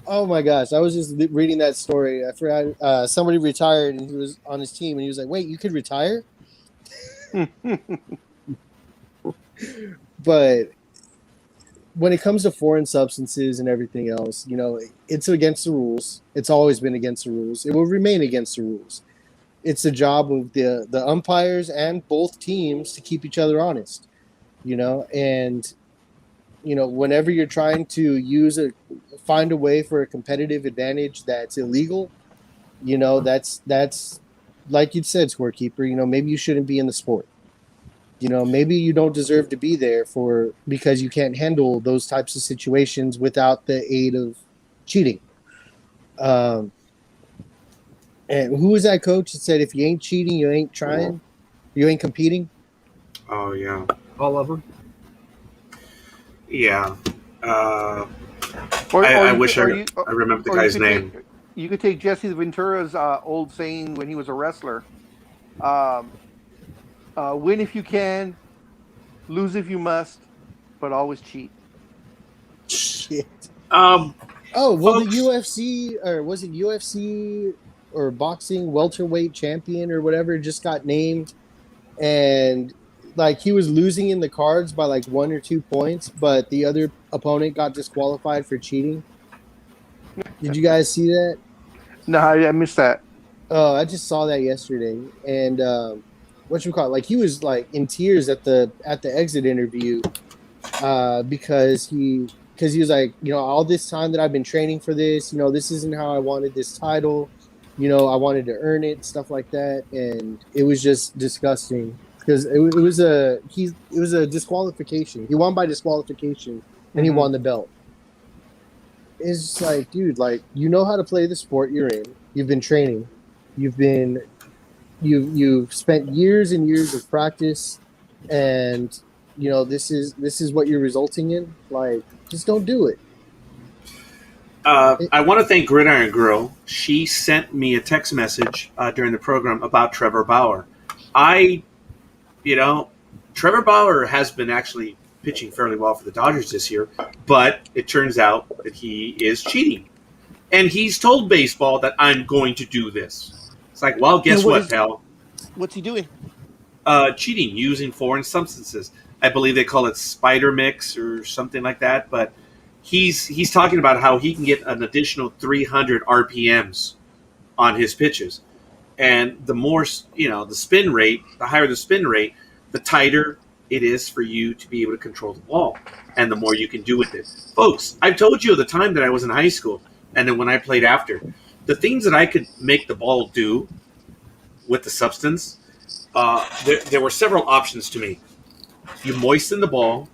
Oh my gosh, I was just reading that story. I forgot somebody retired and he was on his team, and he was like, "Wait, you could retire?" But when it comes to foreign substances and everything else, it's against the rules. It's always been against the rules. It will remain against the rules. It's the job of the umpires and both teams to keep each other honest. And whenever you're trying to find a way for a competitive advantage that's illegal, that's like you said, scorekeeper. Maybe you shouldn't be in the sport. Maybe you don't deserve to be there because you can't handle those types of situations without the aid of cheating. And who was that coach that said, if you ain't cheating, you ain't trying, you ain't competing? Oh yeah, All of them. yeah. Uh, Or I you wish could, or I you, remember the or you guy's could name. you could take Jesse Ventura's old saying when he was a wrestler: um, "Win if you can, lose if you must, but always cheat." Shit. Um, Oh, well, the folks, UFC, or was it UFC or boxing welterweight champion or whatever, just got named, and like he was losing in the cards by like 1 or 2 points, but the other opponent got disqualified for cheating. Did you guys see that? No, I missed that. Oh, I just saw that yesterday, and what you call it? Like he was like in tears at the exit interview, because he was like, all this time that I've been training for this, this isn't how I wanted this title, I wanted to earn it, stuff like that, and it was just disgusting because it was a disqualification. He won by disqualification, and he Mhm. won the belt. It's just like, dude, like you know how to play the sport you're in. You've been training. You've been you've spent years and years of practice, and this is what you're resulting in. Like, just don't do it. I want to thank Gridiron Girl. She sent me a text message during the program about Trevor Bauer. I, you know, Trevor Bauer has been actually pitching fairly well for the Dodgers this year, but it turns out that he is cheating. And he's told baseball that I'm going to do this. It's like, well, guess what, pal? What's he doing? Cheating using foreign substances. I believe they call it spider mix or something like that. But he's talking about how he can get an additional 300 RPMs on his pitches, and the more the spin rate, the higher the spin rate, the tighter it is for you to be able to control the ball, and the more you can do with it. Folks, I've told you the time that I was in high school, and then when I played after, the things that I could make the ball do with the substance. There were several options to me. You moisten the ball,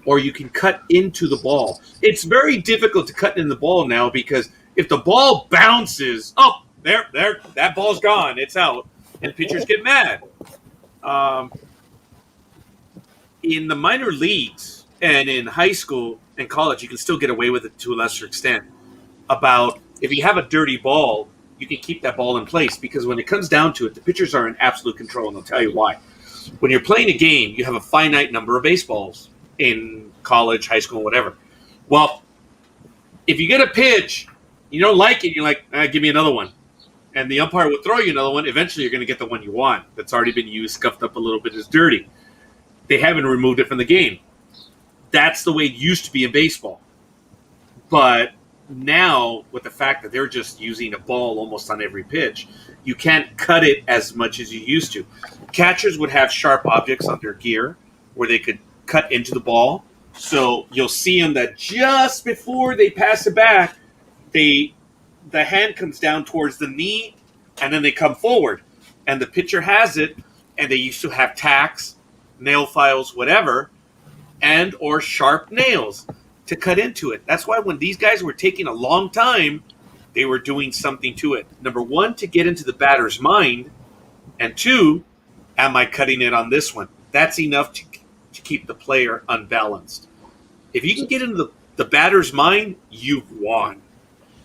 or you can cut into the ball. It's very difficult to cut in the ball now because if the ball bounces, that ball's gone. It's out, and pitchers get mad. In the minor leagues, And in high school and college, you can still get away with it to a lesser extent. About if you have a dirty ball, you can keep that ball in place because when it comes down to it, the pitchers are in absolute control, and I'll tell you why. When you're playing a game, you have a finite number of baseballs in college, high school, whatever. Well, if you get a pitch, you don't like it, you're like, give me another one. And the umpire will throw you another one. Eventually, you're going to get the one you want that's already been used, scuffed up a little bit, is dirty. They haven't removed it from the game. That's the way it used to be in baseball. But now, with the fact that they're just using a ball almost on every pitch, you can't cut it as much as you used to. Catchers would have sharp objects on their gear where they could cut into the ball. So you'll see them that just before they pass it back, the hand comes down towards the knee, and then they come forward. And the pitcher has it, and they used to have tacks, nail files, whatever, and or sharp nails to cut into it. That's why when these guys were taking a long time, they were doing something to it. Number one, to get into the batter's mind, and two, am I cutting it on this one? That's enough to keep the player unbalanced. If you can get into the batter's mind, you've won.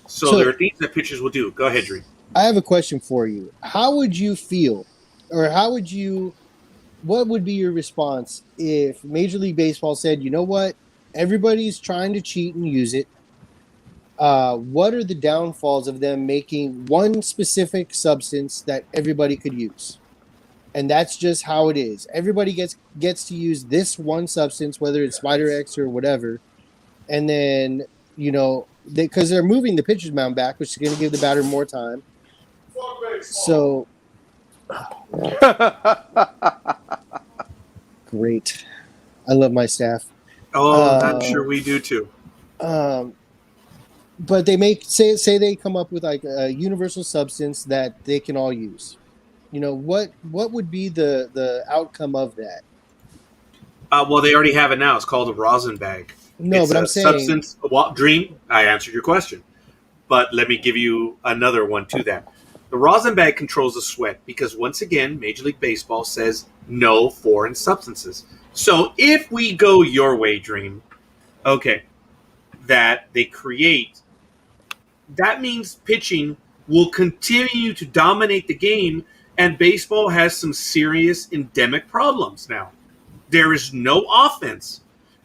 So there are things that pitchers will do. Go ahead, Dream. I have a question for you. How would you feel, or what would be your response if Major League Baseball said, you know what, everybody's trying to cheat and use it. What are the downfalls of them making one specific substance that everybody could use? And that's just how it is. Everybody gets to use this one substance, whether it's Spider X or whatever. And then, because they're moving the pitcher's mound back, which is going to give the batter more time. So, great. I love my staff. Oh, I'm sure we do too. But they say they come up with like a universal substance that they can all use. What would be the outcome of that? Well, they already have it now. It's called a rosin bag. No, it's but I'm saying substance. Well, Dream, I answered your question, but let me give you another one to that. The rosin bag controls the sweat because once again, Major League Baseball says no foreign substances. So if we go your way, Dream, that they create, that means pitching will continue to dominate the game, and baseball has some serious endemic problems now. There is no offense.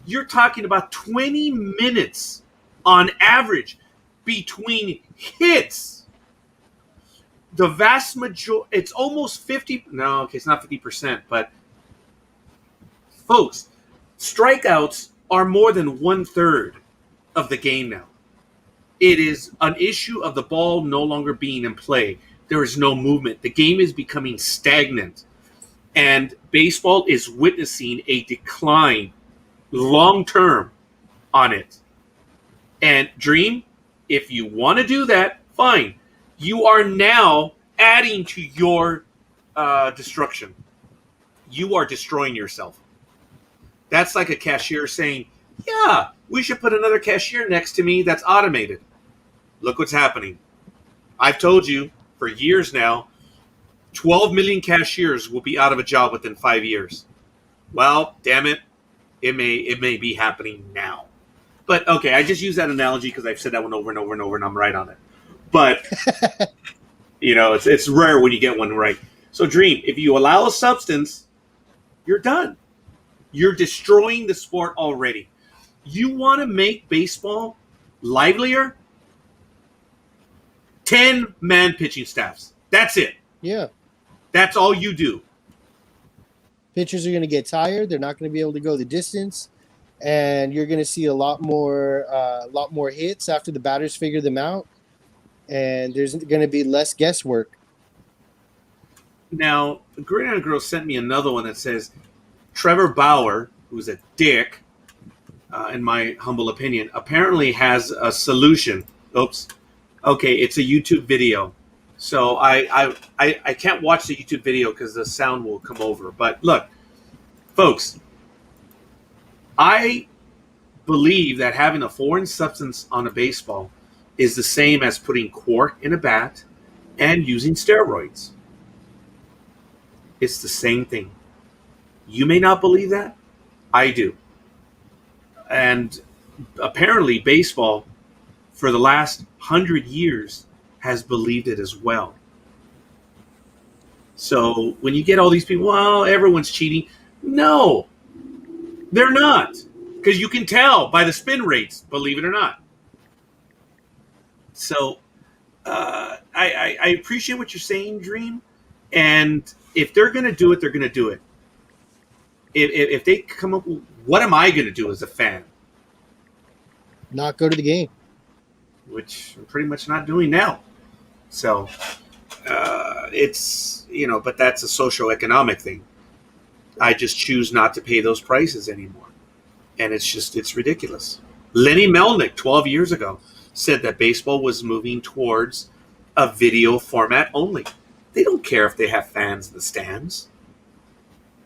You're talking about 20 minutes on average between hits. The vast majority, it's almost 50. No, okay, it's not 50%, but folks, strikeouts are more than 1/3 of the game now. It is an issue of the ball no longer being in play. There is no movement. The game is becoming stagnant. And baseball is witnessing a decline long-term on it. And Dream, if you want to do that, fine. You are now adding to your destruction. You are destroying yourself. That's like a cashier saying, yeah, we should put another cashier next to me that's automated. Look what's happening. I've told you for years now, 12 million cashiers will be out of a job within 5 years. Well, damn it. It may be happening now. But, okay, I just use that analogy because I've said that one over and over and over, and I'm right on it. But, it's rare when you get one right. So, Dream, if you allow a substance, you're done. You're destroying the sport already. You want to make baseball livelier? 10-man pitching staffs. That's it. Yeah. That's all you do. Pitchers are going to get tired. They're not going to be able to go the distance, and you're going to see a lot more hits after the batters figure them out, and there's going to be less guesswork. Now, Green Girl sent me another one that says Trevor Bauer, who's a dick, in my humble opinion, apparently has a solution. Oops. Okay, it's a YouTube video. So I can't watch the YouTube video because the sound will come over. But look, folks, I believe that having a foreign substance on a baseball is the same as putting cork in a bat and using steroids. It's the same thing. You may not believe that. I do. And apparently baseball for the last 100 years has believed it as well. So when you get all these people, well, everyone's cheating. No, they're not. Because you can tell by the spin rates, believe it or not. So I appreciate what you're saying, Dream. And if they're going to do it, they're going to do it. If they come up, what am I going to do as a fan? Not go to the game. Which I'm pretty much not doing now. So it's, but that's a socioeconomic thing. I just choose not to pay those prices anymore. And it's ridiculous. Lenny Melnick, 12 years ago, said that baseball was moving towards a video format only. They don't care if they have fans in the stands.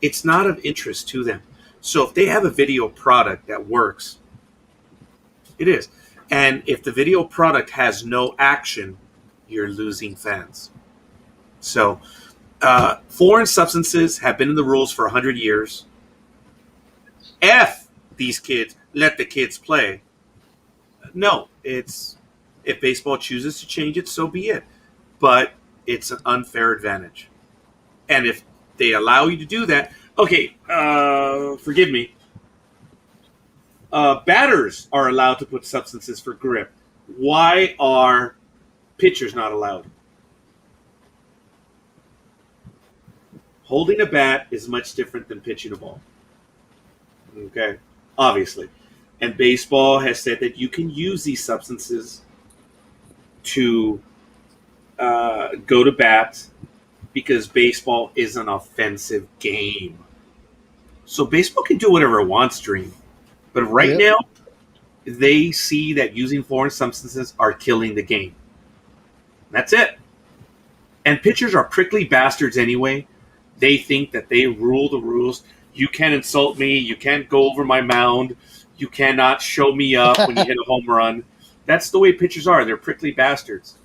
It's not of interest to them. So if they have a video product that works, it is. And if the video product has no action, you're losing fans. So foreign substances have been in the rules for 100 years. F these kids, let the kids play. No, it's if baseball chooses to change it, so be it. But it's an unfair advantage. And if they allow you to do that, okay, forgive me. Batters are allowed to put substances for grip. Why are pitchers not allowed? Holding a bat is much different than pitching a ball. Okay, obviously. And baseball has said that you can use these substances to go to bat because baseball is an offensive game. So baseball can do whatever it wants, Dream. But right now, they see that using foreign substances are killing the game. That's it. And pitchers are prickly bastards anyway. They think that they rule the rules. You can't insult me. You can't go over my mound. You cannot show me up when you hit a home run. That's the way pitchers are. They're prickly bastards.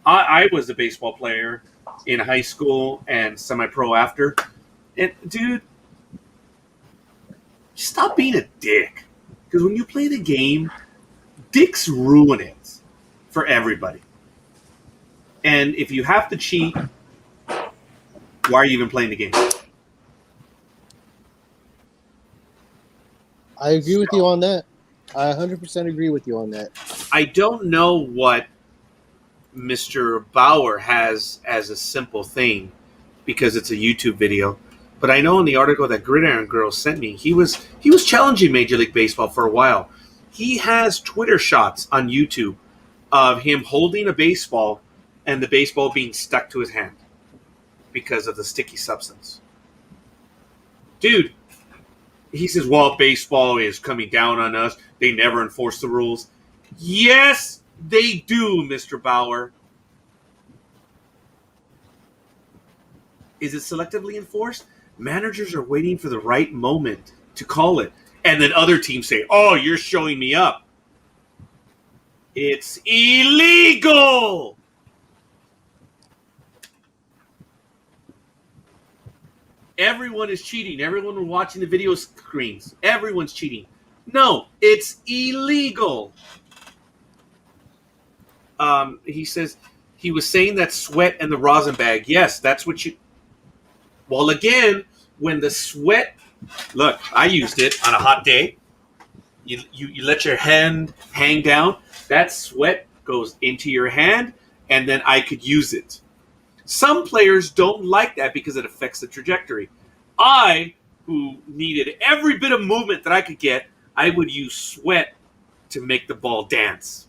I was a baseball player in high school and semi-pro after. And, dude, stop being a dick. Because when you play the game, dicks ruin it for everybody. And if you have to cheat, why are you even playing the game? I agree with you on that. I 100% agree with you on that. I don't know what Mr. Bauer has as a simple thing because it's a YouTube video. But I know in the article that Gridiron Girl sent me, he was challenging Major League Baseball for a while. He has Twitter shots on YouTube of him holding a baseball and the baseball being stuck to his hand because of the sticky substance. Dude, he says, well, baseball is coming down on us. They never enforce the rules. Yes, they do, Mr. Bauer. Is it selectively enforced? Managers are waiting for the right moment to call it. And then other teams say, oh, you're showing me up. It's illegal. Everyone is cheating. Everyone watching the video screens. Everyone's cheating. No, it's illegal. He says he was saying that sweat and the rosin bag. Yes, that's what you. Well, again, when the sweat. Look, I used it on a hot day. You let your hand hang down. That sweat goes into your hand, and then I could use it. Some players don't like that because it affects the trajectory. I, who needed every bit of movement that I could get, I would use sweat to make the ball dance.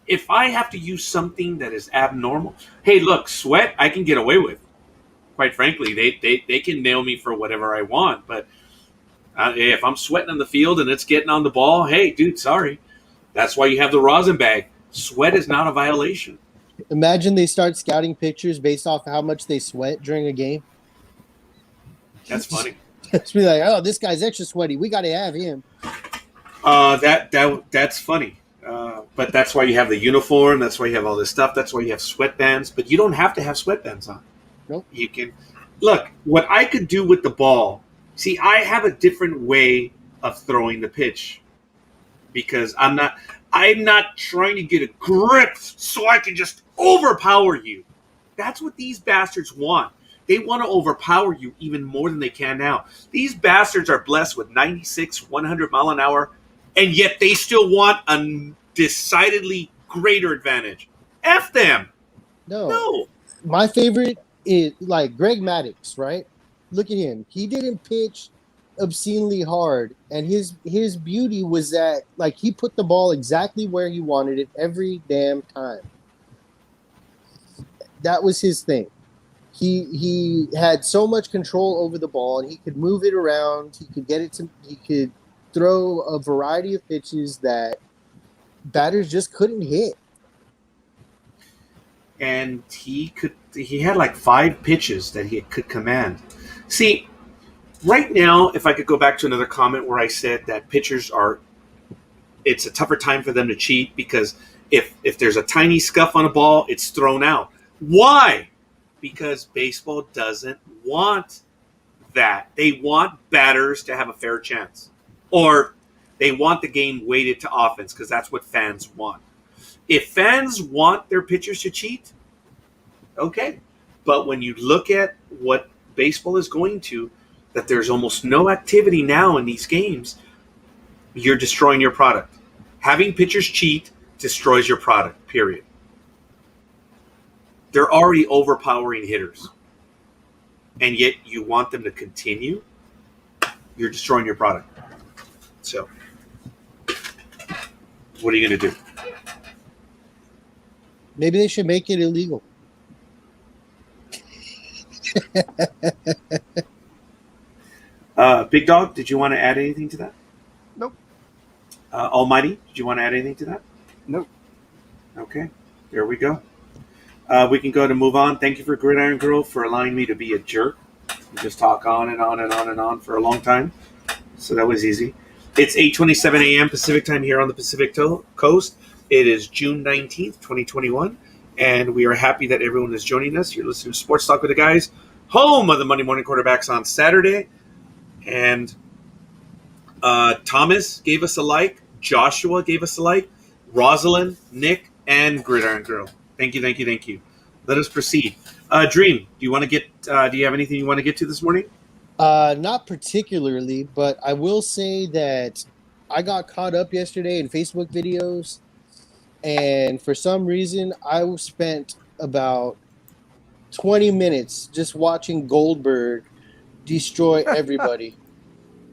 If I have to use something that is abnormal, hey, look, sweat I can get away with. Quite frankly, they can nail me for whatever I want. But if I'm sweating on the field and it's getting on the ball, hey, dude, sorry. That's why you have the rosin bag. Sweat is not a violation. Imagine they start scouting pitchers based off how much they sweat during a game. That's funny. It's be like, oh, this guy's extra sweaty. We got to have him. That's funny. But that's why you have the uniform. That's why you have all this stuff. That's why you have sweatbands. But you don't have to have sweatbands on. Nope. You can look what I could do with the ball See, I have a different way of throwing the pitch because I'm not trying to get a grip so I can just overpower you. That's what these bastards want. They want to overpower you even more than they can now. These bastards are blessed with 96, 100 mile an hour, and yet they still want a decidedly greater advantage. F them. No. My favorite is like Greg Maddux, right? Look at him. He didn't pitch obscenely hard, and his beauty was that like he put the ball exactly where he wanted it every damn time. That was his thing. He had so much control over the ball, and he could move it around. He could throw a variety of pitches that batters just couldn't hit. And he had like 5 pitches that he could command. See, right now, if I could go back to another comment where I said that pitchers it's a tougher time for them to cheat because if there's a tiny scuff on a ball, it's thrown out. Why? Because baseball doesn't want that. They want batters to have a fair chance. Or they want the game weighted to offense because that's what fans want. If fans want their pitchers to cheat, okay. But when you look at what baseball is going to, that there's almost no activity now in these games, you're destroying your product. Having pitchers cheat destroys your product, period. They're already overpowering hitters. And yet you want them to continue, you're destroying your product. So, what are you going to do? Maybe they should make it illegal. Big Dog, did you want to add anything to that? Nope. Almighty, did you want to add anything to that? Nope. Okay, there we go. We can go to move on. Thank you for Gridiron Girl for allowing me to be a jerk and just talk on and on and on and on for a long time. So that was easy. It's 8:27 a.m. Pacific time here on the Pacific Coast. It is June 19th, 2021, and we are happy that everyone is joining us. You're listening to Sports Talk with the Guys, home of the Monday Morning Quarterbacks on Saturday. And Thomas gave us a like. Joshua gave us a like. Rosalind, Nick, and Gridiron Girl. Thank you, thank you, thank you. Let us proceed. Dream, do you have anything you want to get to this morning? Not particularly, but I will say that I got caught up yesterday in Facebook videos, and for some reason, I spent about 20 minutes just watching Goldberg destroy everybody.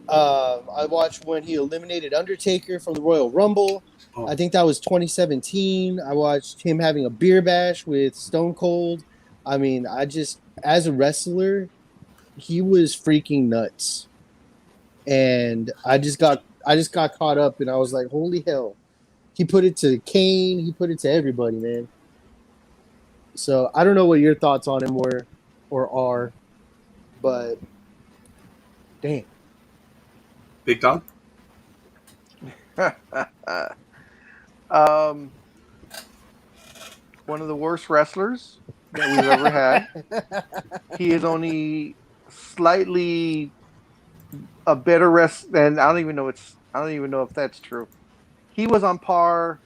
I watched when he eliminated Undertaker from the Royal Rumble. Oh. I think that was 2017. I watched him having a beer bash with Stone Cold. I mean, as a wrestler, he was freaking nuts. And I just got caught up, and I was like, holy hell. He put it to Kane. He put it to everybody, man. So I don't know what your thoughts on him were or are, but damn. Big Dog? One of the worst wrestlers that we've ever had. He is only slightly a better wrestler, and I don't even know if that's true. He was on par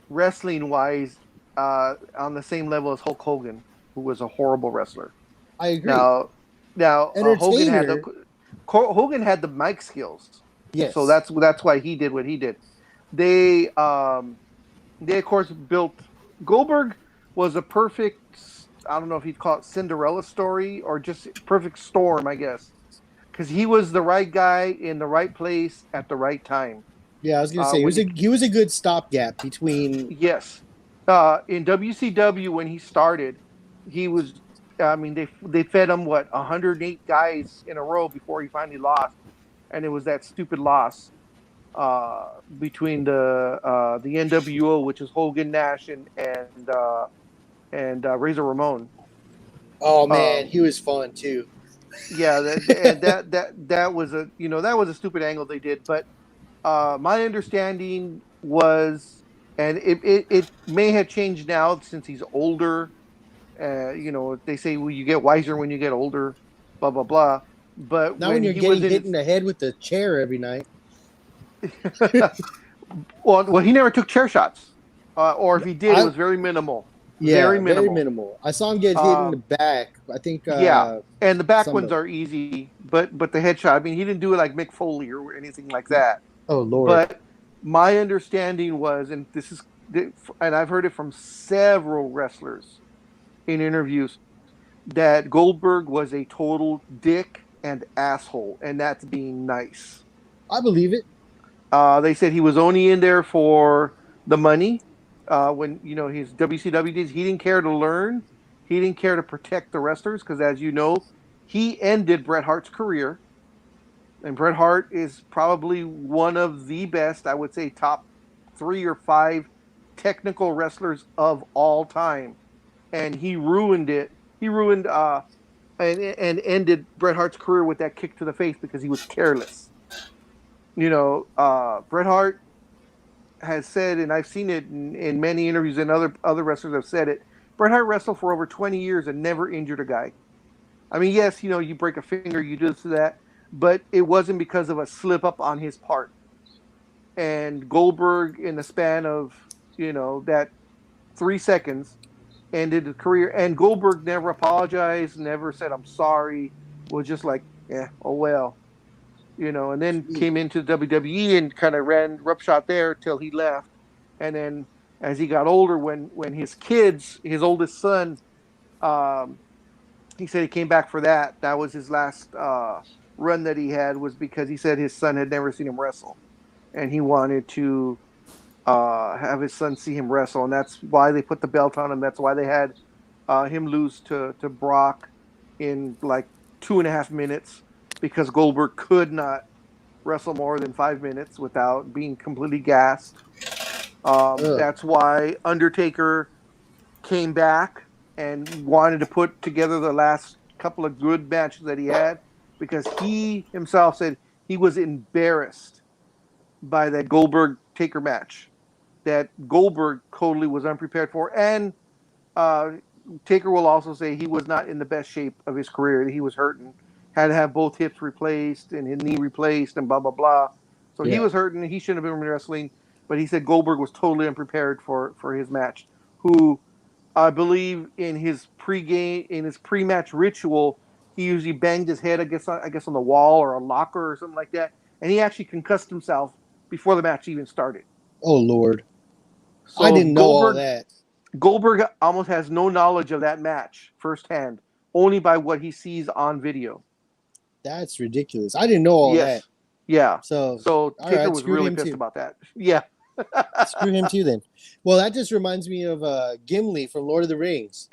wrestling wise on the same level as Hulk Hogan, who was a horrible wrestler. I agree. Now Hogan had the mic skills. Yes. So that's why he did what he did. They of course built Goldberg was a perfect, I don't know if you'd call it Cinderella story or just perfect storm, I guess. Because he was the right guy in the right place at the right time. Yeah, I was going to say he was a good stopgap between. Yes, in WCW when he started, he was. I mean, they fed him 108 guys in a row before he finally lost, and it was that stupid loss between the NWO, which is Hogan, Nash, and Razor Ramon. Oh man, he was fun too. Yeah, that was a stupid angle they did, but my understanding was, and it may have changed now since he's older. They say, well, you get wiser when you get older, blah blah blah. But Not when you're he getting was hit in the head with the chair every night. well, he never took chair shots, or if he did, it I was very minimal, very Yeah, very minimal. minimal. I saw him get hit in Uh, the back. I think yeah, and the back some ones of are easy, but the headshot. I mean, he didn't do it like Mick Foley or anything like that. oh Lord. But my understanding was, and this is, and I've heard it from several wrestlers in interviews, that Goldberg was a total dick and asshole, and that's being nice. I believe it. They said he was only in there for the money. When his WCW days, he didn't care to learn. He didn't care to protect the wrestlers because, as you know, he ended Bret Hart's career, and Bret Hart is probably one of the best, I would say, top 3 or 5 technical wrestlers of all time, and he ruined it. He ruined and ended Bret Hart's career with that kick to the face because he was careless. Bret Hart has said, and I've seen it in many interviews, and other wrestlers have said it. Bret Hart wrestled for over 20 years and never injured a guy. I mean, yes, you break a finger, you do this to that, but it wasn't because of a slip up on his part. And Goldberg, in the span of that 3 seconds, ended his career. And Goldberg never apologized, never said I'm sorry. Was just like, yeah, oh well. And then came into WWE and kind of ran roughshod there till he left. And then as he got older, when his kids, his oldest son, he said he came back for that. That was his last run that he had, was because he said his son had never seen him wrestle, and he wanted to have his son see him wrestle, and that's why they put the belt on him. That's why they had him lose to Brock in like 2.5 minutes, because Goldberg could not wrestle more than 5 minutes without being completely gassed. That's why Undertaker came back and wanted to put together the last couple of good matches that he had, because he himself said he was embarrassed by that Goldberg Taker match, that Goldberg totally was unprepared for. And Taker will also say he was not in the best shape of his career. He was hurting, had to have both hips replaced and his knee replaced and blah, blah, blah. So he was hurting. He shouldn't have been wrestling. But he said Goldberg was totally unprepared for his match, who I believe in his pre-match ritual, he usually banged his head, I guess on the wall or a locker or something like that. And he actually concussed himself before the match even started. Oh Lord. So I didn't know all that. Goldberg almost has no knowledge of that match firsthand, only by what he sees on video. That's ridiculous. I didn't know all that. Yeah. So Taker right, was really pissed about that. Yeah. Screw him too then. Well, that just reminds me of Gimli from Lord of the Rings.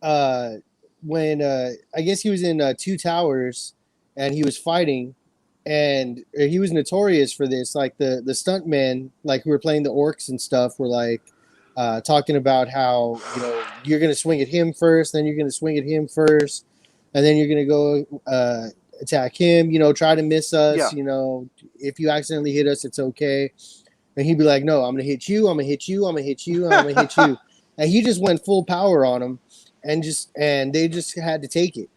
When I guess he was in Two Towers and he was fighting, and he was notorious for this. Like the stuntmen, like who were playing the orcs and stuff, were like talking about how you're gonna swing at him first, then you're gonna swing at him first, and then you're gonna go attack him. Try to miss us. Yeah. If you accidentally hit us, it's okay. And he'd be like, no, I'm going to hit you. I'm going to hit you. I'm going to hit you. I'm going to hit you. And he just went full power on him, and they just had to take it.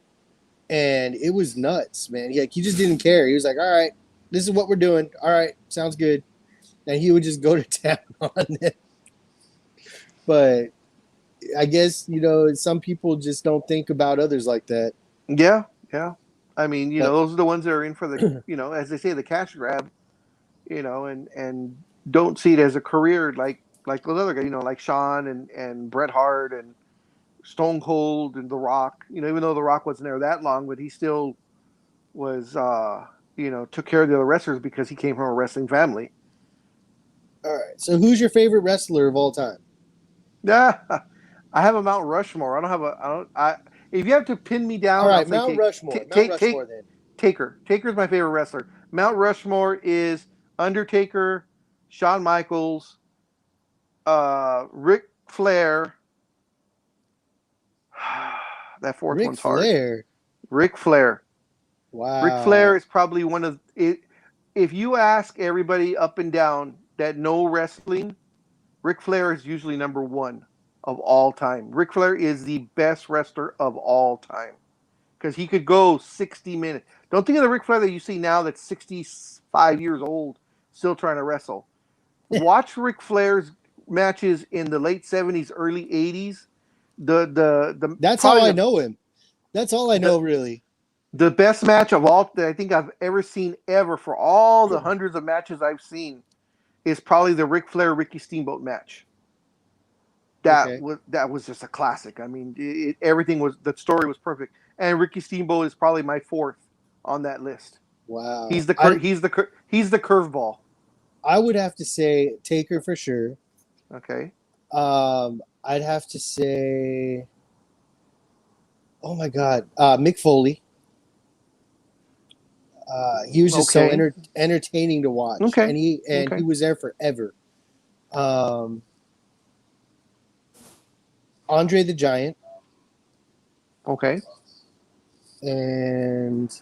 And it was nuts, man. He just didn't care. He was like, all right, this is what we're doing. All right, sounds good. And he would just go to town on it. But I guess, some people just don't think about others like that. Yeah. Yeah. I mean, those are the ones that are in for the, as they say, the cash grab, and don't see it as a career like those other guys, like Shawn and Bret Hart and Stone Cold and The Rock. Even though The Rock wasn't there that long, but he still was, took care of the other wrestlers because he came from a wrestling family. All right. So who's your favorite wrestler of all time? Yeah, I have a Mount Rushmore. If you have to pin me down, all right, Mount Rushmore. Mount Rushmore then. Taker. Taker's my favorite wrestler. Mount Rushmore is Undertaker, Shawn Michaels, Ric Flair. That fourth one's hard. Ric Flair. Wow. Ric Flair is probably one of it. If you ask everybody up and down that know wrestling, Ric Flair is usually number one of all time. Ric Flair is the best wrestler of all time. because he could go 60 minutes. Don't think of the Ric Flair that you see now that's 65 years old, still trying to wrestle. Watch Ric Flair's matches in the late 70s, early 80s. That's how I know him. That's all I know, really. The best match of all that I think I've ever seen ever for all the hundreds of matches I've seen is probably the Ric Flair Ricky Steamboat match. That was just a classic. I mean, everything was, the story was perfect, and Ricky Steamboat is probably my fourth on that list. Wow, he's the curveball. I would have to say Taker for sure. Okay. I'd have to say, oh my God, Mick Foley. He was just so entertaining to watch, and he was there forever. Andre the Giant. Okay. And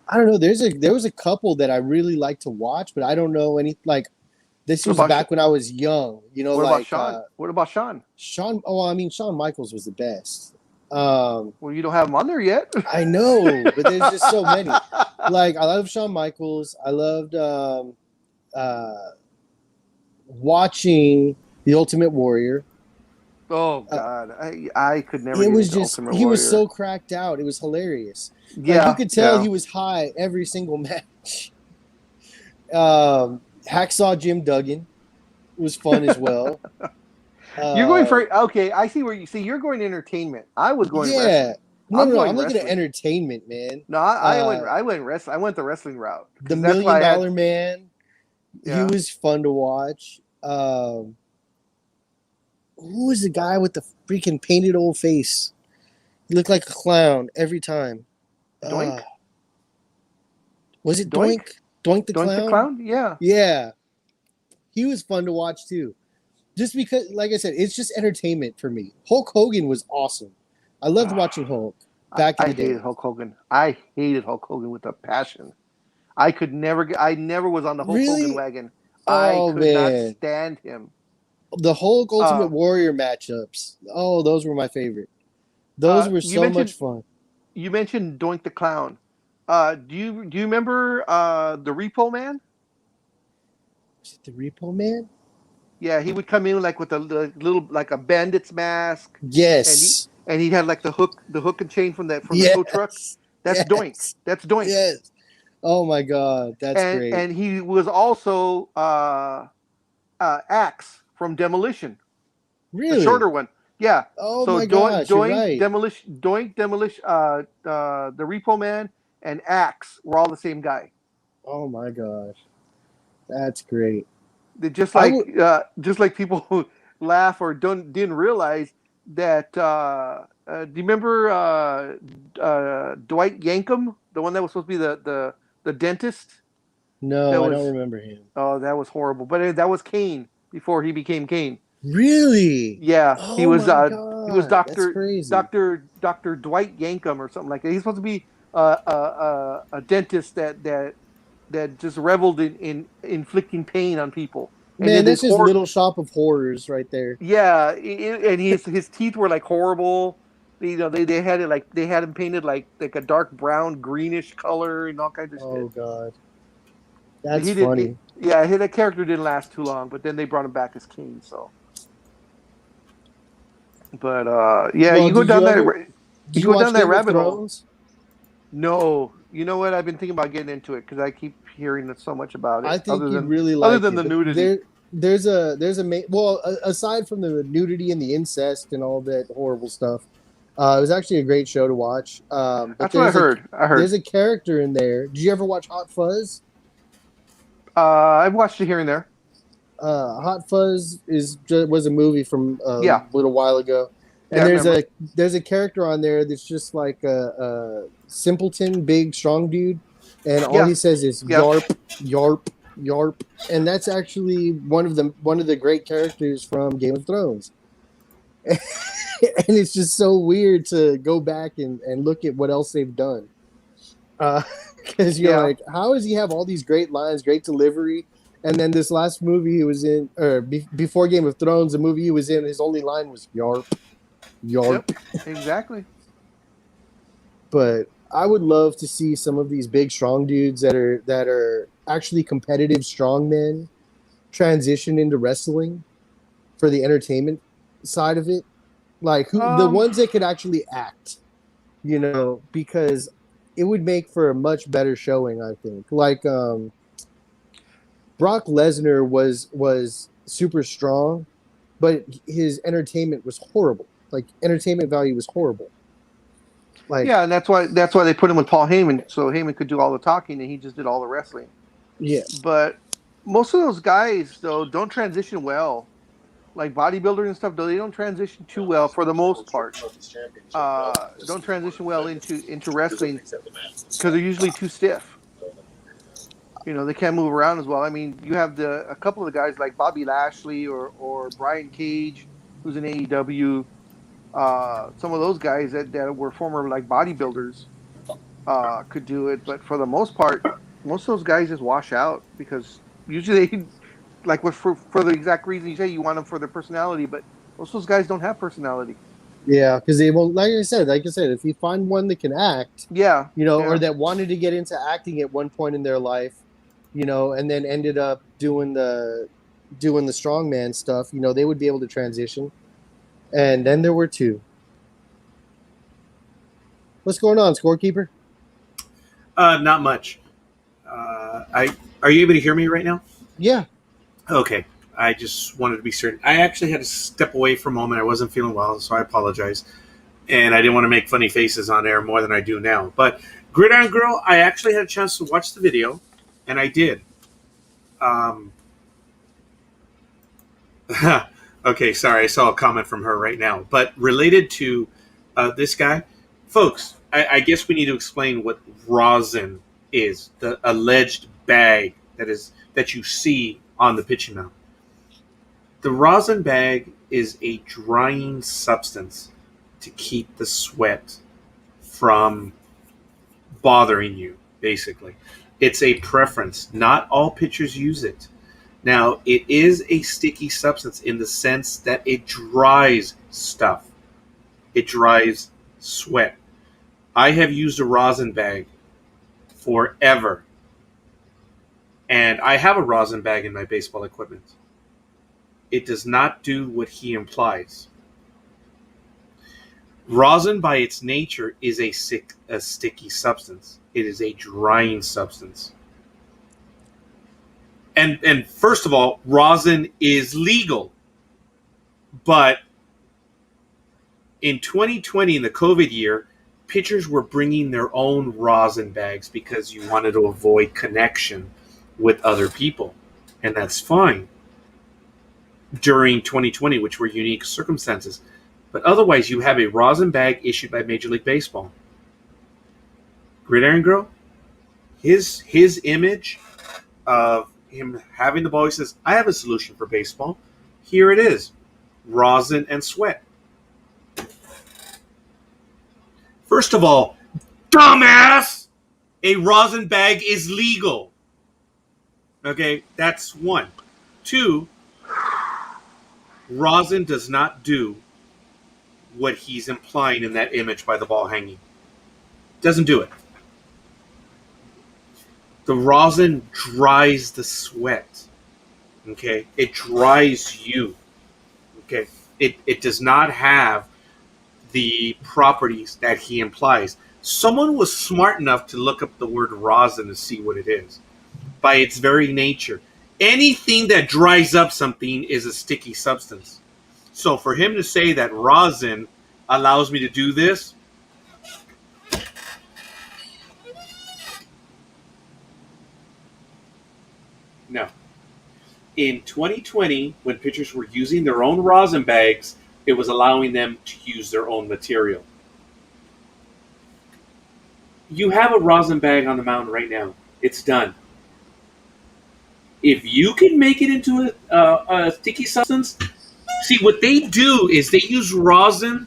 I don't know. There was a couple that I really like to watch, but I don't know any like. This was back when I was young. You know, what like about Shawn? What about Shawn? Shawn. Oh, I mean, Shawn Michaels was the best. Well, you don't have him on there yet. I know, but there's just so many. Like, I love Shawn Michaels. I loved watching The Ultimate Warrior. Oh God, I could never. It was just he was so cracked out. It was hilarious. Yeah, like, you could tell he was high every single match. Hacksaw Jim Duggan was fun as well. You're going for I see where you see. You're going entertainment. I was going. Yeah, wrestling. I'm looking at entertainment, man. No, I went wrestling. I went the wrestling route. The $1 Million Man. Yeah. He was fun to watch. Who was the guy with the freaking painted old face? He looked like a clown every time. Doink. Was it Doink? Doink the Clown? Yeah. Yeah. He was fun to watch too. Just because, like I said, it's just entertainment for me. Hulk Hogan was awesome. I loved watching Hulk back in the day. I hated Hulk Hogan. I hated Hulk Hogan with a passion. I never was on the Hulk Hogan wagon. I could not stand him. The Hulk Ultimate Warrior matchups. Oh, those were my favorite. Those were so much fun. You mentioned Doink the Clown. Do you remember the Repo Man? Was it the Repo Man? Yeah, he would come in like with a little like a bandit's mask. Yes. And he had like the hook and chain from the tow truck. That's Doink. That's Doink. Yes. Oh my God, that's great. And he was also Axe from Demolition. Really? The shorter one. Yeah. Oh so my gosh, Doink, you're right. Demolition, the Repo Man and Axe were all the same guy. Oh my gosh, that's great. They just like people who laugh or didn't realize that. Do you remember Dwight Yankum, the one that was supposed to be the dentist? No, I don't remember him. Oh, that was horrible. But that was Kane before he became Kane. Really? Yeah, oh he was. My he was Doctor Dwight Yankum or something like that. He's supposed to be a dentist that just reveled in inflicting pain on people. Man, this is Little Shop of Horrors right there. Yeah, and his teeth were like horrible. You know, they had it like they had him painted like a dark brown greenish color and all kinds of shit. Oh God, that's funny. That character didn't last too long, but then they brought him back as King. So, but you go down that rabbit hole. No, you know what? I've been thinking about getting into it because I keep hearing so much about it. I think you'd really like it. Other than the nudity. Aside from the nudity and the incest and all that horrible stuff, it was actually a great show to watch. That's what I heard. There's a character in there. Did you ever watch Hot Fuzz? I've watched it here and there. Hot Fuzz was a movie from a little while ago. And there's a character on there that's just like a simpleton, big, strong dude, and all he says is yarp, yarp, yarp, and that's actually one of the great characters from Game of Thrones. And it's just so weird to go back and look at what else they've done, because you're like, how does he have all these great lines, great delivery, and then this last movie he was in, or before Game of Thrones, the movie he was in, his only line was yarp. Yarp. Yep, exactly. But I would love to see some of these big strong dudes that are actually competitive strongmen transition into wrestling for the entertainment side of it. Like the Um, ones that could actually act, because it would make for a much better showing, I think. Like Brock Lesnar was super strong, but his entertainment was horrible. Like entertainment value was horrible. Like, yeah, and that's why they put him with Paul Heyman, so Heyman could do all the talking and he just did all the wrestling. yeah, But most of those guys though don't transition well. Like bodybuilders and stuff, though they don't transition too well for the most part. Don't transition well into wrestling because they're usually too stiff. They can't move around as well. I mean, you have a couple of the guys like Bobby Lashley or Brian Cage, who's in AEW. Some of those guys that were former like bodybuilders could do it, but for the most part, most of those guys just wash out because usually they like for the exact reason you say you want them for their personality, but most of those guys don't have personality. yeah, because they will. Like I said, if you find one that can act, Yeah, or yeah. that wanted to get into acting at one point in their life, and then ended up doing the strongman stuff, they would be able to transition. And then there were two. What's going on, scorekeeper? Not much. Are you able to hear me right now? Yeah. Okay. I just wanted to be certain. I actually had to step away for a moment. I wasn't feeling well, so I apologize. And I didn't want to make funny faces on air more than I do now. But Gridiron Girl, I actually had a chance to watch the video, and I did. Okay, sorry, I saw a comment from her right now. But related to this guy, folks, I guess we need to explain what rosin is, the alleged bag that you see on the pitching mound. The rosin bag is a drying substance to keep the sweat from bothering you, basically. It's a preference. Not all pitchers use it. Now, it is a sticky substance in the sense that it dries stuff. It dries sweat. I have used a rosin bag forever. And I have a rosin bag in my baseball equipment. It does not do what he implies. Rosin, by its nature, is a sticky substance. It is a drying substance. And first of all, rosin is legal. But in 2020, in the COVID year, pitchers were bringing their own rosin bags because you wanted to avoid connection with other people. And that's fine during 2020, which were unique circumstances. But otherwise, you have a rosin bag issued by Major League Baseball. Gridiron Girl, his image of him having the ball, he says, I have a solution for baseball. Here it is. Rosin and sweat. First of all, dumbass, a rosin bag is legal. Okay, that's one. Two, rosin does not do what he's implying in that image by the ball hanging. Doesn't do it. The rosin dries the sweat. Okay, it dries you. Okay, it does not have the properties that he implies. Someone was smart enough to look up the word rosin to see what it is. By its very nature, anything that dries up something is a sticky substance. So for him to say that rosin allows me to do this, no. In 2020, when pitchers were using their own rosin bags, it was allowing them to use their own material. You have a rosin bag on the mound right now. It's done. If you can make it into a sticky substance, see, what they do is they use rosin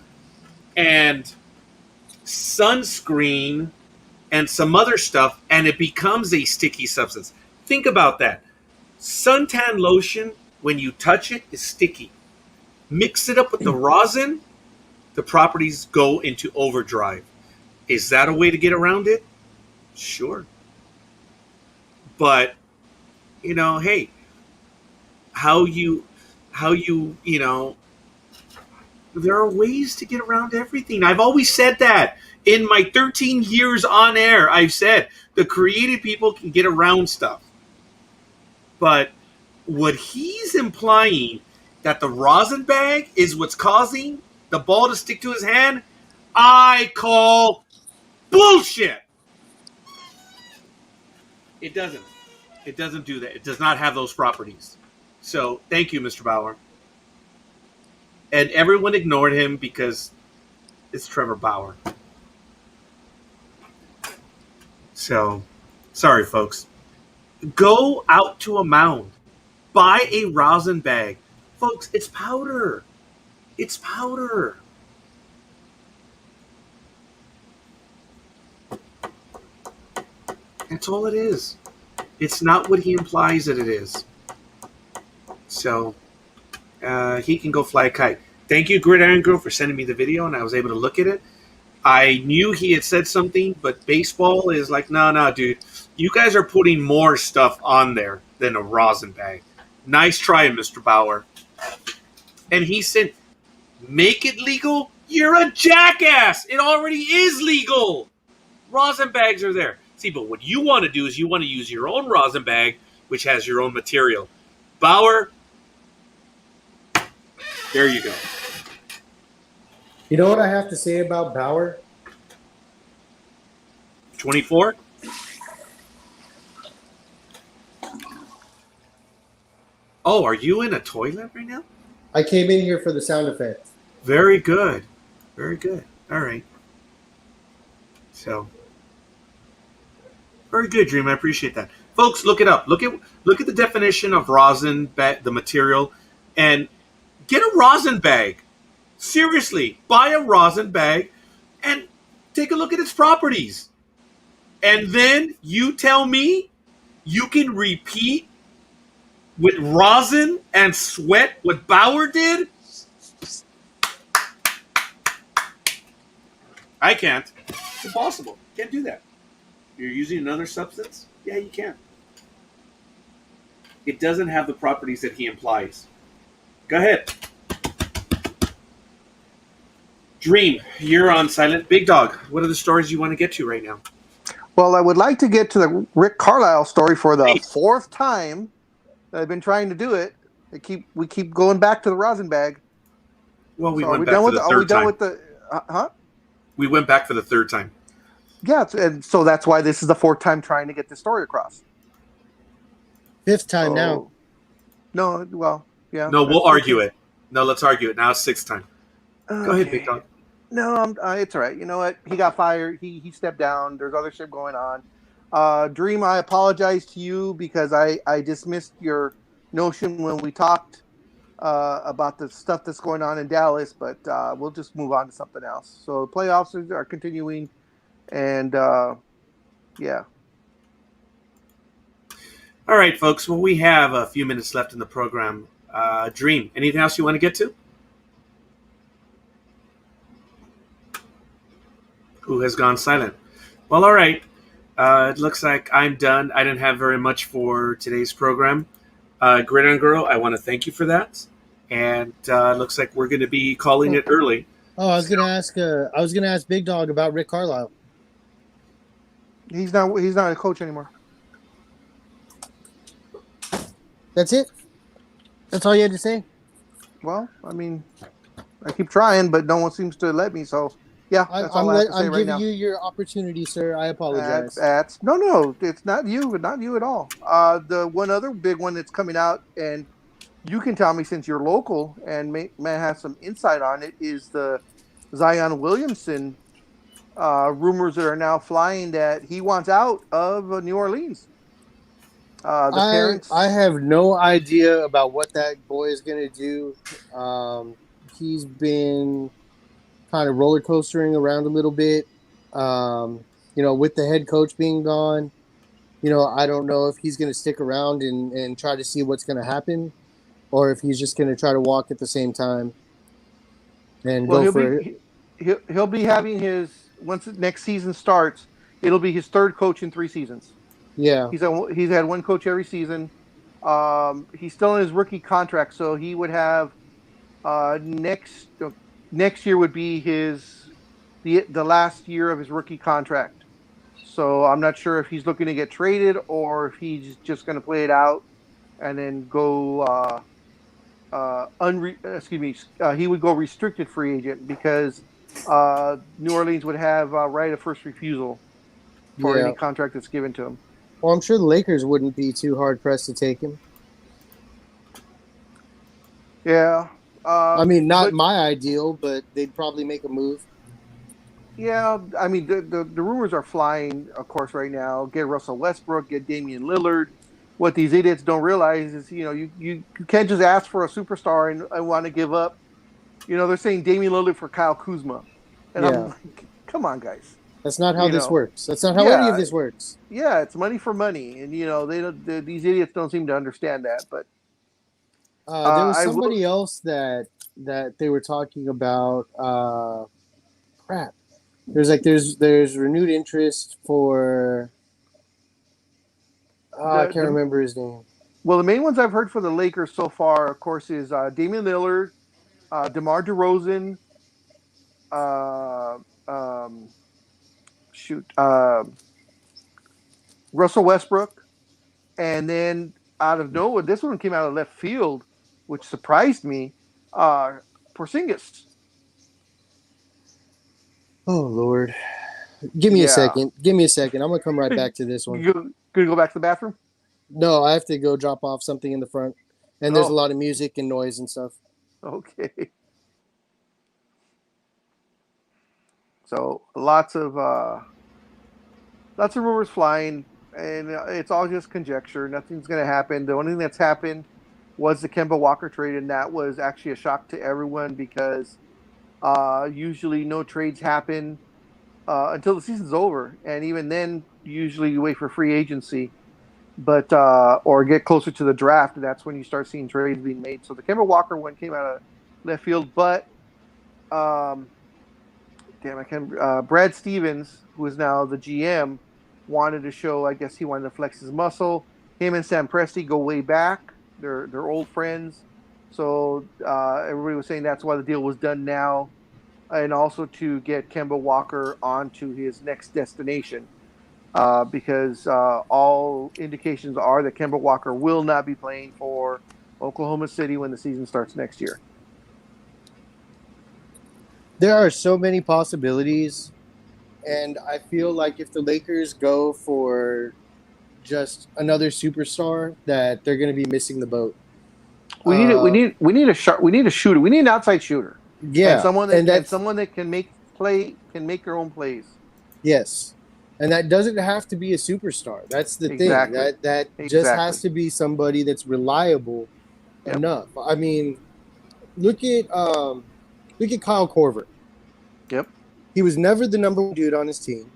and sunscreen and some other stuff, and it becomes a sticky substance. Think about that. Suntan lotion, when you touch it, is sticky. Mix it up with the rosin, the properties go into overdrive. Is that a way to get around it? Sure. But, hey, how you there are ways to get around everything. I've always said that. In my 13 years on air, I've said the creative people can get around stuff. But what he's implying, that the rosin bag is what's causing the ball to stick to his hand, I call bullshit. It doesn't. It doesn't do that. It does not have those properties. So thank you, Mr. Bauer. And everyone ignored him because it's Trevor Bauer. So, sorry, folks. Go out to a mound. Buy a rosin bag. Folks, it's powder. It's powder. That's all it is. It's not what he implies that it is. So, he can go fly a kite. Thank you, Gridiron Girl, for sending me the video, and I was able to look at it. I knew he had said something, but baseball is like, no, dude. You guys are putting more stuff on there than a rosin bag. Nice try, Mr. Bauer. And he said, make it legal? You're a jackass. It already is legal. Rosin bags are there. See, but what you want to do is you want to use your own rosin bag, which has your own material. Bauer, there you go. You know what I have to say about Bauer? 24? Oh, are you in a toilet right now? I came in here for the sound effect. Very good. Very good. All right. So, very good, Dream. I appreciate that. Folks, look it up. Look at the definition of rosin, the material, and get a rosin bag. Seriously, buy a rosin bag and take a look at its properties. And then you tell me you can repeat with rosin and sweat what Bauer did? I can't. It's impossible. Can't do that. You're using another substance? Yeah, you can. It doesn't have the properties that he implies. Go ahead. Dream, you're on silent. Big Dog, what are the stories you want to get to right now? Well, I would like to get to the Rick Carlisle story for the fourth time that I've been trying to do it. We keep going back to the rosin bag. Well, we went back for the third time. Are we done with the... Huh? We went back for the third time. Yeah, and so that's why this is the fourth time trying to get this story across. Fifth time now. No, well, yeah. No, we'll argue it. No, let's argue it. Now it's sixth time. Okay. Go ahead, Big Dog. No, it's all right. You know what? He got fired. He stepped down. There's other shit going on. Dream, I apologize to you because I dismissed your notion when we talked about the stuff that's going on in Dallas, but we'll just move on to something else. So the playoffs are continuing, and yeah. All right, folks. Well, we have a few minutes left in the program. Dream, anything else you want to get to? Who has gone silent? Well, all right. It looks like I'm done. I didn't have very much for today's program. Gridiron Girl, I want to thank you for that. And it looks like we're going to be calling it early. Oh, I was going to ask Big Dog about Rick Carlisle. He's not a coach anymore. That's it? That's all you had to say? Well, I mean, I keep trying, but no one seems to let me, so... Yeah, that's all I have to say right now. I'm giving you your opportunity, sir. I apologize. No, it's not you at all. The one other big one that's coming out, and you can tell me since you're local and may have some insight on it, is the Zion Williamson rumors that are now flying that he wants out of New Orleans. I have no idea about what that boy is going to do. He's been kind of roller coastering around a little bit, with the head coach being gone. I don't know if he's going to stick around and try to see what's going to happen, or if he's just going to try to walk at the same time and go for it. he'll be having his once the next season starts. It'll be his third coach in 3 seasons. Yeah. He's had one coach every season. He's still in his rookie contract, so he would have next year would be the last year of his rookie contract. So I'm not sure if he's looking to get traded or if he's just going to play it out and then go. He would go restricted free agent because New Orleans would have right of first refusal for Yeah. any contract that's given to him. Well, I'm sure the Lakers wouldn't be too hard pressed to take him. Yeah. I mean, not but- my ideal, but they'd probably make a move. Yeah, I mean the rumors are flying, of course, right now. Get Russell Westbrook, get Damian Lillard. What these idiots don't realize is, you can't just ask for a superstar and want to give up. They're saying Damian Lillard for Kyle Kuzma, and I'm Yeah. like, come on, guys. That's not how this works. That's not how Yeah. any of this works. Yeah, it's money for money, and these idiots don't seem to understand that. But There was I will- somebody else that they were talking about. Crap. There's renewed interest for. I can't remember his name. Well, the main ones I've heard for the Lakers so far, of course, is Damian Lillard, DeMar DeRozan, Russell Westbrook, and then out of nowhere, this one came out of left field, which surprised me. Porzingis. Oh Lord, give me Yeah. a second. Give me a second. I'm gonna come right back to this one. You gonna go back to the bathroom? No, I have to go drop off something in the front, and there's Oh. a lot of music and noise and stuff. Okay. So lots of rumors flying, and it's all just conjecture. Nothing's going to happen. The only thing that's happened was the Kemba Walker trade, and that was actually a shock to everyone because usually no trades happen until the season's over, and even then, usually you wait for free agency, but or get closer to the draft. And that's when you start seeing trades being made. So the Kemba Walker one came out of left field, but Brad Stevens, who is now the GM, wanted to show. I guess he wanted to flex his muscle. Him and Sam Presti go way back. They're old friends. So everybody was saying that's why the deal was done now, and also to get Kemba Walker onto his next destination, because all indications are that Kemba Walker will not be playing for Oklahoma City when the season starts next year. There are so many possibilities, and I feel like if the Lakers go for just another superstar, that they're going to be missing the boat. We need a shooter. We need an outside shooter. Yeah, and someone that can make their own plays. Yes, and that doesn't have to be a superstar. That's the Exactly. thing. That just has to be somebody that's reliable enough. I mean, look at Kyle Korver. Yep. He was never the number one dude on his team,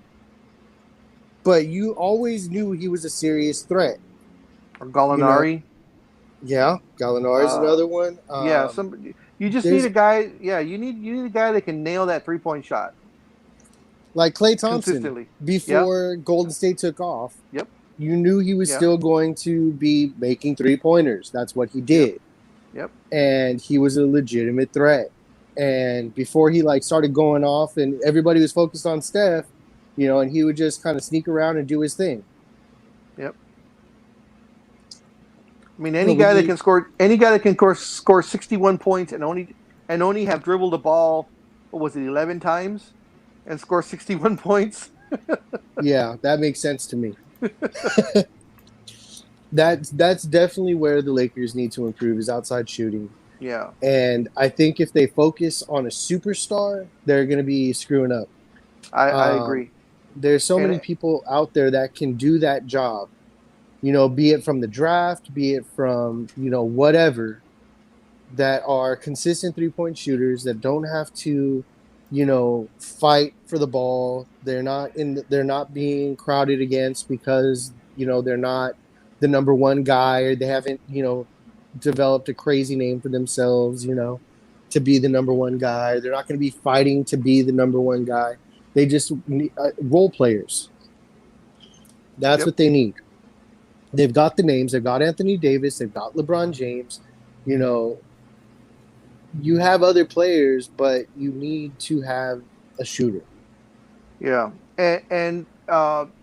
but you always knew he was a serious threat. Or Gallinari. Yeah, Gallinari is another one. You just need a guy. Yeah, you need a guy that can nail that 3-point shot. Like Klay Thompson Consistently. before Golden State took off. Yep. You knew he was still going to be making 3-pointers. That's what he did. Yep. And he was a legitimate threat. And before he started going off and everybody was focused on Steph, and he would just kind of sneak around and do his thing. Yep. I mean, any guy that can score 61 points and only have dribbled the ball, 11 times, and score 61 points. Yeah, that makes sense to me. That's definitely where the Lakers need to improve is outside shooting. Yeah. And I think if they focus on a superstar, they're going to be screwing up. I agree. There's so many people out there that can do that job, be it from the draft, be it from, whatever, that are consistent 3-point shooters that don't have to, fight for the ball. They're not being crowded against because, they're not the number one guy or they haven't, developed a crazy name for themselves, to be the number one guy. They're not going to be fighting to be the number one guy. They just need role players. That's what they need. They've got the names. They've got Anthony Davis. They've got LeBron James. You know, you have other players, but you need to have a shooter. Yeah, and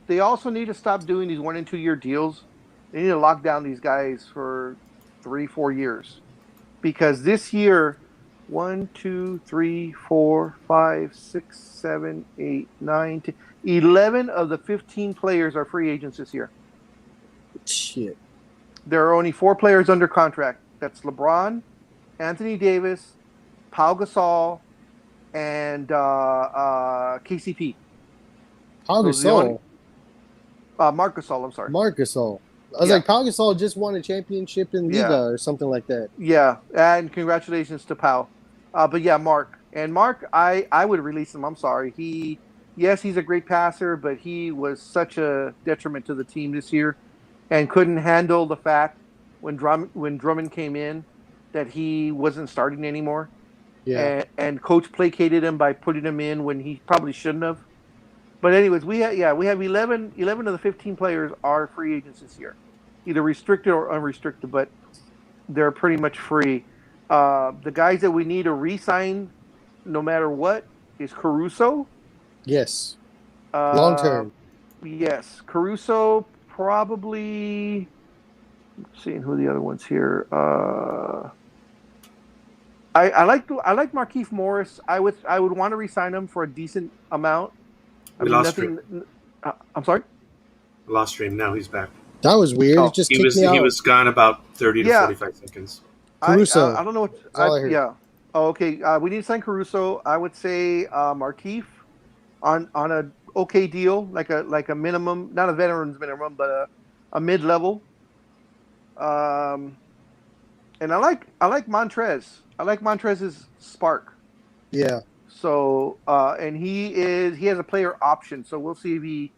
they also need to stop doing these 1 and 2 year deals. They need to lock down these guys for 3-4 years, because this year, 1, 2, 3, 4, 5, 6, 7, 8, 9, 10, 11 of the 15 players are free agents this year. Shit. There are only 4 players under contract. That's LeBron, Anthony Davis, Pau Gasol, and KCP. Pau Gasol. Marc Gasol, I'm sorry. Marc Gasol. I was like, Pau Gasol just won a championship in Liga or something like that. Yeah, and congratulations to Pau. But yeah, Mark. And Mark, I would release him. I'm sorry. He's a great passer, but he was such a detriment to the team this year and couldn't handle the fact when Drummond came in that he wasn't starting anymore. Yeah. And coach placated him by putting him in when he probably shouldn't have. But anyways, we have 11 of the 15 players are free agents this year, either restricted or unrestricted, but they're pretty much free. The guys that we need to re-sign, no matter what, is Caruso. Yes. Long term. Yes, Caruso probably. Seeing who the other ones here. I like Markieff Morris. I would want to re-sign him for a decent amount. We lost him. I'm sorry? We lost him. Now he's back. That was weird. It just kicked me out. He was gone about 30 to 45 seconds. Caruso. I don't know what. Yeah. Oh, okay. We need to sign Caruso. I would say Markieff on a okay deal, like a minimum, not a veteran's minimum, but a mid-level. And I like Montrez. I like Montrez's spark. Yeah. So and he has a player option, so we'll see if he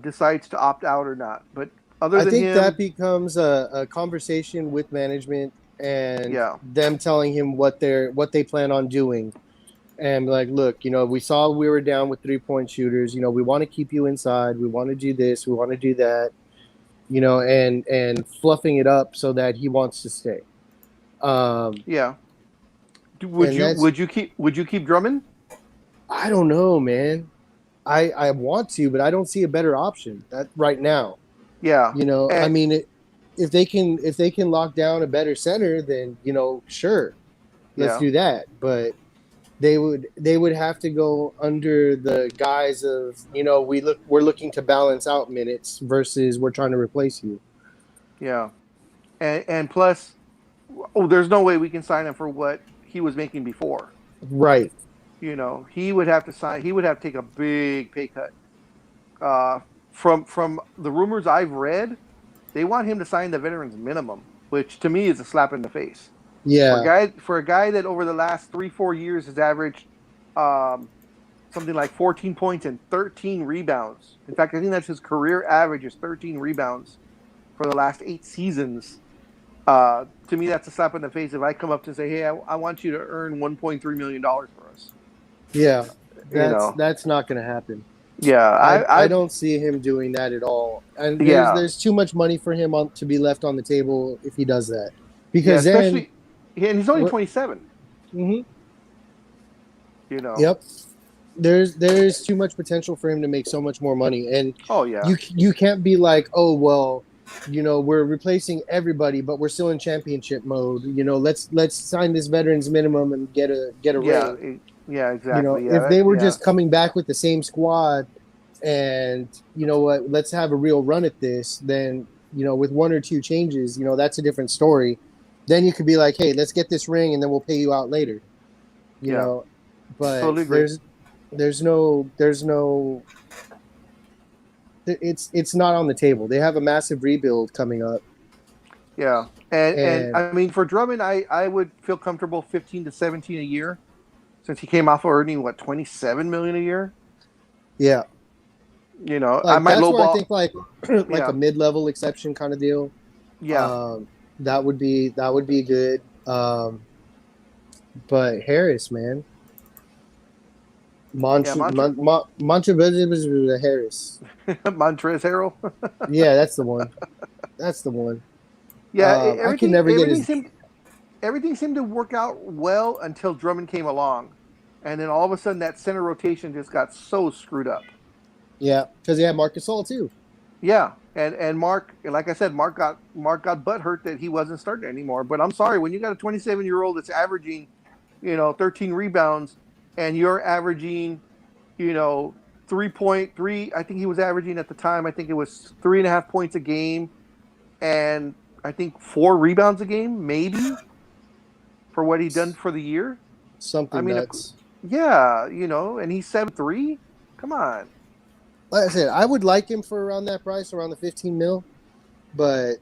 decides to opt out or not. But I think that becomes a conversation with management and them telling him what they plan on doing. And like, look, we saw we were down with 3-point shooters. We want to keep you inside. We want to do this. We want to do that. And fluffing it up so that he wants to stay. Would you keep Drummond? I don't know, man. I want to, but I don't see a better option right now. Yeah. I mean, if they can lock down a better center, then sure, let's do that. But they would have to go under the guise of we're looking to balance out minutes versus we're trying to replace you. Yeah, and plus, there's no way we can sign him for what he was making before. Right. He would have to sign. He would have to take a big pay cut. From the rumors I've read, they want him to sign the veterans minimum, which to me is a slap in the face. Yeah. For a guy that over the last 3-4 years has averaged something like 14 points and 13 rebounds. In fact, I think that's his career average is 13 rebounds for the last 8 seasons. To me, that's a slap in the face if I come up to say, hey, I want you to earn $1.3 million for us. Yeah, that's not going to happen. Yeah, I don't see him doing that at all. And there's too much money for him to be left on the table if he does that. Because and he's only 27. Mm-hmm. Yep. There's too much potential for him to make so much more money. And you can't be like, oh well, we're replacing everybody, but we're still in championship mode. Let's sign this veterans minimum and get a ring. Yeah, exactly. If they were just coming back with the same squad and let's have a real run at this, then with 1 or 2 changes, that's a different story. Then you could be like, hey, let's get this ring and then we'll pay you out later. But totally there's no it's not on the table. They have a massive rebuild coming up. Yeah. And I mean, for Drummond, I would feel comfortable 15 to 17 a year since he came off of earning, $27 million a year? Yeah. I might lowball. I think like a mid-level exception kind of deal. Yeah. That would be good. But Harris, man. Yeah, Montrezl Harris. Montrezl Harrell. Yeah, that's the one. That's the one. Yeah, I can never get his. everything seemed to work out well until Drummond came along, and then all of a sudden that center rotation just got so screwed up. Yeah, because he had Marcus Gasol too. Yeah, and Mark, like I said, Mark got butt hurt that he wasn't starting anymore. But I'm sorry, when you got a 27-year-old that's averaging, 13 rebounds, and you're averaging, 3.3. I think he was averaging at the time. I think it was 3.5 points a game, and I think 4 rebounds a game, maybe, for what he done for the year. I Something mean, nuts. yeah, and he's 7'3". Come on. Like I said, I would like him for around that price, around the 15 mil. But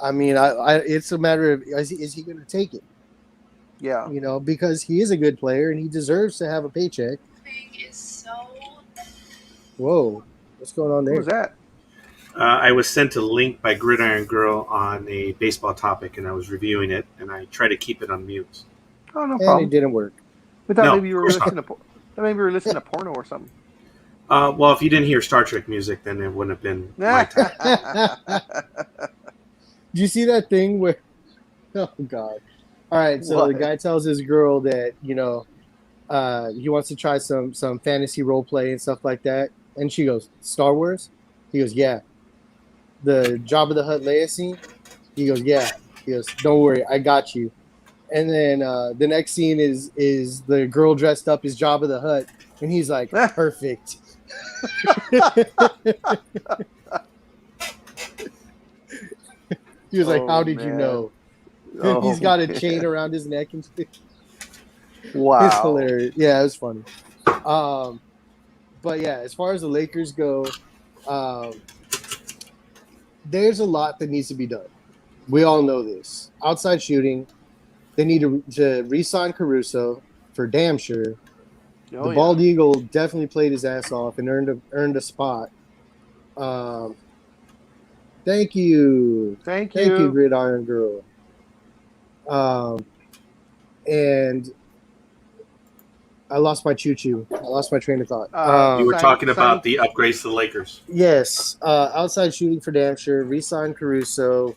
I mean, it's a matter of is he going to take it? Yeah. Because he is a good player and he deserves to have a paycheck. Whoa, what's going on there? Who was that? I was sent a link by Gridiron Girl on a baseball topic, and I was reviewing it, and I try to keep it on mute. Oh, no And problem. it didn't work. We thought No, maybe you were of course listening to. Maybe you were listening to porno or something. Well, if you didn't hear Star Trek music, then it wouldn't have been my time. Did you see that thing where? Oh God! All right, so What? the guy tells his girl that he wants to try some fantasy role play and stuff like that, and she goes, "Star Wars?" He goes, "Yeah." The Jabba the Hutt Leia scene. He goes, "Yeah." He goes, "Don't worry, I got you." And then the next scene is the girl dressed up as Jabba the Hutt, and he's like, "Perfect." He was like, Oh, "How did you man. know?" Oh, He's got a man. chain around his neck and shit. Wow. It's hilarious. Yeah, it was funny. But yeah, as far as the Lakers go, there's a lot that needs to be done. We all know this. Outside shooting, they need to re-sign Caruso for damn sure. Oh, The Bald Eagle definitely played his ass off and earned a spot. Thank you. Thank Thank you, you. Gridiron Girl. And I lost my choo-choo. I lost my train of thought. You were Sign- talking about signing- the upgrades to the Lakers. Yes, outside shooting for damn sure. Resign Caruso.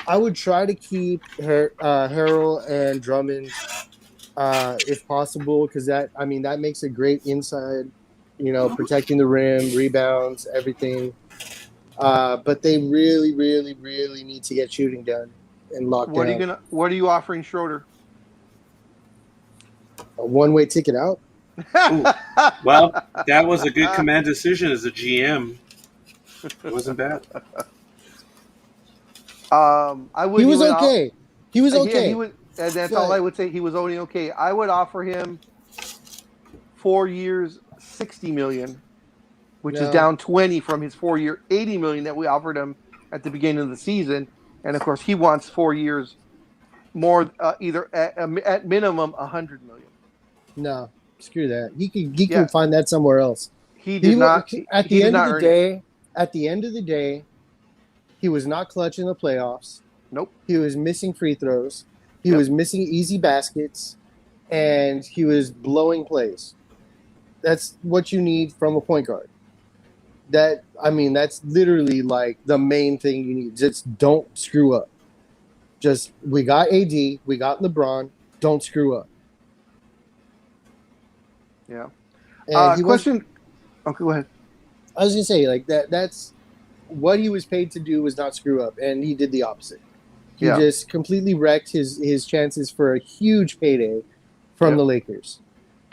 I would try to keep Harrell and Drummond if possible, because that makes a great inside. Protecting the rim, rebounds, everything. But they really, really, really need to get shooting done and locked down. What are you offering Schroeder? A one-way ticket out. Well, that was a good command decision as a GM. It wasn't bad. I would. He was okay. He was okay. Yeah, he was. And that's all I would say. He was only okay. I would offer him 4 years, $60 million, which is down 20 from his 4-year, $80 million that we offered him at the beginning of the season. And of course, he wants 4 years more, either at minimum $100 million. No, screw that. He can find that somewhere else. He did not. At the end of the day, he was not clutch in the playoffs. Nope. He was missing free throws. He was missing easy baskets, and he was blowing plays. That's what you need from a point guard. That's literally like the main thing you need. Just don't screw up. We got AD, we got LeBron. Don't screw up. Yeah. And question. Okay, go ahead. I was gonna say that's what he was paid to do was not screw up, and he did the opposite. He just completely wrecked his chances for a huge payday from the Lakers.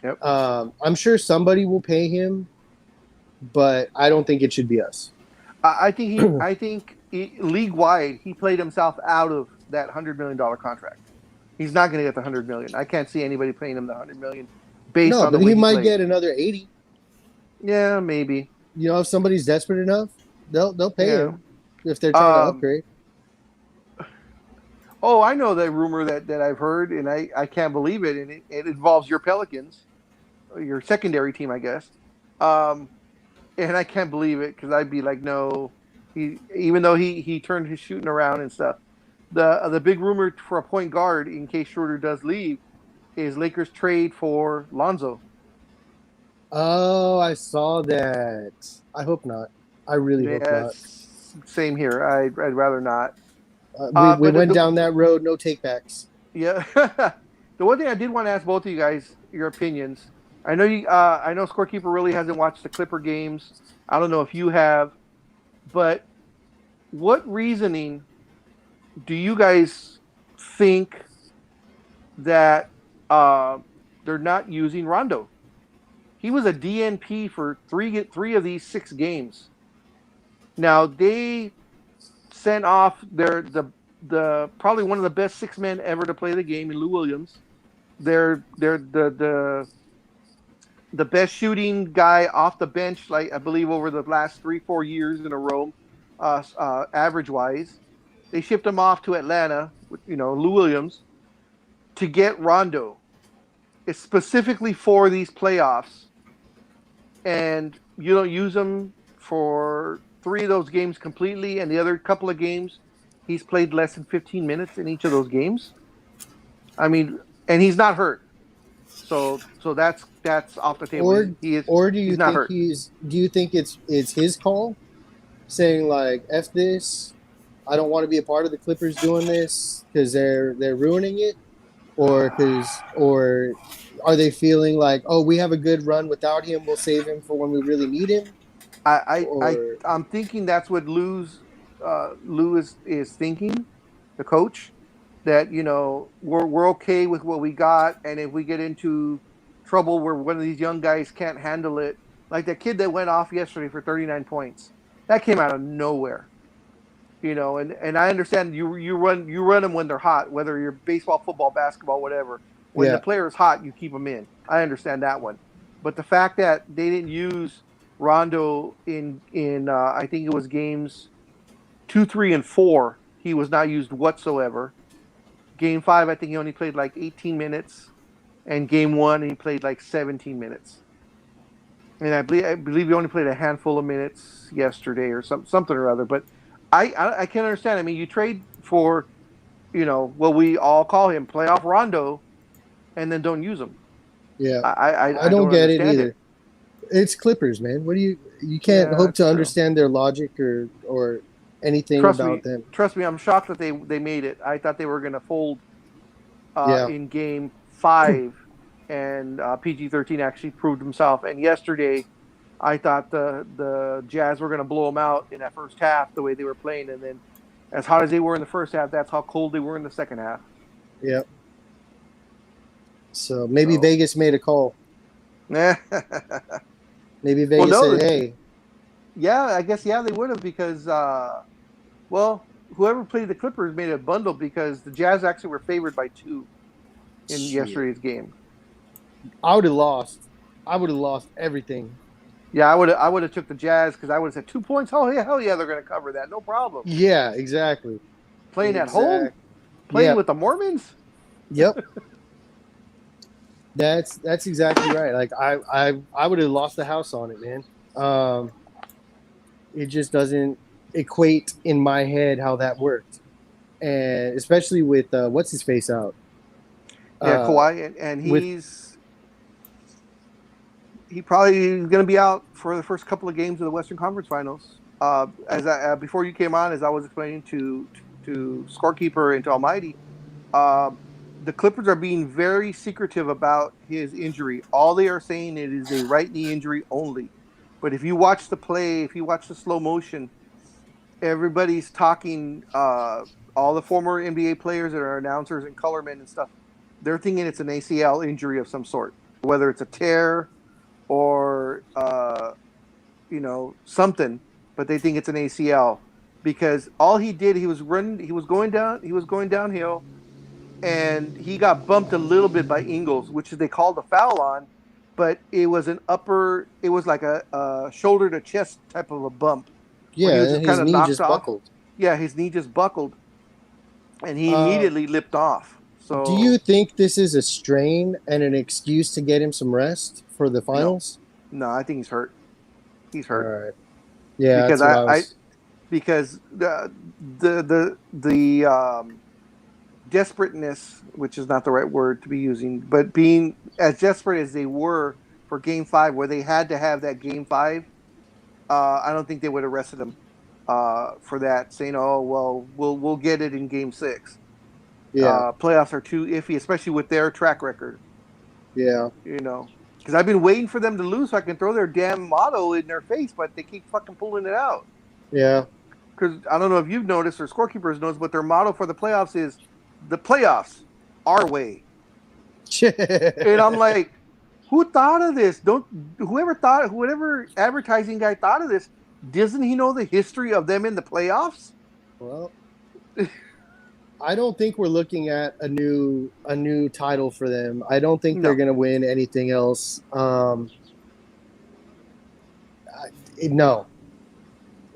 Yep. I'm sure somebody will pay him, but I don't think it should be us. I think league wide he played himself out of that $100 million contract. He's not going to get the $100 million. I can't see anybody paying him the $100 million based on the way he might played. get another 80. Yeah, maybe. If somebody's desperate enough, they'll pay him if they're trying to upgrade. Oh, I know that rumor that I've heard, and I can't believe it, and it involves your Pelicans, your secondary team, I guess. And I can't believe it because I'd be like, no. Even though he turned his shooting around and stuff. The big rumor for a point guard, in case Schroeder does leave, is Lakers trade for Lonzo. Oh, I saw that. I hope not. I really hope Yeah, not. same here. I'd rather not. We But went down that road, no takebacks. yeah, the one thing I did want to ask both of you guys your opinions. I know you. I know Scorekeeper really hasn't watched the Clipper games. I don't know if you have, but what reasoning do you guys think that uh, they're not using Rondo? He was a DNP for three of these 6 games. Now they sent off the probably one of the best 6 men ever to play the game in Lou Williams. They're the best shooting guy off the bench, like I believe over the last 3-4 years in a row, average wise. They shipped him off to Atlanta, Lou Williams, to get Rondo. It's specifically for these playoffs, and you don't use him for 3 of those games completely, and the other couple of games, he's played less than 15 minutes in each of those games. I mean, and he's not hurt. So that's off the table. Or or do you He's not think hurt. do you think it's his call saying like F this, I don't want to be a part of the Clippers doing this because they're ruining it, or are they feeling like, oh, we have a good run without him, we'll save him for when we really need him? Or I'm thinking that's what Lou is thinking, the coach, that we're okay with what we got, and if we get into trouble where one of these young guys can't handle it, like that kid that went off yesterday for 39 points, that came out of nowhere. And I understand you run them when they're hot, whether you're baseball, football, basketball, whatever. When the yeah, player is hot, you keep them in. I understand that one, but the fact that they didn't use Rondo in I think it was games 2, 3, and 4, he was not used whatsoever. Game 5, I think he only played like 18 minutes, and game 1 he played like 17 minutes. And I believe he only played a handful of minutes yesterday or something or other. But I can't understand. I mean, you trade for what we all call him playoff Rondo, and then don't use him. yeah. I I don't don't get it understand either. it. It's Clippers, man. What do you can't Yeah, hope that's to true. understand their logic or anything Trust about me, them. trust me. I'm shocked that they made it. I thought they were going to fold Yeah. in game 5, and PG-13 actually proved himself. And yesterday, I thought the Jazz were going to blow them out in that first half the way they were playing, and then as hot as they were in the first half, that's how cold they were in the second half. Yeah. So maybe So, Vegas made a call. well, Maybe Vegas no, said, "Hey, yeah, I guess they would have because whoever played the Clippers made a bundle because the Jazz actually were favored by 2 in shit, yesterday's game. I would have lost. I would have lost everything." Yeah, I would have took the Jazz because I would have said 2 points. Oh yeah, hell yeah, they're going to cover that, no problem. Yeah, exactly. Playing at home, Exact. playing Yep. with the Mormons. Yep. That's exactly right. Like I would have lost the house on it, man. It just doesn't equate in my head how that worked, and especially with what's his face out. Yeah, Uh, Kawhi, and with he probably is going to be out for the first couple of games of the Western Conference Finals. Before you came on, as I was explaining to Scorekeeper and to Almighty, uh, the Clippers are being very secretive about his injury. All they are saying it is a right knee injury only. But if you watch the play, if you watch the slow motion, everybody's talking. All the former NBA players that are announcers and colormen and stuff, they're thinking it's an ACL injury of some sort, whether it's a tear or something, but they think it's an ACL because all he did, he was going downhill, and he got bumped a little bit by Ingles, which they called a foul on, but it was like a shoulder to chest type of a bump where he yeah, was and just his kind of knee knocked just off. buckled. Yeah, his knee just buckled, and he Uh, immediately lipped off. do you So think this is a strain and an excuse to get him some rest for the no, finals? no, I think he's hurt. He's All hurt right. Yeah, because that's what I was. because the desperateness, which is not the right word to be using, but being as desperate as they were for Game 5, where they had to have that Game 5, I don't think they would have arrested him for that, saying, "Oh well, we'll get it in Game 6." Yeah, Playoffs are too iffy, especially with their track record. yeah, Because I've been waiting for them to lose so I can throw their damn motto in their face, but they keep fucking pulling it out. yeah. Because I don't know if you've noticed or scorekeepers knows, but their motto for the playoffs is the playoffs our way. And I'm like, who thought of this? Whoever advertising guy thought of this, doesn't he know the history of them in the playoffs? Well, I don't think we're looking at a new title for them. I don't think they're No. going to win anything else. No,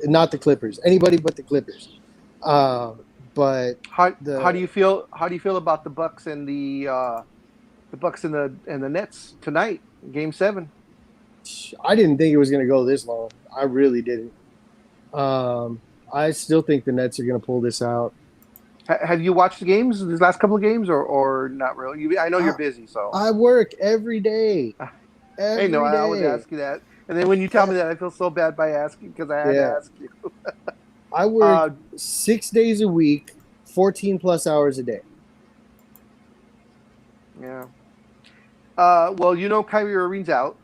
not the Clippers. Anybody but the Clippers. But How do you feel? How do you feel about the Bucks and the Bucks and the Nets tonight, Game 7? I didn't think it was going to go this long. I really didn't. I still think the Nets are going to pull this out. Have you watched the games, these last couple of games, or not really? I know you're busy, so I work every day. I know. I always ask you that, and then when you tell me that, I feel so bad by asking because I had to ask you. I work 6 days a week, 14 plus hours a day. Yeah. Well, Kyrie Irving's out,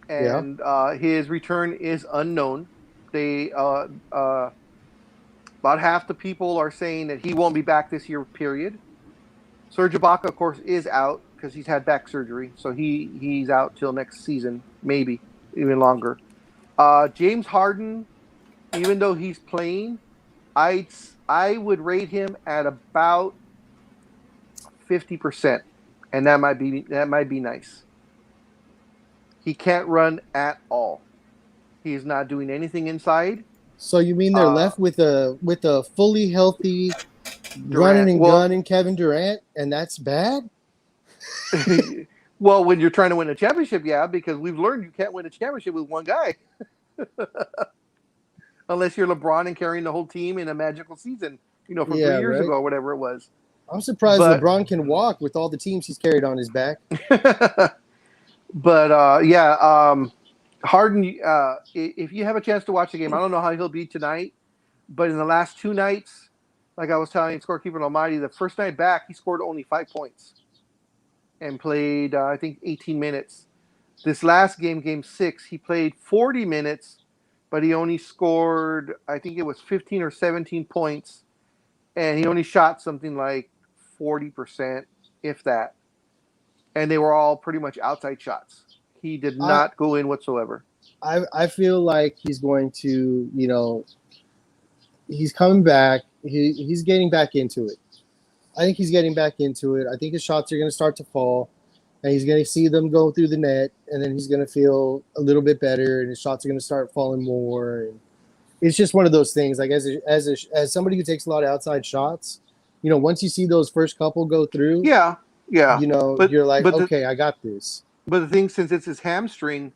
and his return is unknown. They about half the people are saying that he won't be back this year, period. Serge Ibaka, of course, is out because he's had back surgery, so he's out till next season, maybe even longer. James Harden, even though he's playing, I would rate him at about 50%, and that might be nice. He can't run at all. He is not doing anything inside. So you mean they're left with a fully healthy running and gunning Kevin Durant, and that's bad? Well, when you're trying to win a championship, yeah, because we've learned you can't win a championship with one guy. Unless you're LeBron and carrying the whole team in a magical season, from 3 years ago or whatever it was. I'm surprised LeBron can walk with all the teams he's carried on his back. But Harden, if you have a chance to watch the game, I don't know how he'll be tonight, but in the last 2 nights, like I was telling Scorekeeper Almighty, the first night back, he scored only 5 points and played, I think, 18 minutes. This last game, Game 6, he played 40 minutes, but he only scored, I think it was 15 or 17 points, and he only shot something like 40%, if that. And they were all pretty much outside shots. He did not go in whatsoever. I feel like he's going to, he's coming back. He's getting back into it. I think he's getting back into it. I think his shots are going to start to fall, and he's going to see them go through the net, and then he's going to feel a little bit better, and his shots are going to start falling more. And it's just one of those things. Like as somebody who takes a lot of outside shots, once you see those first couple go through, yeah, you're like, okay, I got this. But the thing, since it's his hamstring,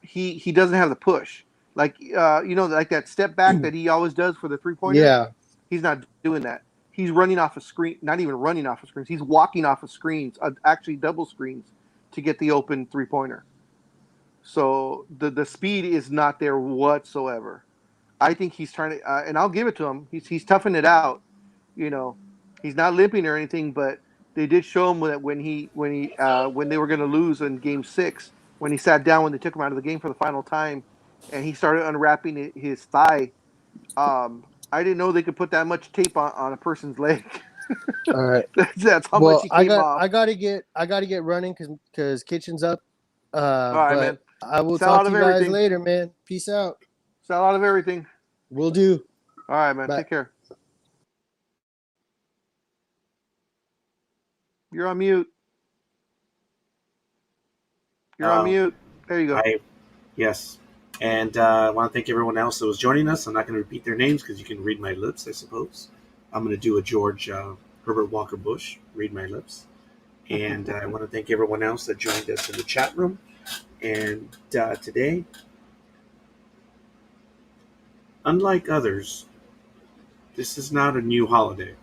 he doesn't have the push. Like like that step back that he always does for the 3-pointer. Yeah, he's not doing that. He's running off a screen, not even running off of screens. He's walking off of screens, actually double screens, to get the open 3-pointer. So the speed is not there whatsoever. I think he's trying to, and I'll give it to him. He's toughing it out. He's not limping or anything, but they did show him that when they were going to lose in Game 6, when he sat down when they took him out of the game for the final time, and he started unwrapping his thigh. I didn't know they could put that much tape on a person's leg. All right, that's how much he came off. I gotta get running because kitchen's up. All right, man. I will talk to you guys later, man. Peace out. Sell out of everything. Will do. All right, man. Bye. Take care. You're on mute. You're on mute. There you go. Yes. And I want to thank everyone else that was joining us. I'm not going to repeat their names because you can read my lips, I suppose. I'm going to do a George Herbert Walker Bush, read my lips. And I want to thank everyone else that joined us in the chat room. And today, unlike others, this is not a new holiday.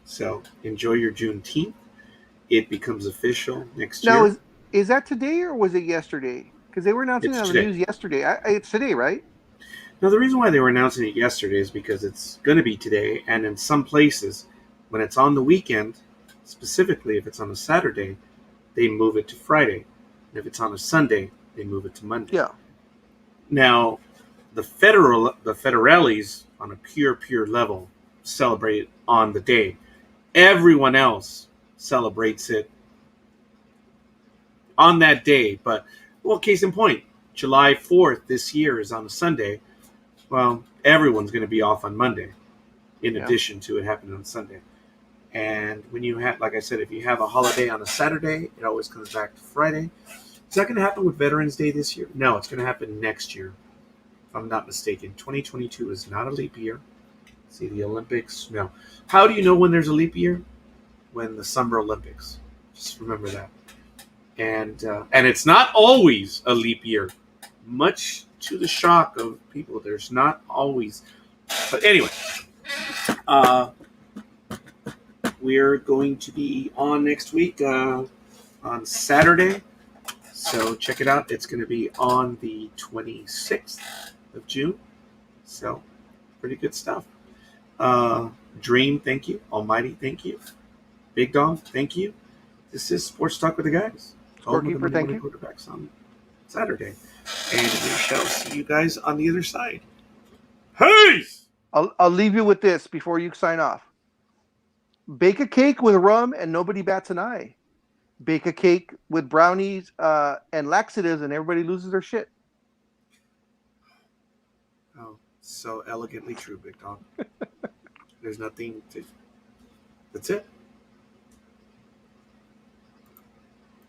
So enjoy your Juneteenth. It becomes official next Now, year. is that today or was it yesterday? Because they were announcing it It's on the today. news yesterday. It's today, right? Now, the reason why they were announcing it yesterday is because it's going to be today, and in some places, when it's on the weekend, specifically if it's on a Saturday, they move it to Friday. And if it's on a Sunday, they move it to Monday. Yeah. Now, the federales on a pure level celebrate it on the day. Everyone else celebrates it on that day. But, well, case in point, July 4th this year is on a Sunday. Well, everyone's going to be off on Monday, in addition to it happening on Sunday. And when you have, like I said, if you have a holiday on a Saturday, it always comes back to Friday. Is that going to happen with Veterans Day this year? No, it's going to happen next year, if I'm not mistaken. 2022 is not a leap year. See, the Olympics, no. How do you know when there's a leap year? When the Summer Olympics. Just remember that. And it's not always a leap year. Much to the shock of people, there's not always. But anyway, we're going to be on next week on Saturday. So check it out. It's going to be on the 26th of June. So pretty good stuff. Dream, thank you. Almighty, thank you. Big Dog, thank you. This is Sports Talk with the Guys. Scorekeeper, thank you. Quarterbacks on Saturday. And we shall see you guys on the other side. Peace! I'll leave you with this before you sign off. Bake a cake with rum and nobody bats an eye. Bake a cake with brownies and laxatives and everybody loses their shit. Oh, so elegantly true, Big Dog. There's nothing to... That's it.